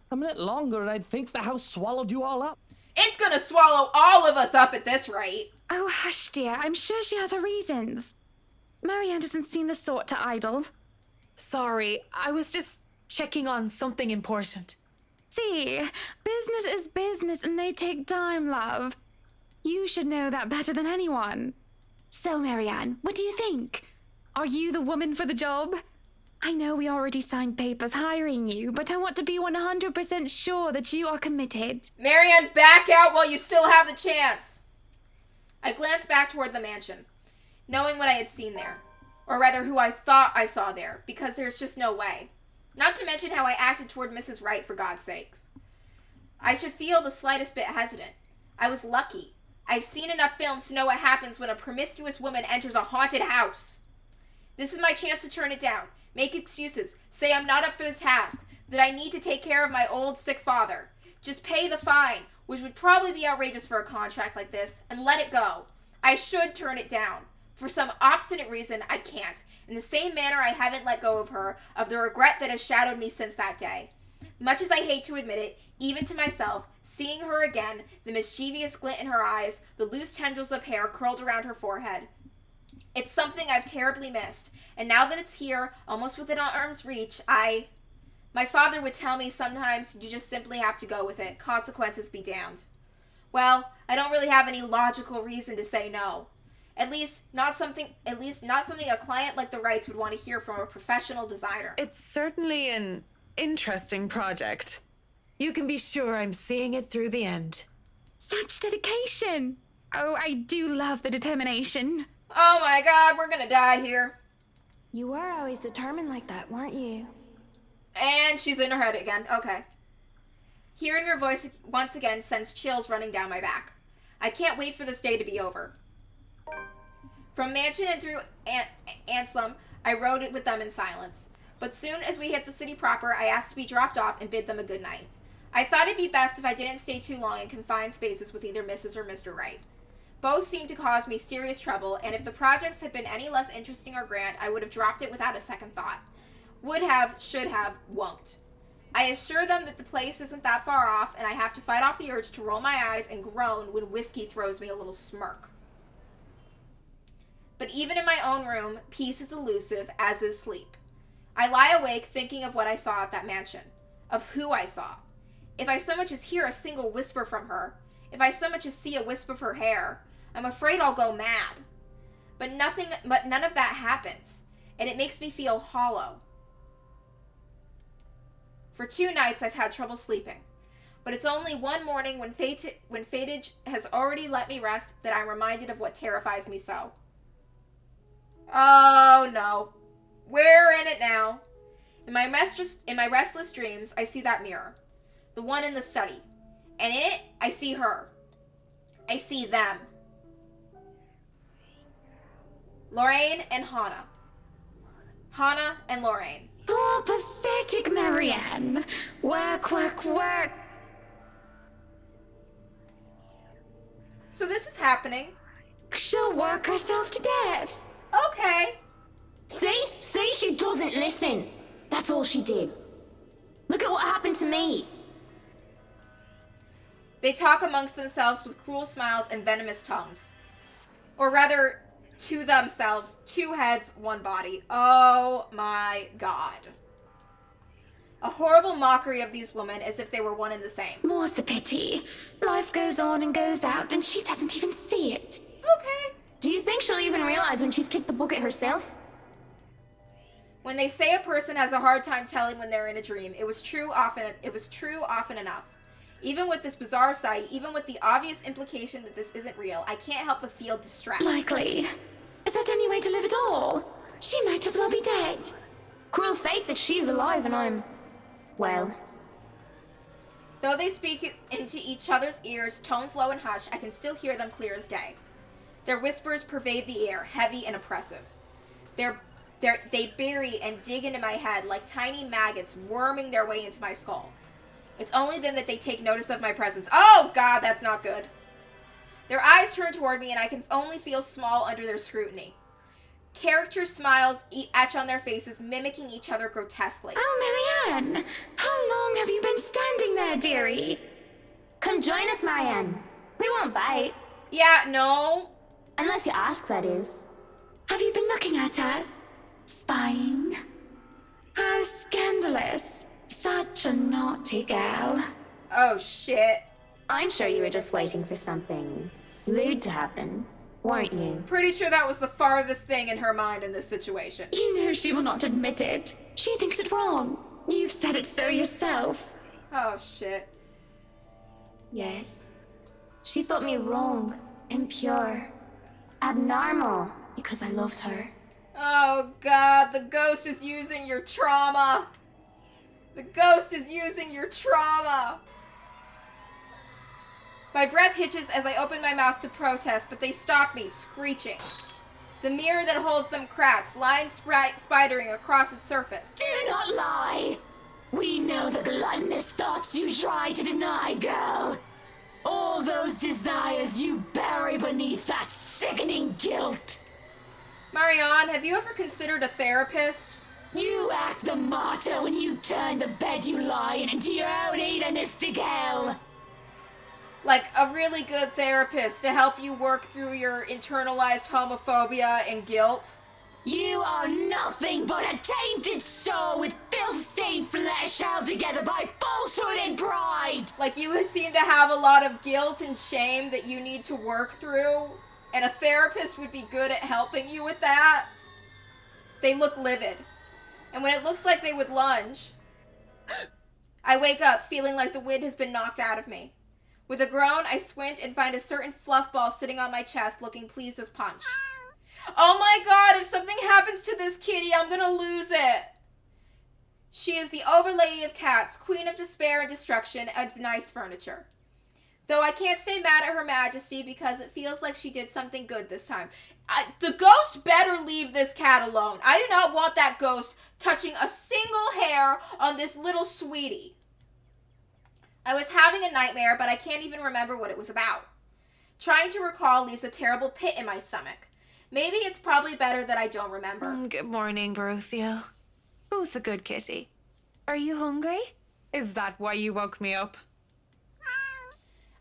A minute longer and I'd think the house swallowed you all up. It's gonna swallow all of us up at this rate. Oh, hush, dear. I'm sure she has her reasons. Marianne doesn't seem the sort to idle. Sorry, I was just checking on something important. See, business is business and they take time, love. You should know that better than anyone. So, Marianne, what do you think? Are you the woman for the job? I know we already signed papers hiring you, but I want to be 100% sure that you are committed. Marianne, back out while you still have the chance. I glanced back toward the mansion, knowing what I had seen there. Or rather, who I thought I saw there, because there's just no way. Not to mention how I acted toward Mrs. Wright, for God's sakes. I should feel the slightest bit hesitant. I was lucky. I've seen enough films to know what happens when a promiscuous woman enters a haunted house. This is my chance to turn it down. Make excuses. Say I'm not up for the task. That I need to take care of my old, sick father. Just pay the fine, which would probably be outrageous for a contract like this, and let it go. I should turn it down. For some obstinate reason, I can't. In the same manner I haven't let go of her, of the regret that has shadowed me since that day. Much as I hate to admit it, even to myself, seeing her again, the mischievous glint in her eyes, the loose tendrils of hair curled around her forehead. It's something I've terribly missed, and now that it's here, almost within arm's reach, My father would tell me sometimes you just simply have to go with it, consequences be damned. Well, I don't really have any logical reason to say no. At least not something a client like the Wrights would want to hear from a professional designer. It's certainly an interesting project. You can be sure I'm seeing it through the end. Such dedication! Oh, I do love the determination. Oh my God, we're gonna die here. You were always determined like that, weren't you? And she's in her head again. Okay. Hearing her voice once again sends chills running down my back. I can't wait for this day to be over. From Mansion and through Anselm, I rode it with them in silence. But soon as we hit the city proper, I asked to be dropped off and bid them a good night. I thought it'd be best if I didn't stay too long in confined spaces with either Mrs. or Mr. Wright. Both seemed to cause me serious trouble, and if the projects had been any less interesting or grand, I would have dropped it without a second thought. Would have, should have, won't. I assure them that the place isn't that far off, and I have to fight off the urge to roll my eyes and groan when whiskey throws me a little smirk. But even in my own room, peace is elusive, as is sleep. I lie awake thinking of what I saw at that mansion, of who I saw. If I so much as hear a single whisper from her, if I so much as see a wisp of her hair, I'm afraid I'll go mad. But none of that happens, and it makes me feel hollow. For 2 nights I've had trouble sleeping, but it's only one morning when fatage has already let me rest that I'm reminded of what terrifies me so. Oh no. We're in it now. In my restless dreams, I see that mirror. The one in the study. And in it, I see her. I see them. Lorraine and Hannah. Hannah and Lorraine. Poor pathetic Marianne. Work, work, work. So this is happening. She'll work herself to death. Okay. See, she doesn't listen. That's all she did. Look at what happened to me. They talk amongst themselves with cruel smiles and venomous tongues. Or rather, to themselves, 2 heads, 1 body. Oh my god. A horrible mockery of these women as if they were one and the same. More's the pity. Life goes on and goes out, and she doesn't even see it. Okay. Do you think she'll even realize when she's kicked the bucket herself? When they say a person has a hard time telling when they're in a dream, it was true often enough. Even with this bizarre sight, even with the obvious implication that this isn't real, I can't help but feel distressed. Likely. Is that any way to live at all? She might as well be dead. Cruel fate that she's alive and I'm... well... Though they speak into each other's ears, tones low and hushed, I can still hear them clear as day. Their whispers pervade the air, heavy and oppressive. They bury and dig into my head like tiny maggots worming their way into my skull. It's only then that they take notice of my presence. Oh god, that's not good. Their eyes turn toward me and I can only feel small under their scrutiny. Character smiles etch on their faces, mimicking each other grotesquely. Oh, Marianne! How long have you been standing there, dearie? Come join us, Marianne. We won't bite. Yeah, no. Unless you ask, that is. Have you been looking at us? Spying? How scandalous. Such a naughty girl. Oh, shit. I'm sure you were just waiting for something lewd to happen, weren't you? Pretty sure that was the farthest thing in her mind in this situation. You know she will not admit it. She thinks it wrong. You've said it so yourself. Oh, shit. Yes. She thought me wrong, impure, abnormal, because I loved her. Oh, God, the ghost is using your trauma. The ghost is using your trauma. My breath hitches as I open my mouth to protest, but they stop me, screeching. The mirror that holds them cracks, lines spidering across its surface. Do not lie. We know the gluttonous thoughts you try to deny, girl. All those desires you bury beneath that sickening guilt. Marianne, have you ever considered a therapist? You act the martyr when you turn the bed you lie in into your own hedonistic hell. Like a really good therapist to help you work through your internalized homophobia and guilt? You are nothing but a tainted soul with filth-stained flesh held together by falsehood and pride. Like you seem to have a lot of guilt and shame that you need to work through, and a therapist would be good at helping you with that? They look livid. And when it looks like they would lunge, I wake up feeling like the wind has been knocked out of me. With a groan, I squint and find a certain fluff ball sitting on my chest, looking pleased as punch. Oh my god, if something happens to this kitty, I'm gonna lose it. She is the overlady of cats, queen of despair and destruction, and nice furniture. Though I can't stay mad at Her Majesty because it feels like she did something good this time. The ghost better leave this cat alone. I do not want that ghost touching a single hair on this little sweetie. I was having a nightmare, but I can't even remember what it was about. Trying to recall leaves a terrible pit in my stomach. Maybe it's probably better that I don't remember. Good morning, Baruthiel. Who's a good kitty? Are you hungry? Is that why you woke me up?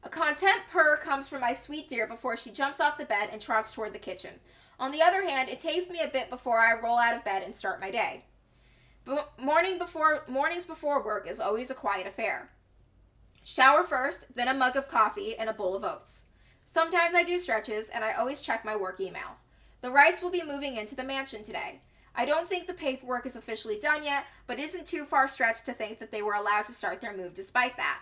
A content purr comes from my sweet dear before she jumps off the bed and trots toward the kitchen. On the other hand, it takes me a bit before I roll out of bed and start my day. But mornings before work is always a quiet affair. Shower first, then a mug of coffee and a bowl of oats. Sometimes I do stretches, and I always check my work email. The Wrights will be moving into the mansion today. I don't think the paperwork is officially done yet, but it isn't too far stretched to think that they were allowed to start their move despite that.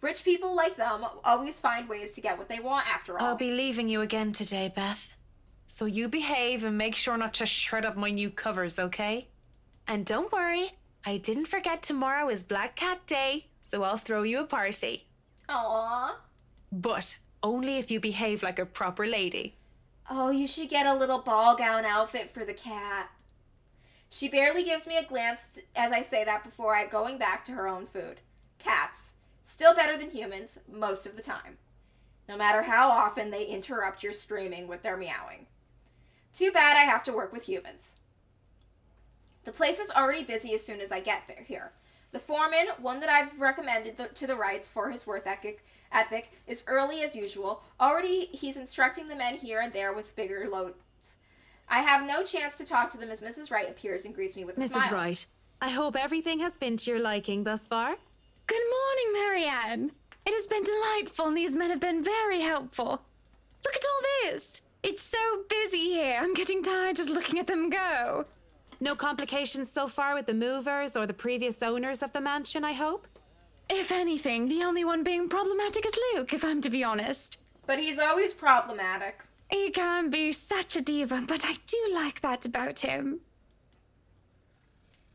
Rich people like them always find ways to get what they want after all. I'll be leaving you again today, Beth. So you behave and make sure not to shred up my new covers, okay? And don't worry, I didn't forget tomorrow is Black Cat Day, so I'll throw you a party. Aww. But only if you behave like a proper lady. Oh, you should get a little ball gown outfit for the cat. She barely gives me a glance as I say that before going back to her own food. Cats. Still better than humans, most of the time. No matter how often they interrupt your streaming with their meowing. Too bad I have to work with humans. The place is already busy as soon as I get here. The foreman, one that I've recommended to the Wrights for his work ethic, is early as usual. Already he's instructing the men here and there with bigger loads. I have no chance to talk to them as Mrs. Wright appears and greets me with a smile. Mrs. Wright, I hope everything has been to your liking thus far. Good morning, Marianne. It has been delightful, and these men have been very helpful. Look at all this. It's so busy here. I'm getting tired just looking at them go. No complications so far with the movers or the previous owners of the mansion, I hope? If anything, the only one being problematic is Luke, if I'm to be honest. But he's always problematic. He can be such a diva, but I do like that about him.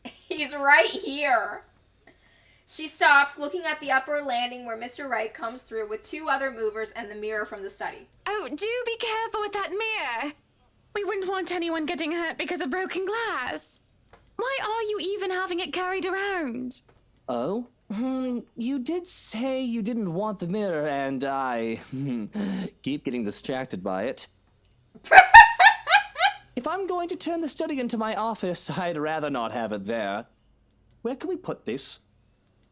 He's right here. She stops, looking at the upper landing where Mr. Wright comes through with two other movers and the mirror from the study. Oh, do be careful with that mirror. We wouldn't want anyone getting hurt because of broken glass. Why are you even having it carried around? Oh? You did say you didn't want the mirror, and I keep getting distracted by it. If I'm going to turn the study into my office, I'd rather not have it there. Where can we put this?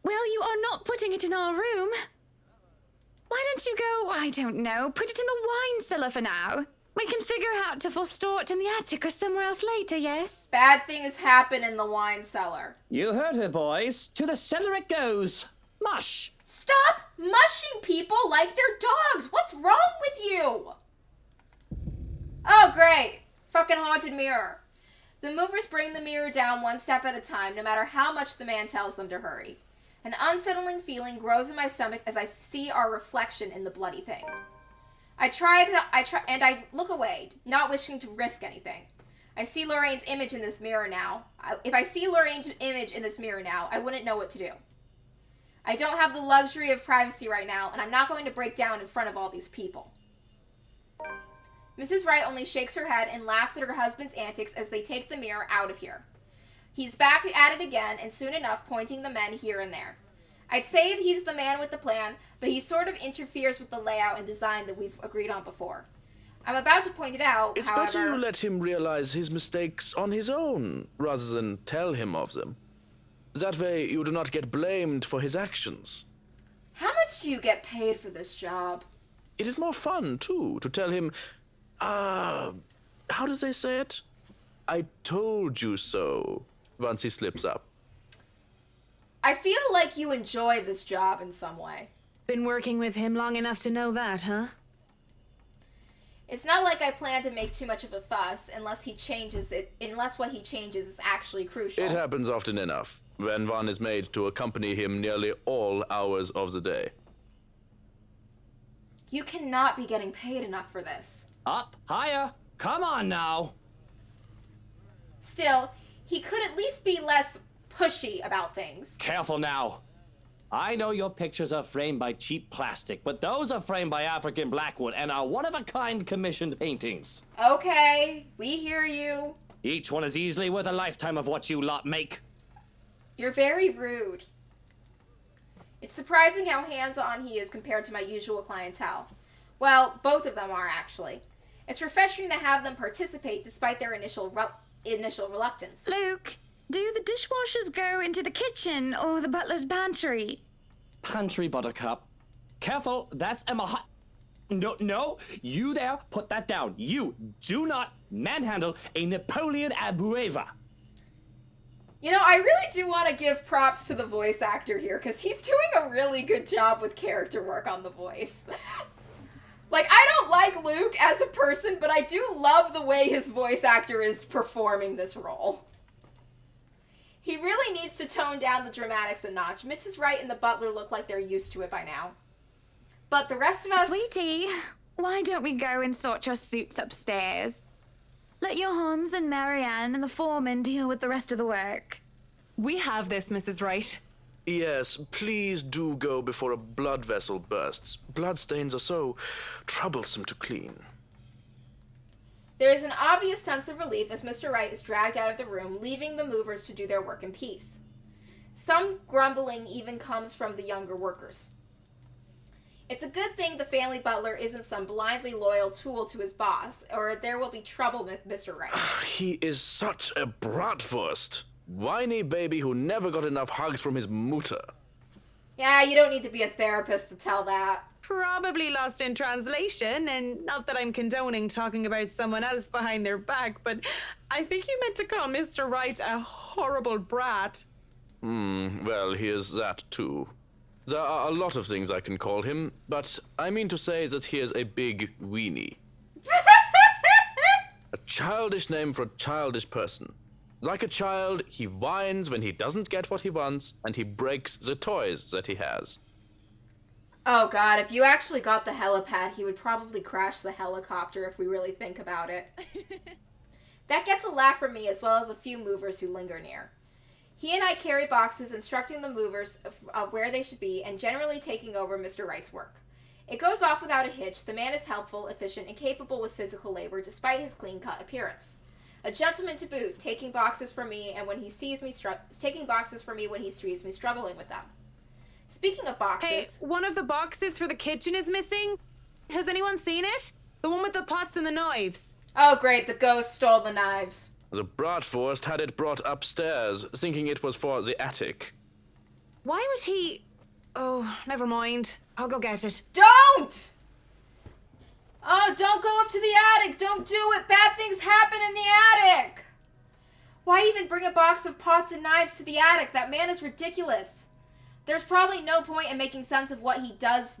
Well, you are not putting it in our room. Why don't you go, I don't know, put it in the wine cellar for now? We can figure out to store it in the attic or somewhere else later, yes? Bad things happen in the wine cellar. You heard her, boys. To the cellar it goes. Mush! Stop mushing people like they're dogs. What's wrong with you? Oh, great. Fucking haunted mirror. The movers bring the mirror down one step at a time, no matter how much the man tells them to hurry. An unsettling feeling grows in my stomach as I see our reflection in the bloody thing. I try, and I look away, not wishing to risk anything. I see Lorraine's image in this mirror now. If I see Lorraine's image in this mirror now, I wouldn't know what to do. I don't have the luxury of privacy right now, and I'm not going to break down in front of all these people. Mrs. Wright only shakes her head and laughs at her husband's antics as they take the mirror out of here. He's back at it again, and soon enough pointing the men here and there. I'd say that he's the man with the plan, but he sort of interferes with the layout and design that we've agreed on before. I'm about to point it out, It's however... better you let him realize his mistakes on his own, rather than tell him of them. That way you do not get blamed for his actions. How much do you get paid for this job? It is more fun, too, to tell him, how does they say it? I told you so, once he slips up. I feel like you enjoy this job in some way. Been working with him long enough to know that, huh? It's not like I plan to make too much of a fuss unless what he changes is actually crucial. It happens often enough, when one is made to accompany him nearly all hours of the day. You cannot be getting paid enough for this. Up, higher, come on now. Still, he could at least be less pushy about things. Careful now. I know your pictures are framed by cheap plastic, but those are framed by African Blackwood and are one-of-a-kind commissioned paintings. Okay, we hear you. Each one is easily worth a lifetime of what you lot make. You're very rude. It's surprising how hands-on he is compared to my usual clientele. Well, both of them are, actually. It's refreshing to have them participate despite their initial reluctance. Luke, do the dishwashers go into the kitchen or the butler's pantry? Pantry, Buttercup. Careful, that's Emma No, you there, put that down. You do not manhandle a Napoleon Abueva. You know, I really do want to give props to the voice actor here, because he's doing a really good job with character work on the voice. Like, I don't like Luke as a person, but I do love the way his voice actor is performing this role. He really needs to tone down the dramatics a notch. Mrs. Wright and the butler look like they're used to it by now. But the rest of us... Sweetie, why don't we go and sort your suits upstairs? Let your Hans and Marianne and the foreman deal with the rest of the work. We have this, Mrs. Wright. Yes, please do go before a blood vessel bursts. Bloodstains are so troublesome to clean. There is an obvious sense of relief as Mr. Wright is dragged out of the room, leaving the movers to do their work in peace. Some grumbling even comes from the younger workers. It's a good thing the family butler isn't some blindly loyal tool to his boss, or there will be trouble with Mr. Wright. He is such a bratwurst. Whiny baby who never got enough hugs from his mutter. Yeah, you don't need to be a therapist to tell that. Probably lost in translation, and not that I'm condoning talking about someone else behind their back, but I think you meant to call Mr. Wright a horrible brat. Well, he is that too. There are a lot of things I can call him, but I mean to say that he is a big weenie. A childish name for a childish person. Like a child, he whines when he doesn't get what he wants, and he breaks the toys that he has. Oh god, if you actually got the helipad, he would probably crash the helicopter if we really think about it. That gets a laugh from me as well as a few movers who linger near. He and I carry boxes instructing the movers of where they should be and generally taking over Mr. Wright's work. It goes off without a hitch. The man is helpful, efficient, and capable with physical labor despite his clean-cut appearance. A gentleman to boot, taking boxes for me when he sees me struggling with them. Speaking of boxes... Hey, one of the boxes for the kitchen is missing. Has anyone seen it? The one with the pots and the knives. Oh great, the ghost stole the knives. The bratwurst had it brought upstairs, thinking it was for the attic. Why would he... Oh, never mind. I'll go get it. Don't! Oh, don't go up to the attic! Don't do it! Bad things happen in the attic! Why even bring a box of pots and knives to the attic? That man is ridiculous. There's probably no point in making sense of what he does,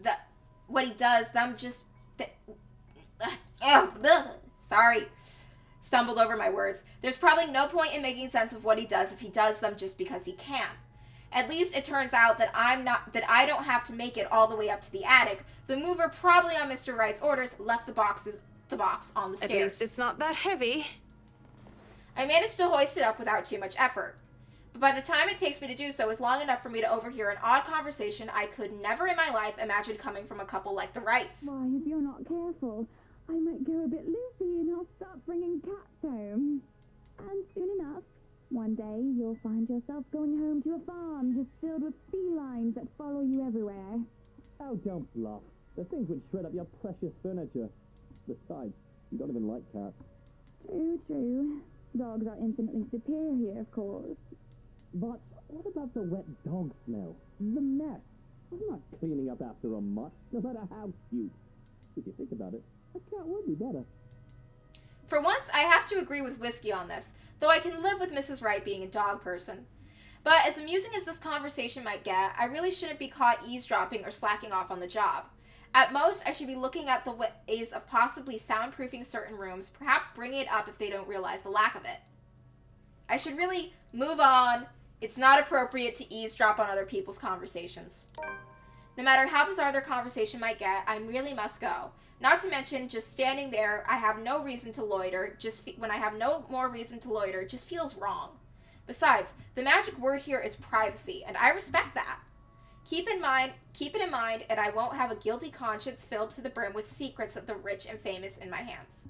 Sorry. Stumbled over my words. There's probably no point in making sense of what he does if he does them just because he can. At least it turns out that I don't have to make it all the way up to the attic. The mover, probably on Mr. Wright's orders, left the box on the stairs. At least it's not that heavy. I managed to hoist it up without too much effort. But by the time it takes me to do so is long enough for me to overhear an odd conversation I could never in my life imagine coming from a couple like the Wrights. Why, if you're not careful, I might go a bit loopy and I'll start bringing cats home. And soon enough, one day you'll find yourself going home to a farm just filled with felines that follow you everywhere. Oh, don't bluff. The things would shred up your precious furniture. Besides, you don't even like cats. True. Dogs are infinitely superior, of course. But what about the wet dog smell? The mess. I'm not cleaning up after a mutt, no matter how cute. If you think about it, a cat would be better. For once, I have to agree with Whiskey on this, though I can live with Mrs. Wright being a dog person. But as amusing as this conversation might get, I really shouldn't be caught eavesdropping or slacking off on the job. At most, I should be looking at the ways of possibly soundproofing certain rooms, perhaps bringing it up if they don't realize the lack of it. I should really move on. It's not appropriate to eavesdrop on other people's conversations. No matter how bizarre their conversation might get, I really must go. Not to mention, just standing there, I have no reason to loiter. When I have no more reason to loiter, just feels wrong. Besides, the magic word here is privacy, and I respect that. Keep it in mind, and I won't have a guilty conscience filled to the brim with secrets of the rich and famous in my hands.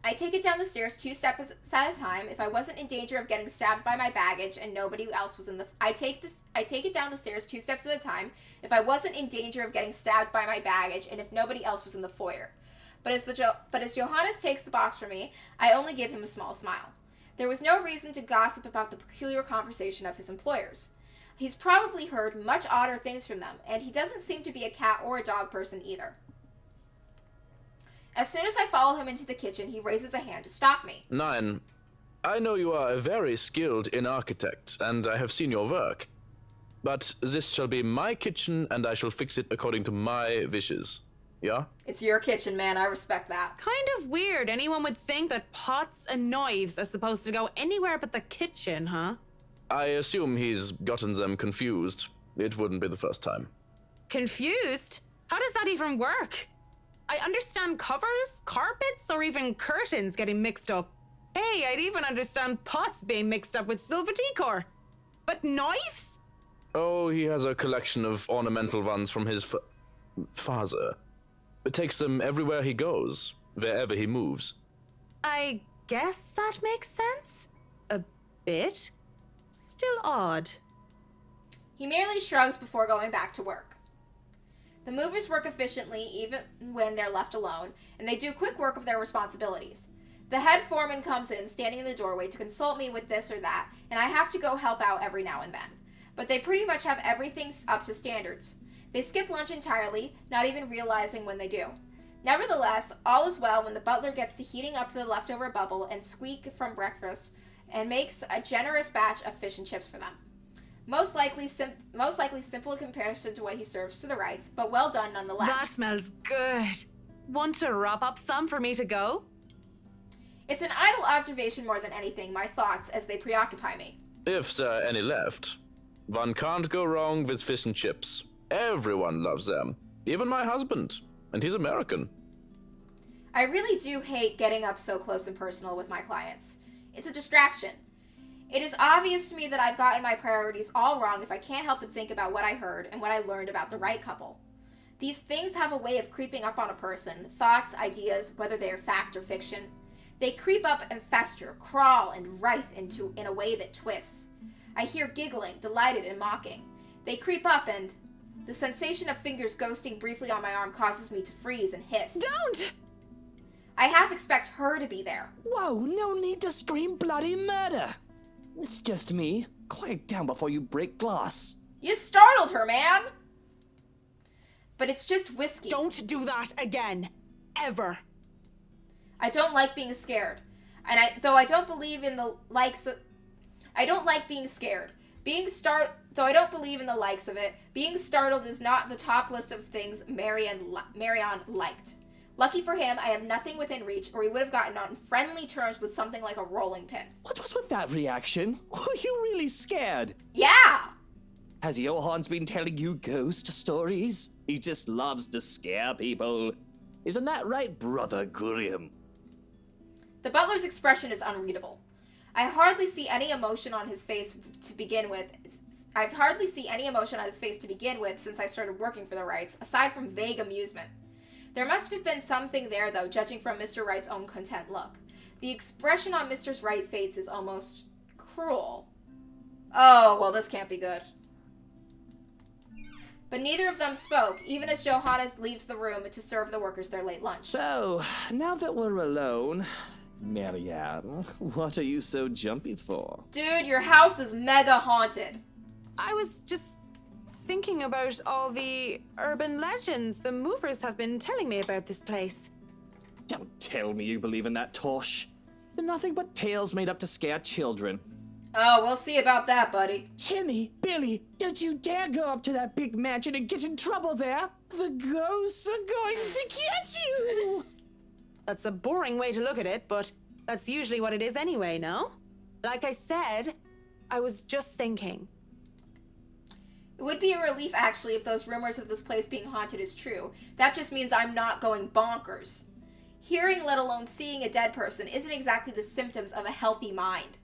I take it down the stairs 2 steps at a time. If I wasn't in danger of getting stabbed by my baggage and nobody else was in the... I take it down the stairs 2 steps at a time if I wasn't in danger of getting stabbed by my baggage and if nobody else was in the foyer. But as Johannes takes the box from me, I only give him a small smile. There was no reason to gossip about the peculiar conversation of his employers. He's probably heard much odder things from them, and he doesn't seem to be a cat or a dog person either. As soon as I follow him into the kitchen, he raises a hand to stop me. 9. I know you are a very skilled architect, and I have seen your work. But this shall be my kitchen, and I shall fix it according to my wishes. Yeah? It's your kitchen, man. I respect that. Kind of weird. Anyone would think that pots and knives are supposed to go anywhere but the kitchen, huh? I assume he's gotten them confused. It wouldn't be the first time. Confused? How does that even work? I understand covers, carpets, or even curtains getting mixed up. Hey, I'd even understand pots being mixed up with silver decor. But knives? Oh, he has a collection of ornamental ones from his father. It takes them everywhere he goes, wherever he moves. I guess that makes sense. A bit. Still odd. He merely shrugs before going back to work. The movers work efficiently even when they're left alone, and they do quick work of their responsibilities. The head foreman comes in, standing in the doorway to consult me with this or that, and I have to go help out every now and then. But they pretty much have everything up to standards. They skip lunch entirely, not even realizing when they do. Nevertheless, all is well when the butler gets to heating up the leftover bubble and squeak from breakfast and makes a generous batch of fish and chips for them. Most likely simple in comparison to what he serves to the Wrights, but well done nonetheless. That smells good. Want to wrap up some for me to go? It's an idle observation more than anything, my thoughts as they preoccupy me. If there are any left. One can't go wrong with fish and chips. Everyone loves them. Even my husband. And he's American. I really do hate getting up so close and personal with my clients. It's a distraction. It is obvious to me that I've gotten my priorities all wrong if I can't help but think about what I heard and what I learned about the Wright couple. These things have a way of creeping up on a person, thoughts, ideas, whether they are fact or fiction. They creep up and fester, crawl and writhe in a way that twists. I hear giggling, delighted and mocking. They creep up and the sensation of fingers ghosting briefly on my arm causes me to freeze and hiss. Don't! I half expect her to be there. Whoa, no need to scream bloody murder. It's just me. Quiet down before you break glass. You startled her, man! But it's just whiskey. Don't do that again. Ever. I don't like being scared. And I don't believe in the likes of... I don't like being scared. Though I don't believe in the likes of it, being startled is not the top list of things Marion liked. Lucky for him, I have nothing within reach, or he would have gotten on friendly terms with something like a rolling pin. What was with that reaction? Were you really scared? Yeah! Has Johans been telling you ghost stories? He just loves to scare people. Isn't that right, Brother Gurium? The butler's expression is unreadable. I hardly see any emotion on his face to begin with. I've hardly seen any emotion on his face to begin with since I started working for the Wrights, aside from vague amusement. There must have been something there, though, judging from Mr. Wright's own content look. The expression on Mr. Wright's face is almost cruel. Oh, well, this can't be good. But neither of them spoke, even as Johannes leaves the room to serve the workers their late lunch. So, now that we're alone, Marianne, what are you so jumpy for? Dude, your house is mega haunted. I was just thinking about all the urban legends the movers have been telling me about this place. Don't tell me you believe in that tosh. They're nothing but tales made up to scare children. Oh, we'll see about that, buddy. Timmy, Billy, don't you dare go up to that big mansion and get in trouble there. The ghosts are going to get you. That's a boring way to look at it, but that's usually what it is anyway, no? Like I said, I was just thinking. It would be a relief, actually, if those rumors of this place being haunted is true. That just means I'm not going bonkers. Hearing, let alone seeing a dead person isn't exactly the symptoms of a healthy mind.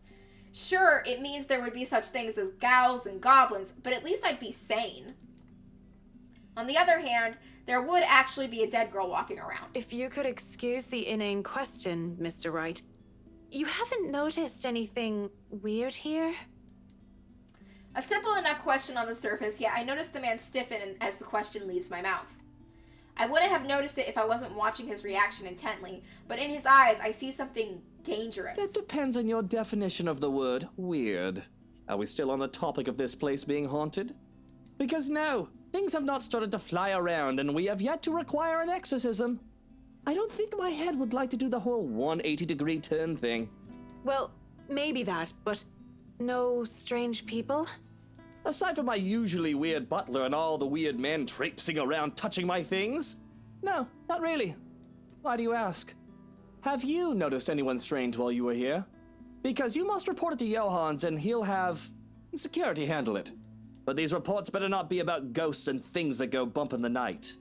Sure, it means there would be such things as ghouls and goblins, but at least I'd be sane. On the other hand, there would actually be a dead girl walking around. If you could excuse the inane question, Mr. Wright, you haven't noticed anything weird here? A simple enough question on the surface, yet I noticed the man stiffen as the question leaves my mouth. I wouldn't have noticed it if I wasn't watching his reaction intently, but in his eyes I see something dangerous. It depends on your definition of the word weird. Are we still on the topic of this place being haunted? Because no, things have not started to fly around and we have yet to require an exorcism. I don't think my head would like to do the whole 180-degree turn thing. Well, maybe that, but no strange people? Aside from my usually weird butler and all the weird men traipsing around touching my things? No, not really. Why do you ask? Have you noticed anyone strange while you were here? Because you must report it to Johans and he'll have security handle it. But these reports better not be about ghosts and things that go bump in the night.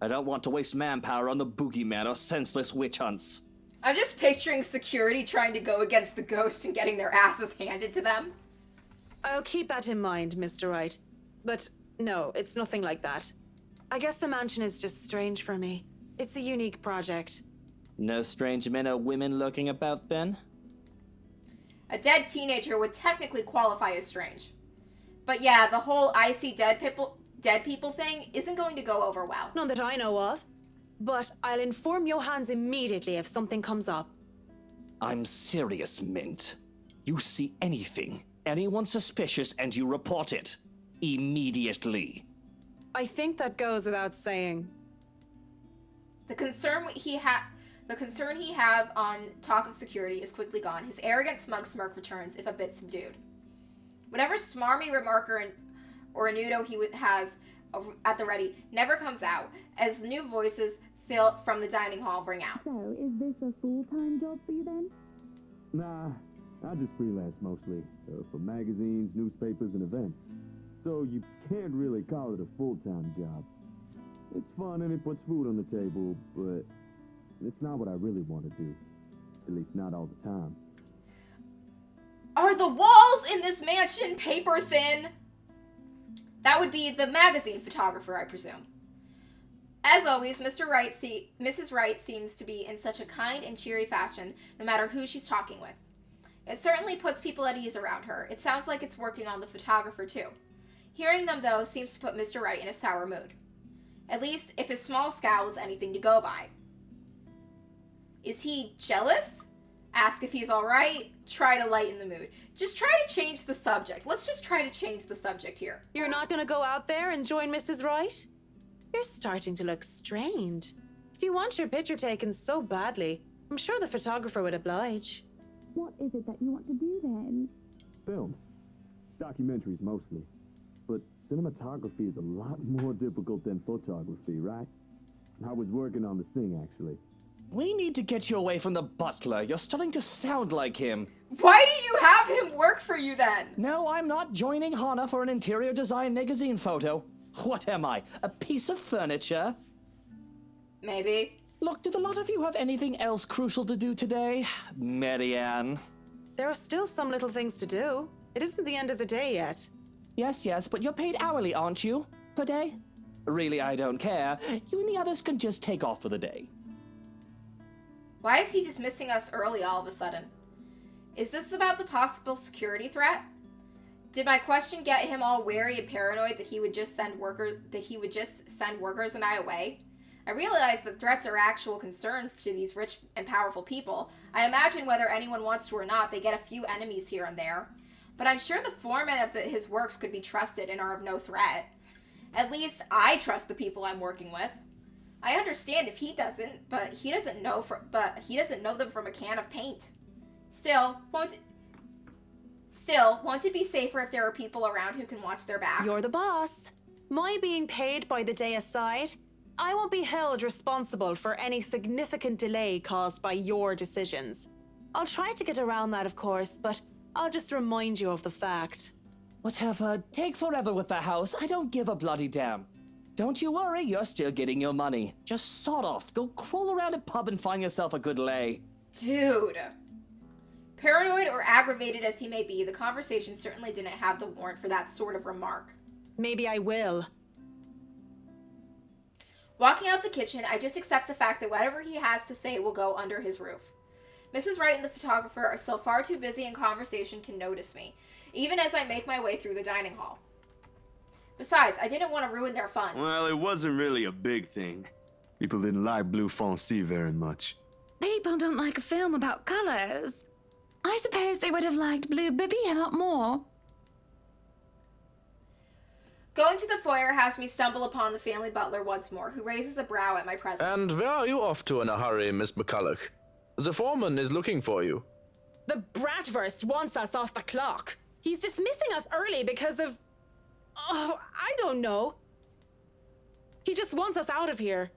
I don't want to waste manpower on the boogeyman or senseless witch hunts. I'm just picturing security trying to go against the ghost and getting their asses handed to them. I'll keep that in mind, Mr. Wright. But no, it's nothing like that. I guess the mansion is just strange for me. It's a unique project. No strange men or women lurking about then? A dead teenager would technically qualify as strange. But yeah, the whole I see dead people thing isn't going to go over well. None that I know of. But I'll inform Johans immediately if something comes up. I'm serious, Mint. You see anyone suspicious, and you report it. Immediately. I think that goes without saying. The concern he have on talk of security is quickly gone. His arrogant, smug smirk returns, if a bit subdued. Whatever smarmy remarker or nudo he has at the ready never comes out, as new voices from the dining hall bring out. So, is this a full-time job for you then? Nah, I just freelance mostly, for magazines, newspapers, and events. So you can't really call it a full-time job. It's fun and it puts food on the table, but it's not what I really want to do. At least not all the time. Are the walls in this mansion paper thin? That would be the magazine photographer, I presume. As always, Mrs. Wright seems to be in such a kind and cheery fashion, no matter who she's talking with. It certainly puts people at ease around her. It sounds like it's working on the photographer, too. Hearing them, though, seems to put Mr. Wright in a sour mood. At least, if his small scowl is anything to go by. Is he jealous? Ask if he's alright. Try to lighten the mood. Just try to change the subject. Let's just try to change the subject here. You're not gonna go out there and join Mrs. Wright? You're starting to look strained. If you want your picture taken so badly, I'm sure the photographer would oblige. What is it that you want to do then? Films. Documentaries mostly. But cinematography is a lot more difficult than photography, right? I was working on this thing, actually. We need to get you away from the butler. You're starting to sound like him. Why do you have him work for you then? No, I'm not joining Hana for an interior design magazine photo. What am I, a piece of furniture? Maybe. Look, did a lot of you have anything else crucial to do today? Marianne. There are still some little things to do. It isn't the end of the day yet. Yes, but you're paid hourly, aren't you? Per day? Really, I don't care. You and the others can just take off for the day. Why is he dismissing us early all of a sudden? Is this about the possible security threat? Did my question get him all wary and paranoid that he would just send workers and I away? I realize that threats are actual concern to these rich and powerful people. I imagine whether anyone wants to or not, they get a few enemies here and there. But I'm sure the format of his works could be trusted and are of no threat. At least I trust the people I'm working with. I understand if he doesn't, but he doesn't know them from a can of paint. Still, won't it be safer if there are people around who can watch their back? You're the boss. My being paid by the day aside, I won't be held responsible for any significant delay caused by your decisions. I'll try to get around that, of course, but I'll just remind you of the fact. Whatever, take forever with the house. I don't give a bloody damn. Don't you worry, you're still getting your money. Just sod off, go crawl around a pub and find yourself a good lay. Dude. Paranoid or aggravated as he may be, the conversation certainly didn't have the warrant for that sort of remark. Maybe I will. Walking out the kitchen, I just accept the fact that whatever he has to say will go under his roof. Mrs. Wright and the photographer are still far too busy in conversation to notice me, even as I make my way through the dining hall. Besides, I didn't want to ruin their fun. Well, it wasn't really a big thing. People didn't like Blue Fonzie very much. People don't like a film about colors. I suppose they would have liked Blue Bibby a lot more. Going to the foyer has me stumble upon the family butler once more, who raises a brow at my presence. And where are you off to in a hurry, Miss McCulloch? The foreman is looking for you. The Bratwurst wants us off the clock. He's dismissing us early because of... Oh, I don't know. He just wants us out of here.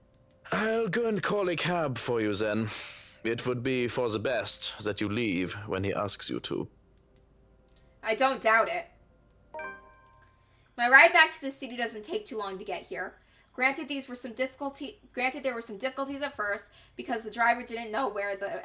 I'll go and call a cab for you then. It would be for the best that you leave when he asks you to. I don't doubt it. My ride back to the city doesn't take too long to get here. Granted, there were some difficulties at first because the driver didn't know where the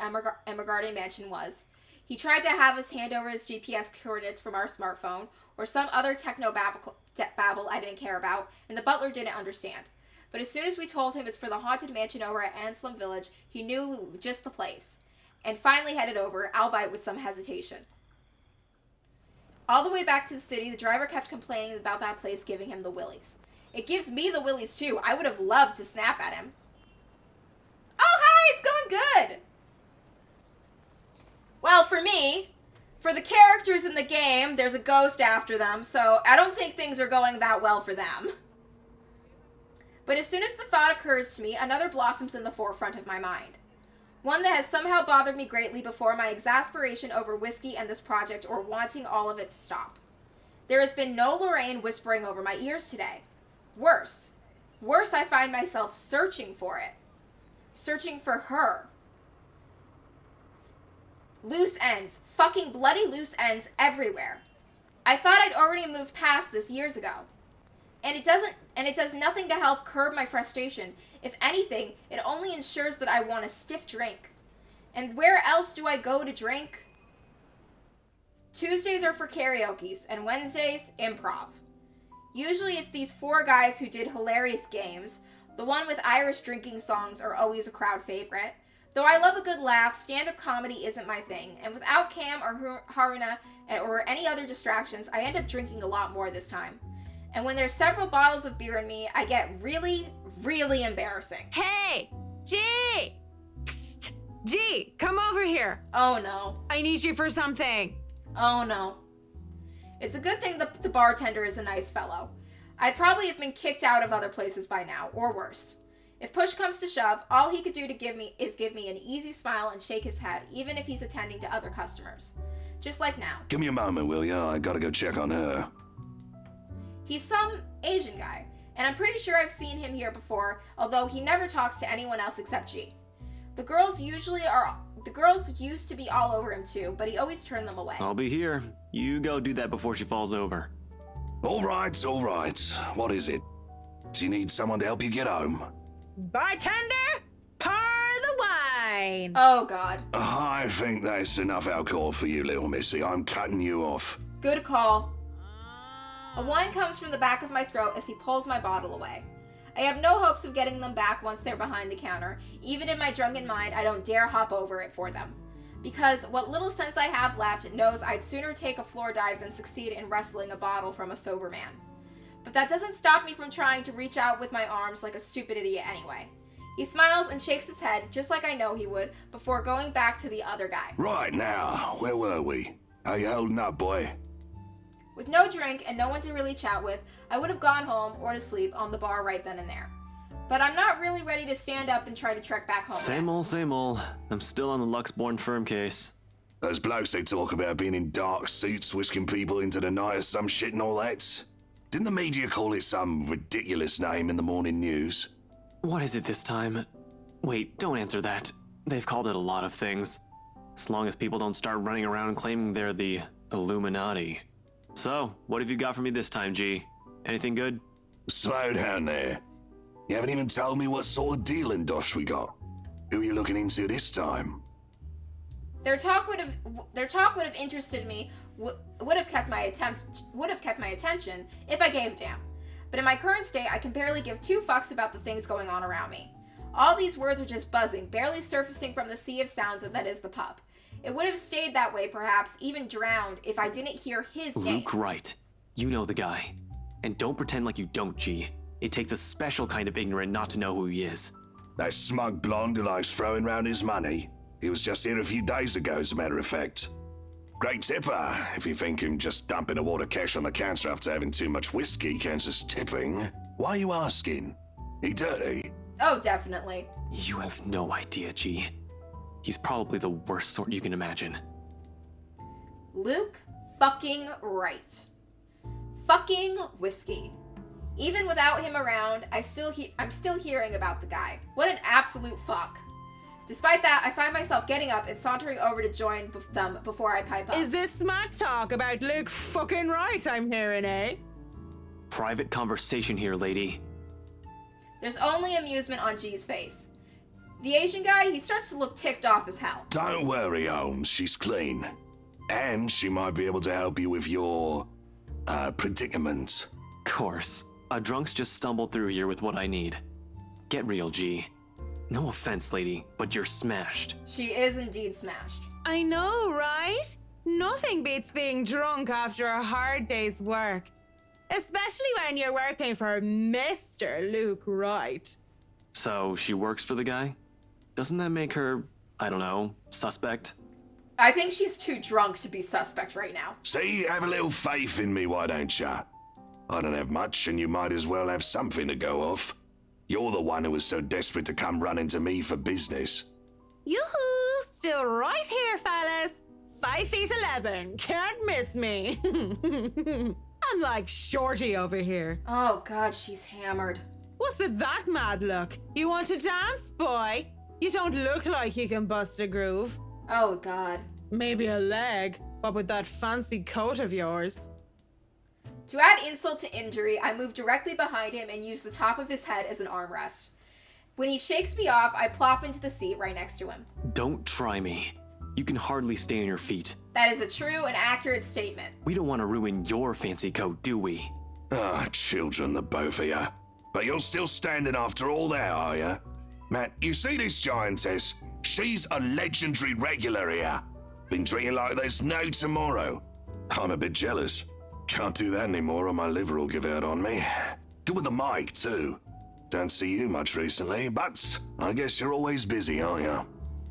Emigrante mansion was. He tried to have us hand over his GPS coordinates from our smartphone or some other techno babble I didn't care about, and the butler didn't understand. But as soon as we told him it's for the haunted mansion over at Anselm Village, he knew just the place, and finally headed over, albeit with some hesitation. All the way back to the city, the driver kept complaining about that place giving him the willies. It gives me the willies too. I would have loved to snap at him. Oh, hi! It's going good! Well, for me, for the characters in the game, there's a ghost after them, so I don't think things are going that well for them. But as soon as the thought occurs to me, another blossoms in the forefront of my mind. One that has somehow bothered me greatly before my exasperation over whiskey and this project or wanting all of it to stop. There has been no Lorraine whispering over my ears today. Worse, I find myself searching for it. Searching for her. Loose ends. Fucking bloody loose ends everywhere. I thought I'd already moved past this years ago. And it does nothing to help curb my frustration. If anything, it only ensures that I want a stiff drink. And where else do I go to drink? Tuesdays are for karaoke's, and Wednesdays, improv. Usually it's these four guys who did hilarious games. The one with Irish drinking songs are always a crowd favorite. Though I love a good laugh, stand-up comedy isn't my thing, and without Cam or Haruna or any other distractions, I end up drinking a lot more this time. And when there's several bottles of beer in me, I get really, really embarrassing. Hey! G! Psst! G, come over here. Oh no. I need you for something. Oh no. It's a good thing the bartender is a nice fellow. I'd probably have been kicked out of other places by now, or worse. If push comes to shove, all he could do to give me an easy smile and shake his head, even if he's attending to other customers. Just like now. Give me a moment, will ya? I gotta go check on her. He's some Asian guy, and I'm pretty sure I've seen him here before, although he never talks to anyone else except G. The girls used to be all over him too, but he always turned them away. I'll be here. You go do that before she falls over. All right. What is it? Do you need someone to help you get home? Bartender, pour the wine. Oh, God. I think that's enough alcohol for you, little missy. I'm cutting you off. Good call. A whine comes from the back of my throat as he pulls my bottle away. I have no hopes of getting them back once they're behind the counter. Even in my drunken mind, I don't dare hop over it for them. Because what little sense I have left knows I'd sooner take a floor dive than succeed in wresting a bottle from a sober man. But that doesn't stop me from trying to reach out with my arms like a stupid idiot anyway. He smiles and shakes his head, just like I know he would, before going back to the other guy. Right now, where were we? How you holding up, boy? With no drink and no one to really chat with, I would have gone home or to sleep on the bar right then and there. But I'm not really ready to stand up and try to trek back home. Same old. I'm still on the Luxborn firm case. Those blokes they talk about being in dark suits, whisking people into the night or some shit and all that. Didn't the media call it some ridiculous name in the morning news? What is it this time? Wait, don't answer that. They've called it a lot of things. As long as people don't start running around claiming they're the Illuminati. So, what have you got for me this time, G? Anything good? Slow down there. You haven't even told me what sort of dealing dosh we got. Who are you looking into this time? Their talk would have interested me, would have kept my attention if I gave a damn. But in my current state, I can barely give two fucks about the things going on around me. All these words are just buzzing, barely surfacing from the sea of sounds that is the pub. It would have stayed that way, perhaps, even drowned, if I didn't hear his name. Luke Wright. You know the guy. And don't pretend like you don't, G. It takes a special kind of ignorant not to know who he is. That smug blonde who likes throwing round his money. He was just here a few days ago, as a matter of fact. Great tipper, if you think him just dumping a wad of cash on the counter after having too much whiskey counts as tipping. Why are you asking? He dirty? Oh, definitely. You have no idea, G. He's probably the worst sort you can imagine. Luke fucking Wright. Fucking whiskey. Even without him around, I'm still hearing about the guy. What an absolute fuck. Despite that, I find myself getting up and sauntering over to join them before I pipe up. Is this smart talk about Luke fucking Wright I'm hearing, eh? Private conversation here, lady. There's only amusement on G's face. The Asian guy, he starts to look ticked off as hell. Don't worry, Holmes. She's clean. And she might be able to help you with your, predicament. Course. A drunk's just stumbled through here with what I need. Get real, G. No offense, lady, but you're smashed. She is indeed smashed. I know, right? Nothing beats being drunk after a hard day's work. Especially when you're working for Mr. Luke Wright. So, she works for the guy? Doesn't that make her, I don't know, suspect? I think she's too drunk to be suspect right now. See, have a little faith in me, why don't ya? I don't have much, and you might as well have something to go off. You're the one who was so desperate to come running to me for business. Yoo-hoo! Still right here, fellas. 5'11". Can't miss me. Unlike Shorty over here. Oh god, she's hammered. What's with that mad look? You want to dance, boy? You don't look like you can bust a groove. Oh god. Maybe a leg, but with that fancy coat of yours. To add insult to injury, I move directly behind him and use the top of his head as an armrest. When he shakes me off, I plop into the seat right next to him. Don't try me. You can hardly stay on your feet. That is a true and accurate statement. We don't want to ruin your fancy coat, do we? Ah, children, the both of ya. But you're still standing after all that, are ya? Matt, you see this giantess? She's a legendary regular here. Been drinking like there's no tomorrow. I'm a bit jealous. Can't do that anymore or my liver will give out on me. Good with the mic, too. Don't see you much recently, but I guess you're always busy, aren't you?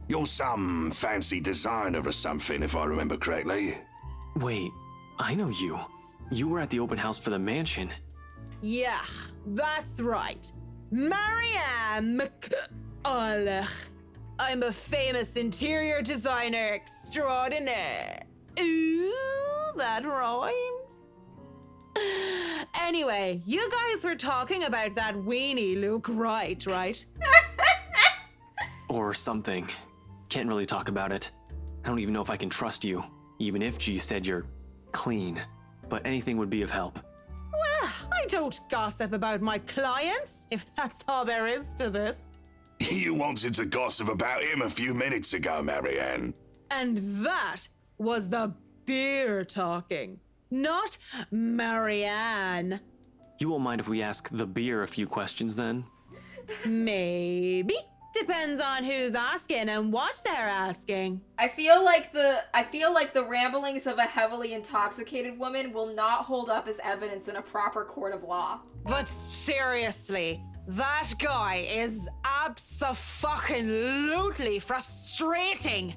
You're some fancy designer or something, if I remember correctly. Wait, I know you. You were at the open house for the mansion. Yeah, that's right. Marianne McCulloch. I'm a famous interior designer extraordinaire. Ooh, that rhymes. Anyway, you guys were talking about that weenie Luke Wright, right? Or something. Can't really talk about it. I don't even know if I can trust you, even if G said you're clean. But anything would be of help. Well, I don't gossip about my clients, if that's all there is to this. You wanted to gossip about him a few minutes ago, Marianne. And that was the beer talking, not Marianne. You won't mind if we ask the beer a few questions then? Maybe. Depends on who's asking and what they're asking. I feel like the ramblings of a heavily intoxicated woman will not hold up as evidence in a proper court of law. But seriously, that guy is abso-fucking-lutely frustrating.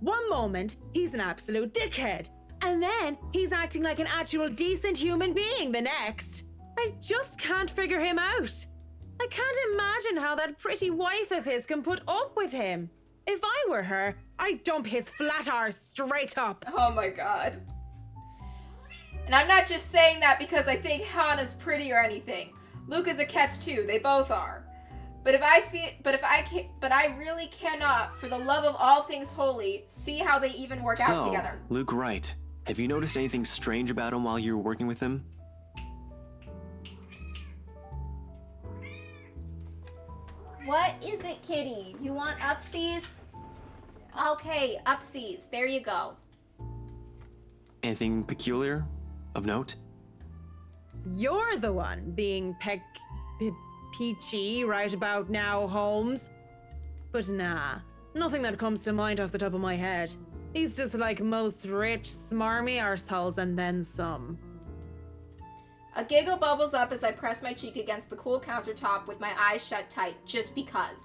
One moment, he's an absolute dickhead. And then he's acting like an actual decent human being the next. I just can't figure him out. I can't imagine how that pretty wife of his can put up with him. If I were her, I'd dump his flat arse straight up. Oh my god. And I'm not just saying that because I think Hannah's pretty or anything. Luke is a catch too, they both are. But I really cannot, for the love of all things holy, see how they even work out together. Luke Wright, have you noticed anything strange about him while you were working with him? What is it, kitty? You want upsies? Okay, upsies. There you go. Anything peculiar of note? You're the one being peachy right about now, Holmes. But nah, nothing that comes to mind off the top of my head. He's just like most rich, smarmy arseholes and then some. A giggle bubbles up as I press my cheek against the cool countertop with my eyes shut tight, just because.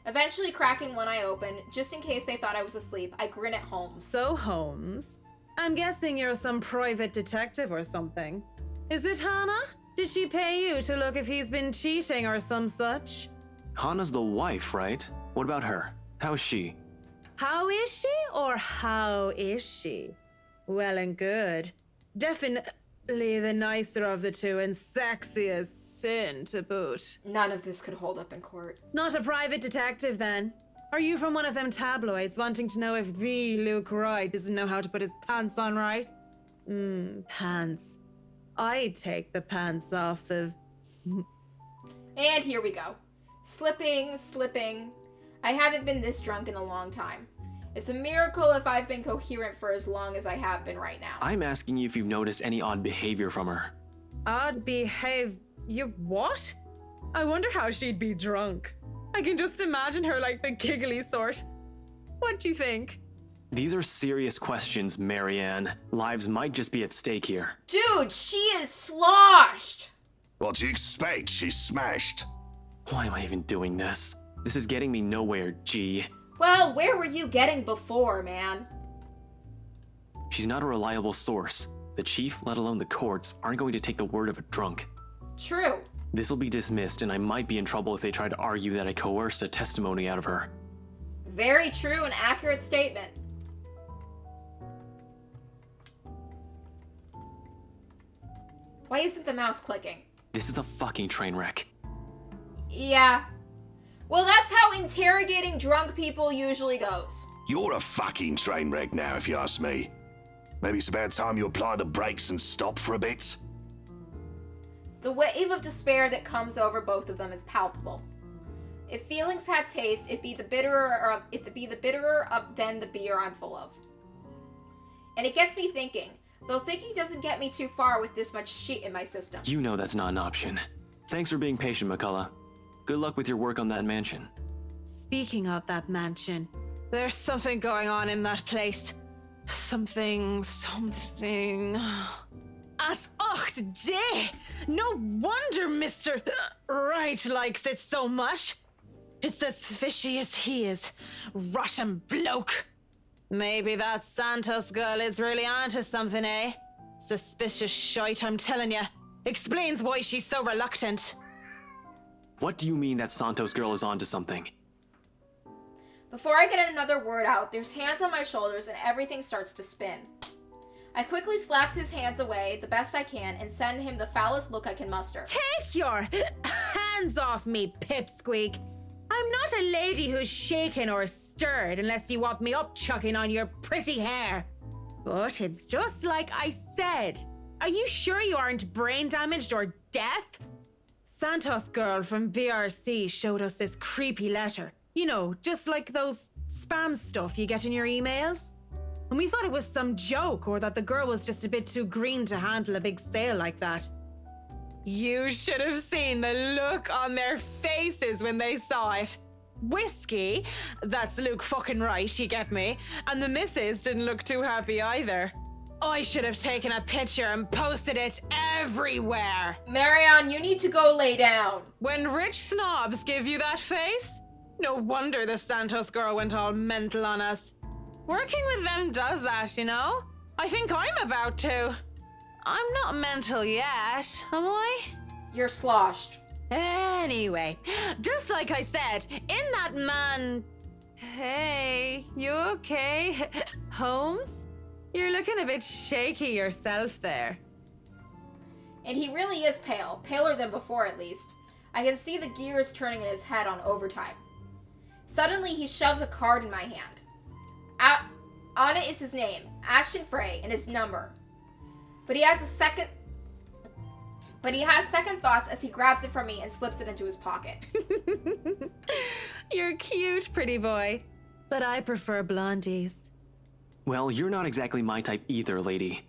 Eventually cracking one eye open, just in case they thought I was asleep, I grin at Holmes. So, Holmes, I'm guessing you're some private detective or something. Is it Hannah? Did she pay you to look if he's been cheating or some such? Hannah's the wife, right? What about her? How's she? How is she or how is she? Well and good. Definitely the nicer of the two and sexy as sin to boot. None of this could hold up in court. Not a private detective then? Are you from one of them tabloids wanting to know if the Luke Wright doesn't know how to put his pants on right? Pants. I'd take the pants off of... And here we go. Slipping. I haven't been this drunk in a long time. It's a miracle if I've been coherent for as long as I have been right now. I'm asking you if you've noticed any odd behavior from her. Odd behave... You what? I wonder how she'd be drunk. I can just imagine her like the giggly sort. What do you think? These are serious questions, Marianne. Lives might just be at stake here. Dude, she is sloshed! What do you expect? She's smashed. Why am I even doing this? This is getting me nowhere, G. Well, where were you getting before, man? She's not a reliable source. The chief, let alone the courts, aren't going to take the word of a drunk. True. This'll be dismissed, and I might be in trouble if they try to argue that I coerced a testimony out of her. Very true and accurate statement. Why isn't the mouse clicking? This is a fucking train wreck. Yeah. Well, that's how interrogating drunk people usually goes. You're a fucking train wreck now, if you ask me. Maybe it's about time you apply the brakes and stop for a bit. The wave of despair that comes over both of them is palpable. If feelings had taste, it'd be the bitterer than the beer I'm full of. And it gets me thinking, though thinking doesn't get me too far with this much shit in my system. You know that's not an option. Thanks for being patient, McCullough. Good luck with your work on that mansion. Speaking of that mansion, there's something going on in that place. Something. As ocht day! No wonder Mr. Wright likes it so much. It's as fishy as he is. Rotten bloke. Maybe that Santos girl is really onto something, eh? Suspicious shite, I'm telling ya. Explains why she's so reluctant. What do you mean that Santos girl is onto something? Before I get another word out, there's hands on my shoulders and everything starts to spin. I quickly slaps his hands away the best I can and send him the foulest look I can muster. Take your hands off me, pipsqueak. I'm not a lady who's shaken or stirred unless you want me upchucking on your pretty hair. But it's just like I said. Are you sure you aren't brain damaged or deaf? Santos girl from BRC showed us this creepy letter. You know, just like those spam stuff you get in your emails. And we thought it was some joke or that the girl was just a bit too green to handle a big sale like that. You should have seen the look on their faces when they saw it. Whiskey, that's Luke fucking right, you get me? And the missus didn't look too happy either. I should have taken a picture and posted it everywhere. Marianne, you need to go lay down. When rich snobs give you that face, no wonder the Santos girl went all mental on us. Working with them does that, you know? I think I'm about to. I'm not mental yet, am I? You're sloshed. Anyway, just like I said, in that man... Hey, you okay? Holmes? You're looking a bit shaky yourself there. And he really is pale. Paler than before, at least. I can see the gears turning in his head on overtime. Suddenly, he shoves a card in my hand. On it is his name, Ashton Frey, and his number. But he has second thoughts as he grabs it from me and slips it into his pocket. You're cute, pretty boy. But I prefer blondies. Well, you're not exactly my type either, lady.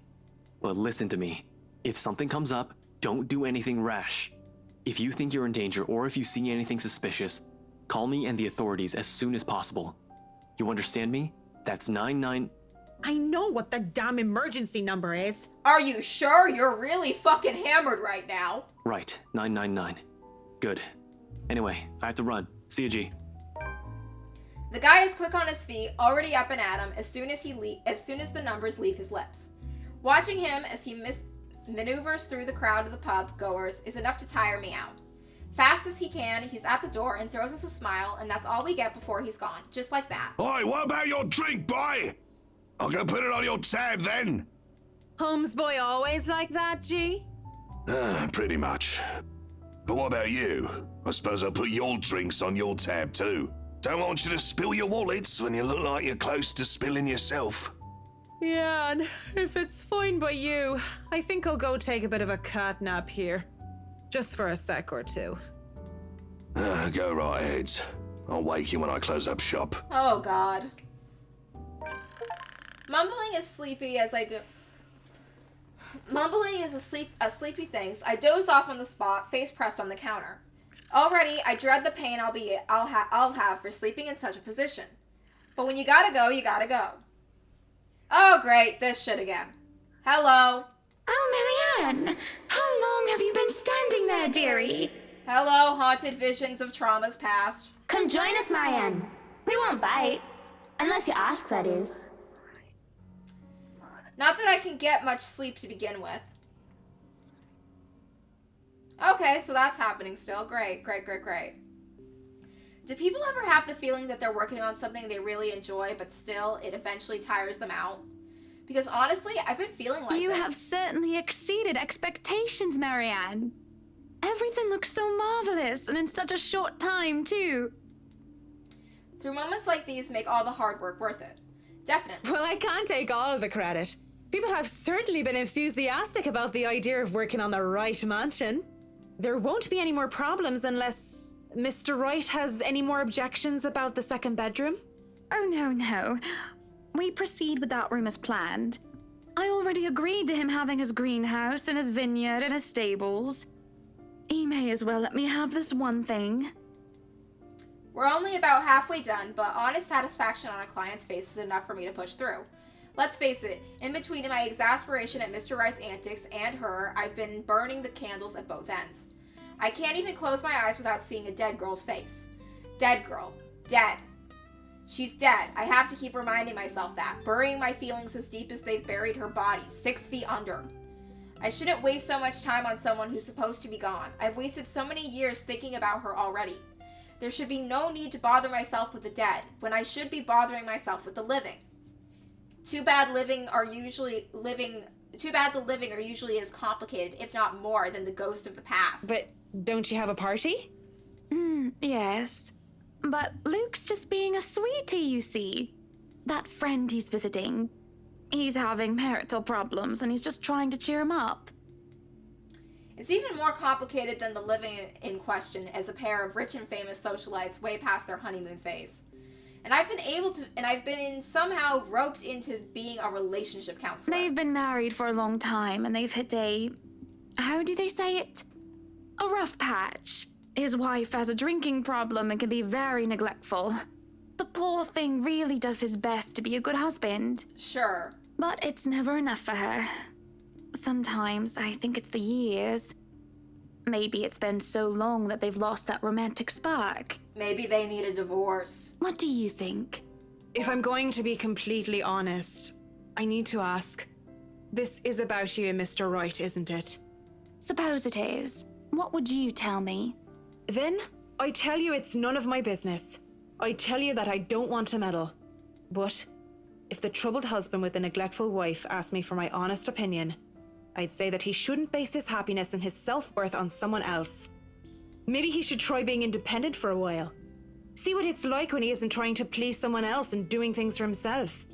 But listen to me. If something comes up, don't do anything rash. If you think you're in danger or if you see anything suspicious, call me and the authorities as soon as possible. You understand me? That's 99... I know what the damn emergency number is. Are you sure? You're really fucking hammered right now. Right, 999. Good. Anyway, I have to run. See you, G. The guy is quick on his feet, already up and at him as soon as the numbers leave his lips. Watching him as he maneuvers through the crowd of the pub goers is enough to tire me out. Fast as he can, he's at the door and throws us a smile, and that's all we get before he's gone. Just like that. Oi, what about your drink, boy? I'll go put it on your tab then. Holmes boy always like that, G? Pretty much. But what about you? I suppose I'll put your drinks on your tab too. Don't want you to spill your wallets when you look like you're close to spilling yourself. Yeah, and if it's fine by you, I think I'll go take a bit of a cat nap here. Just for a sec or two. Go right ahead. I'll wake you when I close up shop. Oh, God. Mumbling as sleepy as a sleepy thinks, I doze off on the spot, face pressed on the counter. Already, I dread the pain I'll have for sleeping in such a position. But when you gotta go, you gotta go. Oh, great, this shit again. Hello. Oh, Marianne! How long have you been standing there, dearie? Hello, haunted visions of traumas past. Come join us, Marianne. We won't bite. Unless you ask, that is. Not that I can get much sleep to begin with. Okay, so that's happening still. Great. Do people ever have the feeling that they're working on something they really enjoy, but still it eventually tires them out? Because honestly, I've been feeling like You this. have certainly exceeded expectations, Marianne. Everything looks so marvelous, and in such a short time, too. Through moments like these make all the hard work worth it. Definitely. Well, I can't take all of the credit. People have certainly been enthusiastic about the idea of working on the right mansion. There won't be any more problems unless Mr. Wright has any more objections about the second bedroom. Oh, no. We proceed with that room as planned. I already agreed to him having his greenhouse and his vineyard and his stables. He may as well let me have this one thing. We're only about halfway done, but honest satisfaction on a client's face is enough for me to push through. Let's face it, in between my exasperation at Mr. Wright's antics and her, I've been burning the candles at both ends. I can't even close my eyes without seeing a dead girl's face. Dead girl. Dead. She's dead. I have to keep reminding myself that, burying my feelings as deep as they've buried her body, 6 feet under. I shouldn't waste so much time on someone who's supposed to be gone. I've wasted so many years thinking about her already. There should be no need to bother myself with the dead, when I should be bothering myself with the living. Too bad the living are usually as complicated, if not more, than the ghost of the past. But don't you have a party? Yes. But Luke's just being a sweetie, you see. That friend he's visiting, he's having marital problems and he's just trying to cheer him up. It's even more complicated than the living in question, as a pair of rich and famous socialites way past their honeymoon phase. And I've been somehow roped into being a relationship counselor. They've been married for a long time and they've hit how do they say it? A rough patch. His wife has a drinking problem and can be very neglectful. The poor thing really does his best to be a good husband. Sure. But it's never enough for her. Sometimes I think it's the years. Maybe it's been so long that they've lost that romantic spark. Maybe they need a divorce. What do you think? If I'm going to be completely honest, I need to ask. This is about you and Mr. Wright, isn't it? Suppose it is. What would you tell me? Then, I tell you it's none of my business. I tell you that I don't want to meddle. But, if the troubled husband with the neglectful wife asked me for my honest opinion, I'd say that he shouldn't base his happiness and his self-worth on someone else. Maybe he should try being independent for a while. See what it's like when he isn't trying to please someone else and doing things for himself.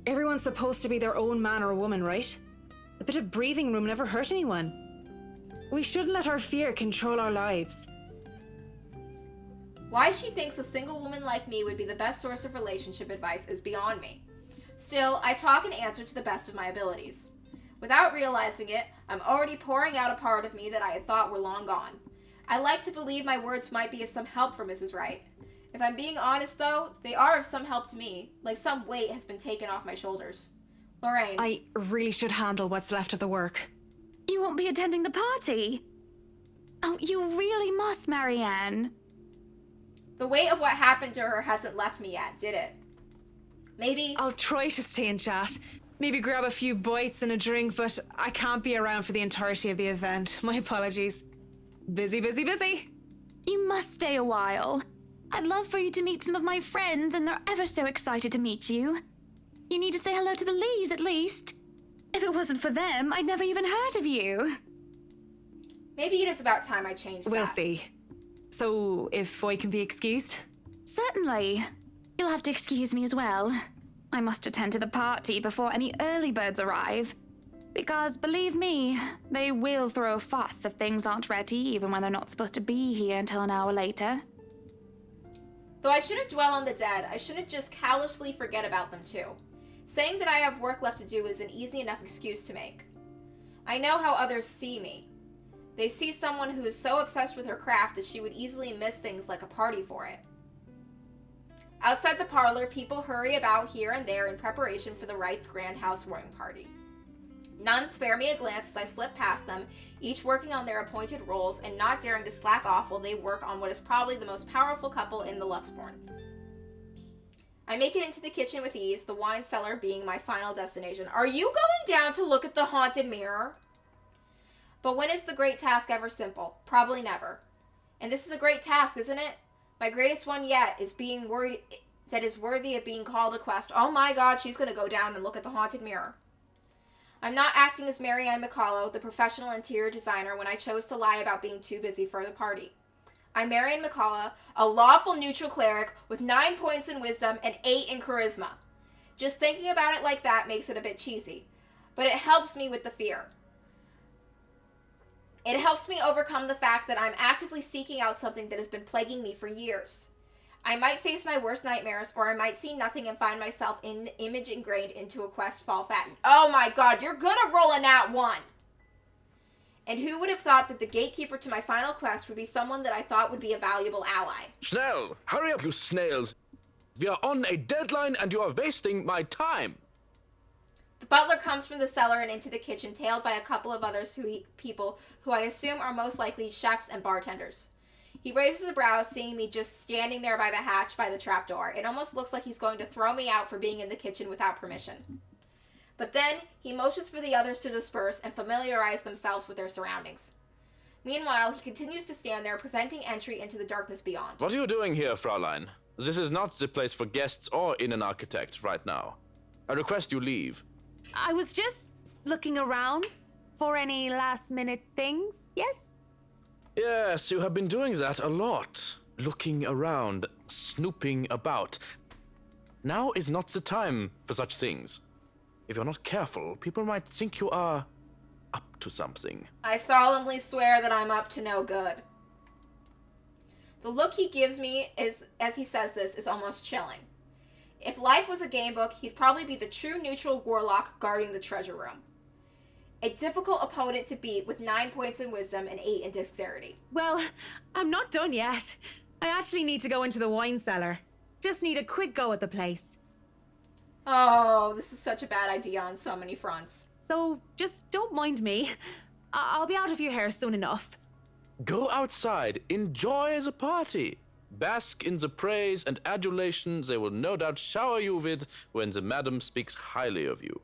Everyone's supposed to be their own man or woman, right? A bit of breathing room never hurt anyone. We shouldn't let our fear control our lives. Why she thinks a single woman like me would be the best source of relationship advice is beyond me. Still, I talk and answer to the best of my abilities. Without realizing it, I'm already pouring out a part of me that I had thought were long gone. I like to believe my words might be of some help for Mrs. Wright. If I'm being honest, though, they are of some help to me, like some weight has been taken off my shoulders. Lorraine. I really should handle what's left of the work. You won't be attending the party? Oh, you really must, Marianne. The weight of what happened to her hasn't left me yet, did it? Maybe... I'll try to stay in chat. Maybe grab a few bites and a drink, but I can't be around for the entirety of the event. My apologies. Busy, busy, busy. You must stay a while. I'd love for you to meet some of my friends, and they're ever so excited to meet you. You need to say hello to the Lees, at least. If it wasn't for them, I'd never even heard of you. Maybe it is about time I changed We'll that. see. So, if I can be excused? Certainly. You'll have to excuse me as well. I must attend to the party before any early birds arrive. Because, believe me, they will throw a fuss if things aren't ready, even when they're not supposed to be here until an hour later. Though I shouldn't dwell on the dead, I shouldn't just callously forget about them too. Saying that I have work left to do is an easy enough excuse to make. I know how others see me. They see someone who is so obsessed with her craft that she would easily miss things like a party for it. Outside the parlor, people hurry about here and there in preparation for the Wrights' grand housewarming party. None spare me a glance as I slip past them, each working on their appointed roles and not daring to slack off while they work on what is probably the most powerful couple in the Luxborn. I make it into the kitchen with ease, the wine cellar being my final destination. Are you going down to look at the haunted mirror? But when is the great task ever simple? Probably never. And this is a great task, isn't it? My greatest one yet is being worried that is worthy of being called a quest. Oh my god, she's going to go down and look at the haunted mirror. I'm not acting as Marianne McCullough, the professional interior designer, when I chose to lie about being too busy for the party. I'm Marianne McCullough, a lawful neutral cleric with 9 points in wisdom and 8 in charisma. Just thinking about it like that makes it a bit cheesy, but it helps me with the fear. It helps me overcome the fact that I'm actively seeking out something that has been plaguing me for years. I might face my worst nightmares, or I might see nothing and find myself in image ingrained into a quest fall fat. Oh my god, you're gonna roll a nat 1! And who would have thought that the gatekeeper to my final quest would be someone that I thought would be a valuable ally? Schnell! Hurry up, you snails! We are on a deadline and you are wasting my time! The butler comes from the cellar and into the kitchen, tailed by a couple of others people who I assume are most likely chefs and bartenders. He raises a brow, seeing me just standing there by the hatch by the trapdoor. It almost looks like he's going to throw me out for being in the kitchen without permission. But then, he motions for the others to disperse and familiarize themselves with their surroundings. Meanwhile, he continues to stand there, preventing entry into the darkness beyond. What are you doing here, Fraulein? This is not the place for guests or in an architect right now. I request you leave. I was just looking around for any last-minute things, yes? Yes, you have been doing that a lot. Looking around, snooping about. Now is not the time for such things. If you're not careful, people might think you are up to something. I solemnly swear that I'm up to no good. The look he gives me as he says this is almost chilling. If life was a gamebook, he'd probably be the true neutral warlock guarding the treasure room. A difficult opponent to beat with 9 points in wisdom and 8 in dexterity. Well, I'm not done yet. I actually need to go into the wine cellar. Just need a quick go at the place. Oh, this is such a bad idea on so many fronts. So just don't mind me. I'll be out of your hair soon enough. Go outside, enjoy the party. Bask in the praise and adulation they will no doubt shower you with when the madam speaks highly of you.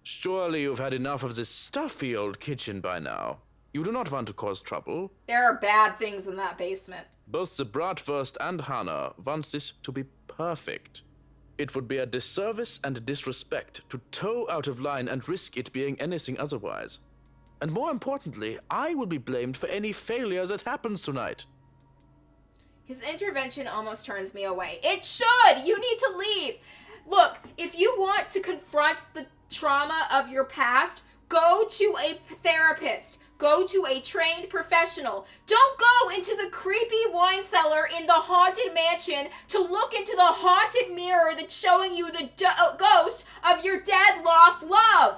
Surely you've had enough of this stuffy old kitchen by now. You do not want to cause trouble. There are bad things in that basement. Both the Bratwurst and Hannah want this to be perfect. It would be a disservice and disrespect to toe out of line and risk it being anything otherwise. And more importantly, I will be blamed for any failure that happens tonight. His intervention almost turns me away. It should! You need to leave! Look, if you want to confront the trauma of your past, go to a therapist. Go to a trained professional. Don't go into the creepy wine cellar in the haunted mansion to look into the haunted mirror that's showing you the ghost of your dead lost love.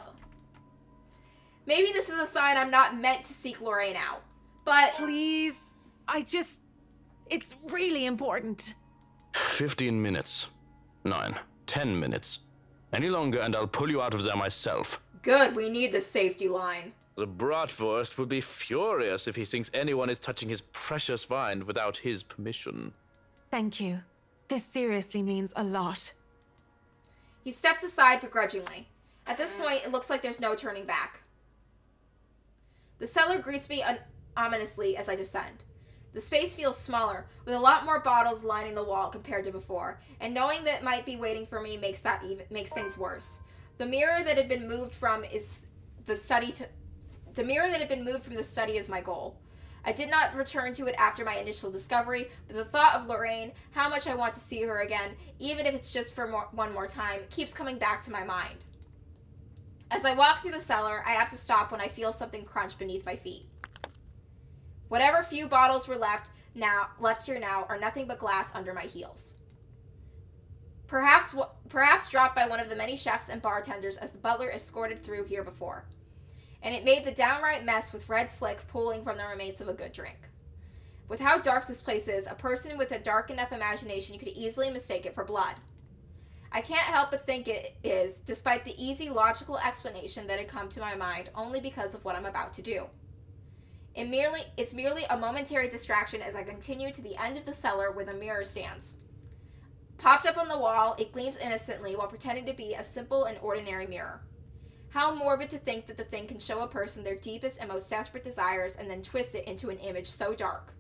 Maybe this is a sign I'm not meant to seek Lorraine out, but... Please, it's really important. 15 minutes. 10 minutes. Any longer and I'll pull you out of there myself. Good, we need the safety line. The Bratwurst would be furious if he thinks anyone is touching his precious wine without his permission. Thank you. This seriously means a lot. He steps aside begrudgingly. At this point, it looks like there's no turning back. The cellar greets me ominously as I descend. The space feels smaller, with a lot more bottles lining the wall compared to before, and knowing that it might be waiting for me makes things worse. The mirror that had been moved from the study is my goal. I did not return to it after my initial discovery, but the thought of Lorraine, how much I want to see her again, even if it's just for one more time, keeps coming back to my mind. As I walk through the cellar, I have to stop when I feel something crunch beneath my feet. Whatever few bottles were left here now are nothing but glass under my heels. Perhaps dropped by one of the many chefs and bartenders as the butler escorted through here before. And it made the downright mess with red slick pooling from the remains of a good drink. With how dark this place is, a person with a dark enough imagination could easily mistake it for blood. I can't help but think it is, despite the easy logical explanation that had come to my mind only because of what I'm about to do. It's merely a momentary distraction as I continue to the end of the cellar where the mirror stands. Popped up on the wall, it gleams innocently while pretending to be a simple and ordinary mirror. How morbid to think that the thing can show a person their deepest and most desperate desires and then twist it into an image so dark.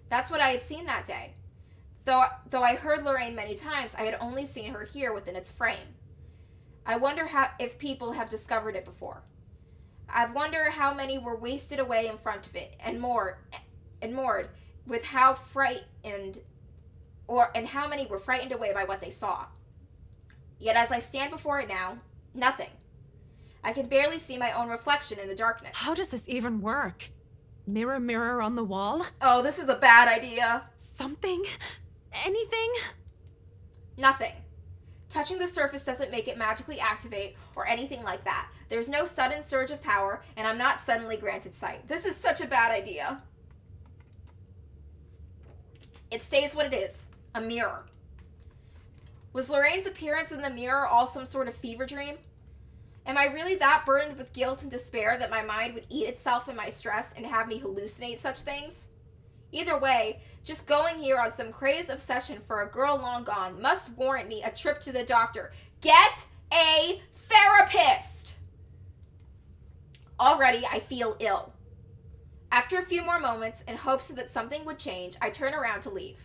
That's what I had seen that day. Though I heard Lorraine many times, I had only seen her here within its frame. I wonder if people have discovered it before. I wonder how many were wasted away in front of it, and moored with how frightened, and how many were frightened away by what they saw. Yet as I stand before it now, nothing. I can barely see my own reflection in the darkness. How does this even work? Mirror, mirror on the wall? Oh, this is a bad idea. Something? Anything? Nothing. Touching the surface doesn't make it magically activate or anything like that. There's no sudden surge of power, and I'm not suddenly granted sight. This is such a bad idea. It stays what it is, a mirror. Was Lorraine's appearance in the mirror all some sort of fever dream? Am I really that burdened with guilt and despair that my mind would eat itself in my stress and have me hallucinate such things? Either way, just going here on some crazed obsession for a girl long gone must warrant me a trip to the doctor. Get a therapist! Already, I feel ill. After a few more moments, in hopes that something would change, I turn around to leave.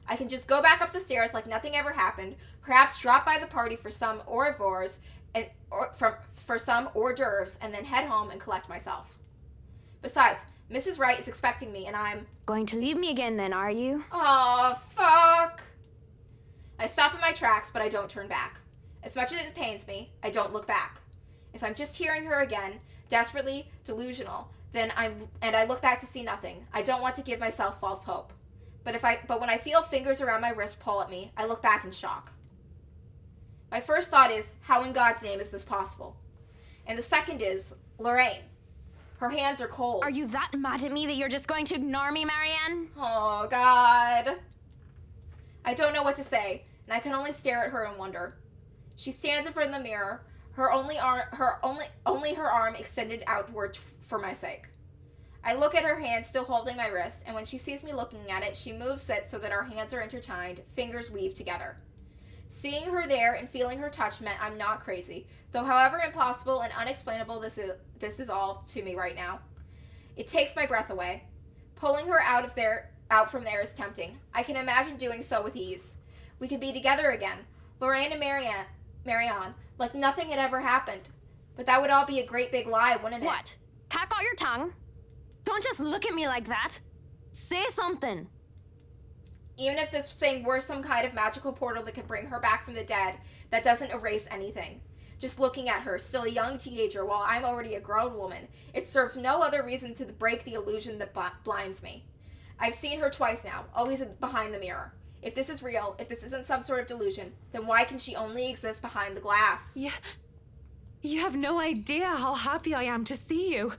I can just go back up the stairs like nothing ever happened, perhaps drop by the party for some hors d'oeuvres, and then head home and collect myself. Besides, Mrs. Wright is expecting me, and I'm... Going to leave me again then, are you? Aw, fuck. I stop in my tracks, but I don't turn back. As much as it pains me, I don't look back. If I'm just hearing her again, desperately delusional, and I look back to see nothing, I don't want to give myself false hope. But when I feel fingers around my wrist pull at me, I look back in shock. My first thought is, how in God's name is this possible? And the second is, Lorraine. Her hands are cold. Are you that mad at me that you're just going to ignore me, Marianne? Oh, God. I don't know what to say, and I can only stare at her and wonder. She stands in front of the mirror, only her arm extended outward for my sake. I look at her hand still holding my wrist, and when she sees me looking at it, she moves it so that our hands are intertwined, fingers weave together. Seeing her there and feeling her touch meant I'm not crazy, though however impossible and unexplainable this is all to me right now. It takes my breath away. Pulling her out from there is tempting. I can imagine doing so with ease. We could be together again, Lorraine and Marianne, like nothing had ever happened. But that would all be a great big lie, wouldn't it? What? Pack out your tongue? Don't just look at me like that. Say something. Even if this thing were some kind of magical portal that could bring her back from the dead, that doesn't erase anything. just looking at her, still a young teenager, while I'm already a grown woman. It serves no other reason to break the illusion that blinds me. I've seen her twice now, always behind the mirror. If this is real, if this isn't some sort of delusion, then why can she only exist behind the glass? Yeah. You have no idea how happy I am to see you.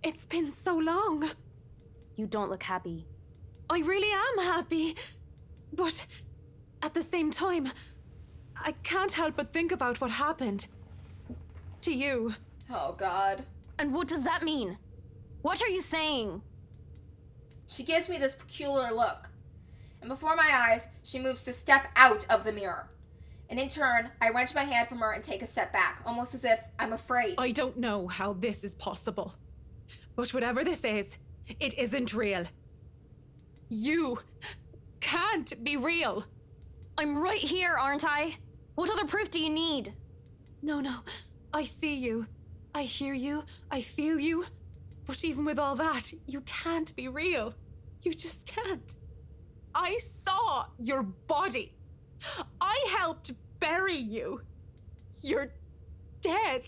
It's been so long. You don't look happy. I really am happy. But at the same time, I can't help but think about what happened to you. Oh, God. And what does that mean? What are you saying? She gives me this peculiar look, and before my eyes, she moves to step out of the mirror. And in turn, I wrench my hand from her and take a step back, almost as if I'm afraid. I don't know how this is possible, but whatever this is, it isn't real. You can't be real. I'm right here, aren't I? What other proof do you need? No, I see you. I hear you. I feel you. But even with all that, you can't be real. You just can't. I saw your body. I helped bury you. You're dead.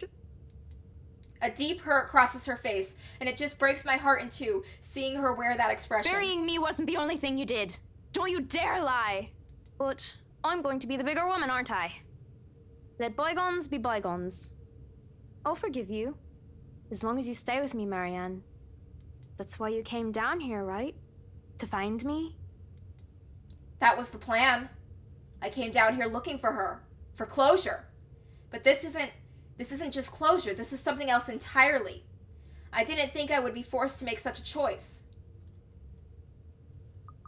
A deep hurt crosses her face, and it just breaks my heart in two, seeing her wear that expression. Burying me wasn't the only thing you did. Don't you dare lie. But I'm going to be the bigger woman, aren't I? Let bygones be bygones. I'll forgive you, as long as you stay with me, Marianne. That's why you came down here, right? To find me? That was the plan. I came down here looking for her, for closure. But this isn't just closure, this is something else entirely. I didn't think I would be forced to make such a choice.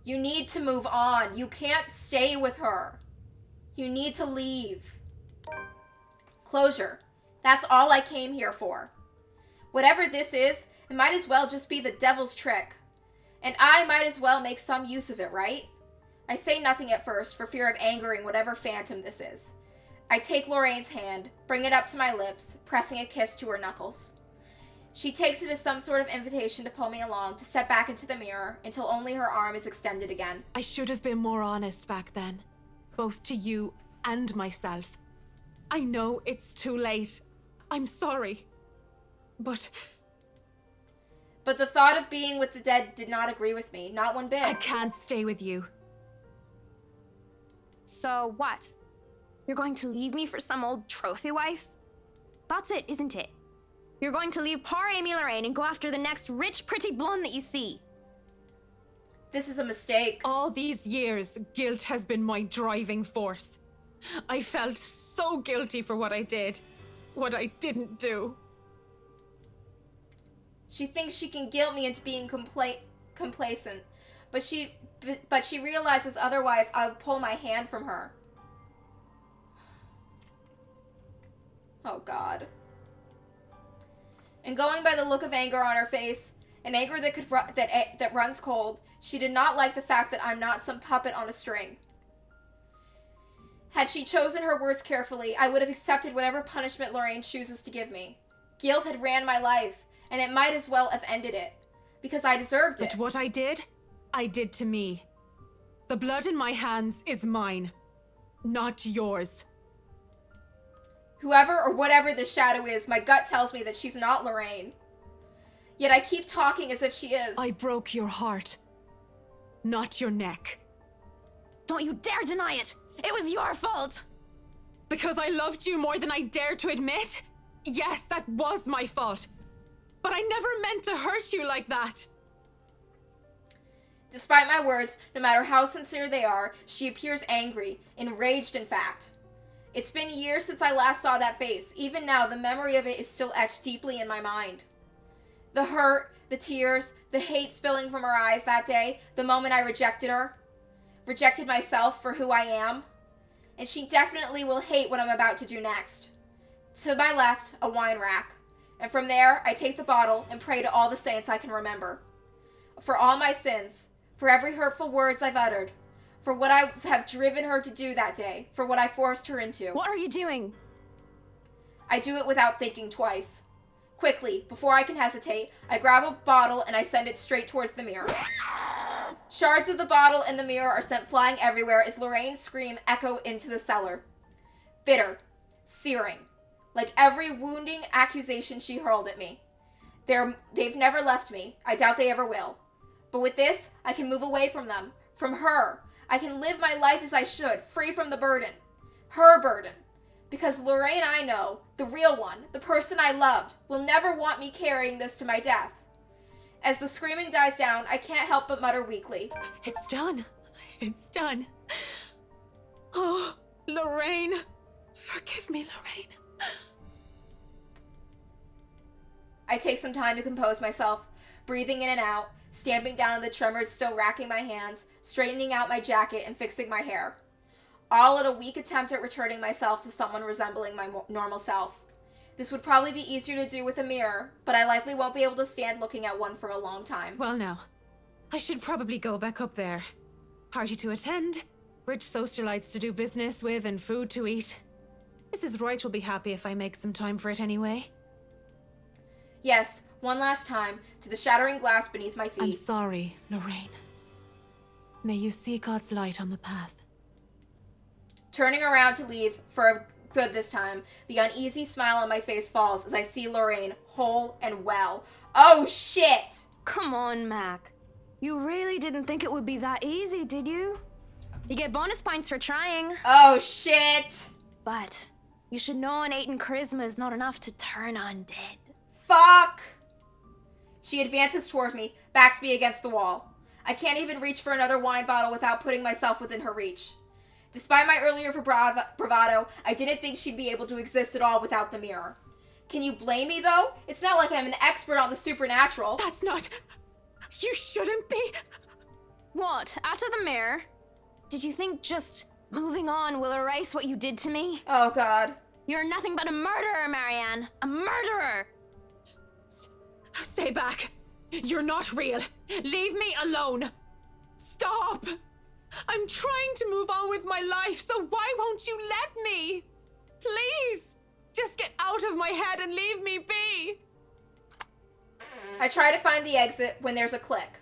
You need to move on. You can't stay with her. You need to leave. Closure. That's all I came here for. Whatever this is, it might as well just be the devil's trick. And I might as well make some use of it, right? I say nothing at first for fear of angering whatever phantom this is. I take Lorraine's hand, bring it up to my lips, pressing a kiss to her knuckles. She takes it as some sort of invitation to pull me along, to step back into the mirror until only her arm is extended again. I should have been more honest back then, both to you and myself. I know it's too late. I'm sorry. But the thought of being with the dead did not agree with me, not one bit. I can't stay with you. So what? You're going to leave me for some old trophy wife? That's it, isn't it? You're going to leave poor Amy Lorraine and go after the next rich, pretty blonde that you see. This is a mistake. All these years, guilt has been my driving force. I felt so guilty for what I did, what I didn't do. She thinks she can guilt me into being complacent, but she realizes otherwise I'll pull my hand from her. Oh, God. And going by the look of anger on her face, an anger that runs cold, she did not like the fact that I'm not some puppet on a string. Had she chosen her words carefully, I would have accepted whatever punishment Lorraine chooses to give me. Guilt had ran my life, and it might as well have ended it, because I deserved it. But what I did to me. The blood in my hands is mine, not yours. Whoever or whatever this shadow is, my gut tells me that she's not Lorraine. Yet I keep talking as if she is. I broke your heart, not your neck. Don't you dare deny it! It was your fault! Because I loved you more than I dared to admit? Yes, that was my fault. But I never meant to hurt you like that. Despite my words, no matter how sincere they are, she appears angry, enraged in fact. It's been years since I last saw that face. Even now, the memory of it is still etched deeply in my mind. The hurt, the tears, the hate spilling from her eyes that day, the moment I rejected her. Rejected myself for who I am. And she definitely will hate what I'm about to do next. To my left, a wine rack. And from there, I take the bottle and pray to all the saints I can remember. For all my sins, for every hurtful words I've uttered, for what I have driven her to do that day, for what I forced her into. What are you doing? I do it without thinking twice. Quickly, before I can hesitate, I grab a bottle and I send it straight towards the mirror. Shards of the bottle and the mirror are sent flying everywhere as Lorraine's scream echo into the cellar. Bitter, searing, like every wounding accusation she hurled at me. They've never left me. I doubt they ever will. But with this, I can move away from them, from her. I can live my life as I should, free from the burden. Her burden. Because Lorraine I know, the real one, the person I loved, will never want me carrying this to my death. As the screaming dies down, I can't help but mutter weakly. It's done. It's done. Oh, Lorraine. Forgive me, Lorraine. I take some time to compose myself, breathing in and out, stamping down on the tremors still racking my hands, straightening out my jacket, and fixing my hair. All in a weak attempt at returning myself to someone resembling my normal self. This would probably be easier to do with a mirror, but I likely won't be able to stand looking at one for a long time. Well, now, I should probably go back up there. Party to attend, rich socialites to do business with, and food to eat. Mrs. Wright will be happy if I make some time for it anyway. Yes, one last time, to the shattering glass beneath my feet. I'm sorry, Lorraine. May you see God's light on the path. Turning around to leave for good this time, the uneasy smile on my face falls as I see Lorraine, whole and well. Oh, shit! Come on, Mac. You really didn't think it would be that easy, did you? You get bonus points for trying. Oh, shit! But you should know innate charisma is not enough to turn undead. Fuck! She advances towards me, backs me against the wall. I can't even reach for another wine bottle without putting myself within her reach. Despite my earlier bravado, I didn't think she'd be able to exist at all without the mirror. Can you blame me, though? It's not like I'm an expert on the supernatural. That's not... You shouldn't be... What? After the mirror? Did you think just moving on will erase what you did to me? Oh, God. You're nothing but a murderer, Marianne. A murderer! Stay back. You're not real. Leave me alone. Stop. I'm trying to move on with my life, so why won't you let me? Please, just get out of my head and leave me be. I try to find the exit when there's a click.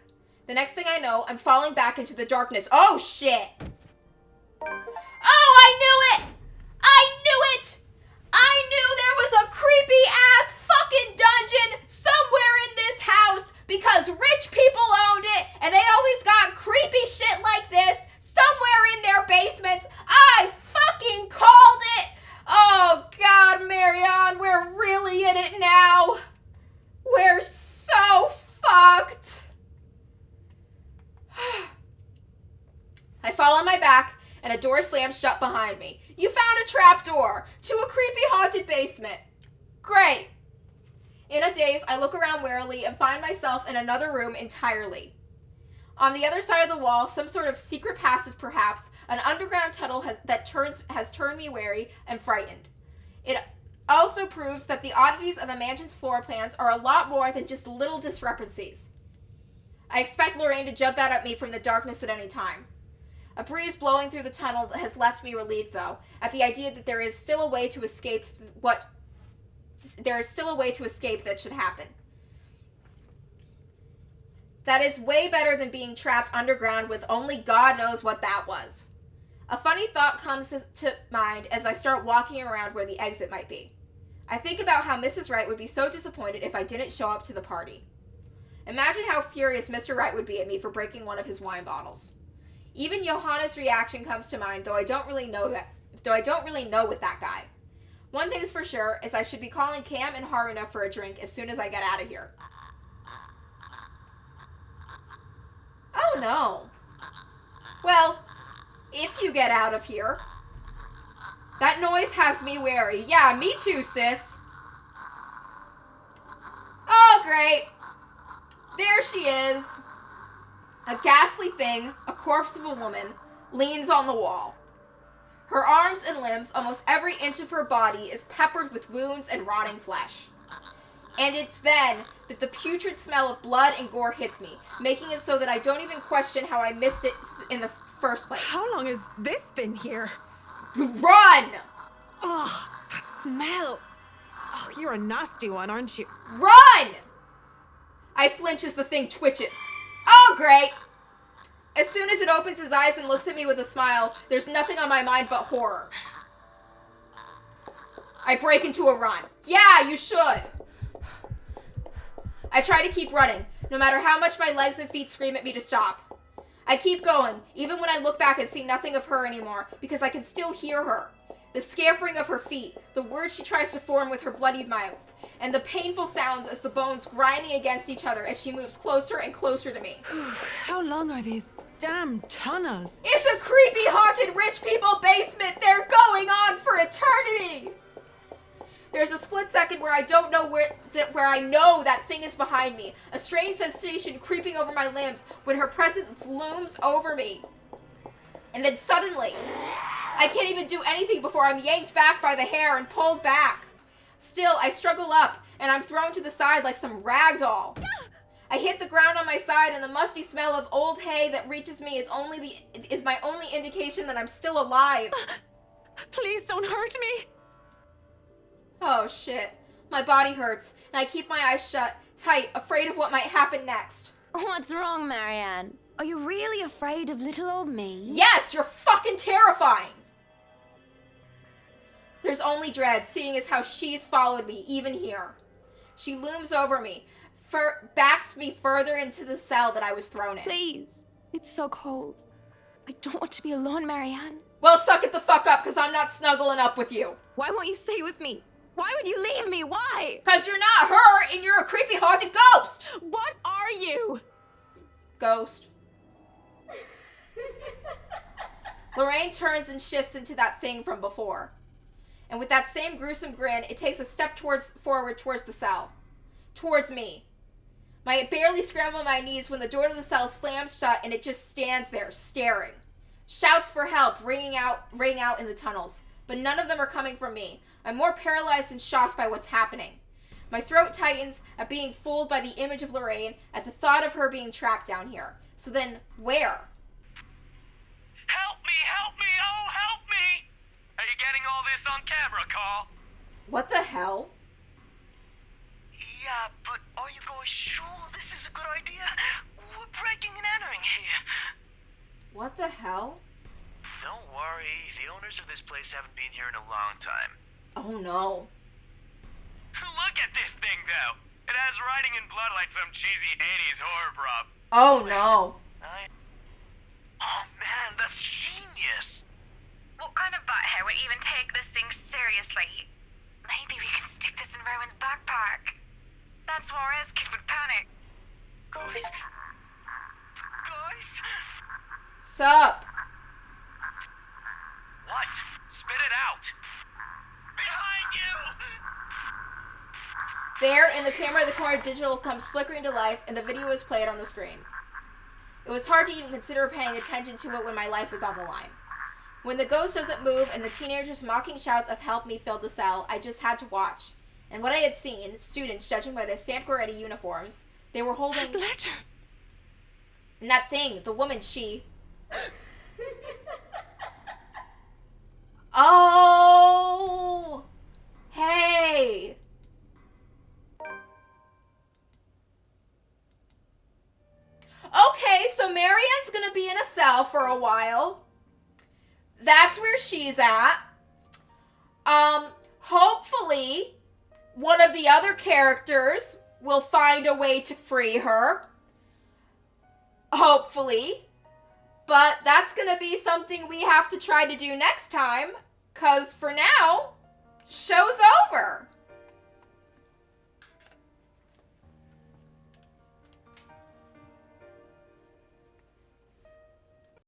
The next thing I know, I'm falling back into the darkness. Oh, shit! Oh, I knew it! I knew it! I knew there was a creepy-ass fucking dungeon somewhere in this house because rich people owned it and they always got creepy shit like this somewhere in their basements. I fucking called it! Oh, God, Marianne, we're really in it now. We're so fucked. I fall on my back and a door slams shut behind me. You found a trap door to a creepy haunted basement. Great. In a daze, I look around warily and find myself in another room entirely. On the other side of the wall, some sort of secret passage perhaps, an underground tunnel has turned me wary and frightened. It also proves that the oddities of the mansion's floor plans are a lot more than just little discrepancies. I expect Lorraine to jump out at me from the darkness at any time. A breeze blowing through the tunnel has left me relieved, though, at the idea that there is still a way to escape that should happen. That is way better than being trapped underground with only God knows what that was. A funny thought comes to mind as I start walking around where the exit might be. I think about how Mrs. Wright would be so disappointed if I didn't show up to the party. Imagine how furious Mr. Wright would be at me for breaking one of his wine bottles. Even Johanna's reaction comes to mind, though I don't really know with that guy. One thing's for sure is I should be calling Cam and Haruna for a drink as soon as I get out of here. Oh no. Well, if you get out of here. That noise has me wary. Yeah, me too, sis. Oh, great. There she is. A ghastly thing, a corpse of a woman, leans on the wall. Her arms and limbs, almost every inch of her body, is peppered with wounds and rotting flesh. And it's then that the putrid smell of blood and gore hits me, making it so that I don't even question how I missed it in the first place. How long has this been here? Run! Oh, that smell. Oh, you're a nasty one, aren't you? Run! I flinch as the thing twitches. Oh, great! As soon as it opens its eyes and looks at me with a smile, there's nothing on my mind but horror. I break into a run. Yeah, you should. I try to keep running, no matter how much my legs and feet scream at me to stop. I keep going, even when I look back and see nothing of her anymore, because I can still hear her. The scampering of her feet, the words she tries to form with her bloodied mouth, and the painful sounds as the bones grinding against each other as she moves closer and closer to me. How long are these damn tunnels? It's a creepy, haunted, rich people basement! They're going on for eternity! There's a split second where I don't know where I know that thing is behind me. A strange sensation creeping over my limbs when her presence looms over me. And then suddenly, I can't even do anything before I'm yanked back by the hair and pulled back. Still, I struggle up, and I'm thrown to the side like some rag doll. I hit the ground on my side, and the musty smell of old hay that reaches me is my only indication that I'm still alive. Please don't hurt me. Oh shit. My body hurts, and I keep my eyes shut, tight, afraid of what might happen next. What's wrong, Marianne? Are you really afraid of little old me? Yes, you're fucking terrifying! There's only dread, seeing as how she's followed me, even here. She looms over me, backs me further into the cell that I was thrown in. Please. It's so cold. I don't want to be alone, Marianne. Well, suck it the fuck up, because I'm not snuggling up with you. Why won't you stay with me? Why would you leave me? Why? Because you're not her, and you're a creepy haunted ghost! What are you? Ghost. Lorraine turns and shifts into that thing from before. And with that same gruesome grin, it takes a step forward towards the cell. Towards me. I barely scramble my knees when the door to the cell slams shut and it just stands there, staring. Shouts for help ring out in the tunnels, but none of them are coming from me. I'm more paralyzed and shocked by what's happening. My throat tightens at being fooled by the image of Lorraine, at the thought of her being trapped down here. So then, where? Help me, oh, help me! Are you getting all this on camera, Carl? What the hell? Yeah, but are you guys sure this is a good idea? We're breaking and entering here. What the hell? Don't worry, the owners of this place haven't been here in a long time. Oh no. Look at this thing, though. It has writing in blood like some cheesy 80s horror prop. Oh no. Oh man, that's genius. What kind of butthead would even take this thing seriously? Maybe we can stick this in Rowan's backpack. That's Juarez kid would panic. Guys? Sup? What? Spit it out. Behind you! There, in the camera, the corner digital comes flickering to life, and the video is played on the screen. It was hard to even consider paying attention to it when my life was on the line. When the ghost doesn't move and the teenagers' mocking shouts of help me filled the cell, I just had to watch. And what I had seen, students, judging by their stamped Goretti uniforms, they were holding... That letter! And that thing, the woman, she... Oh! Hey! Okay, so Marianne's gonna be in a cell for a while. That's where she's at. Hopefully, one of the other characters will find a way to free her. Hopefully. But that's gonna be something we have to try to do next time. 'Cause for now, show's over.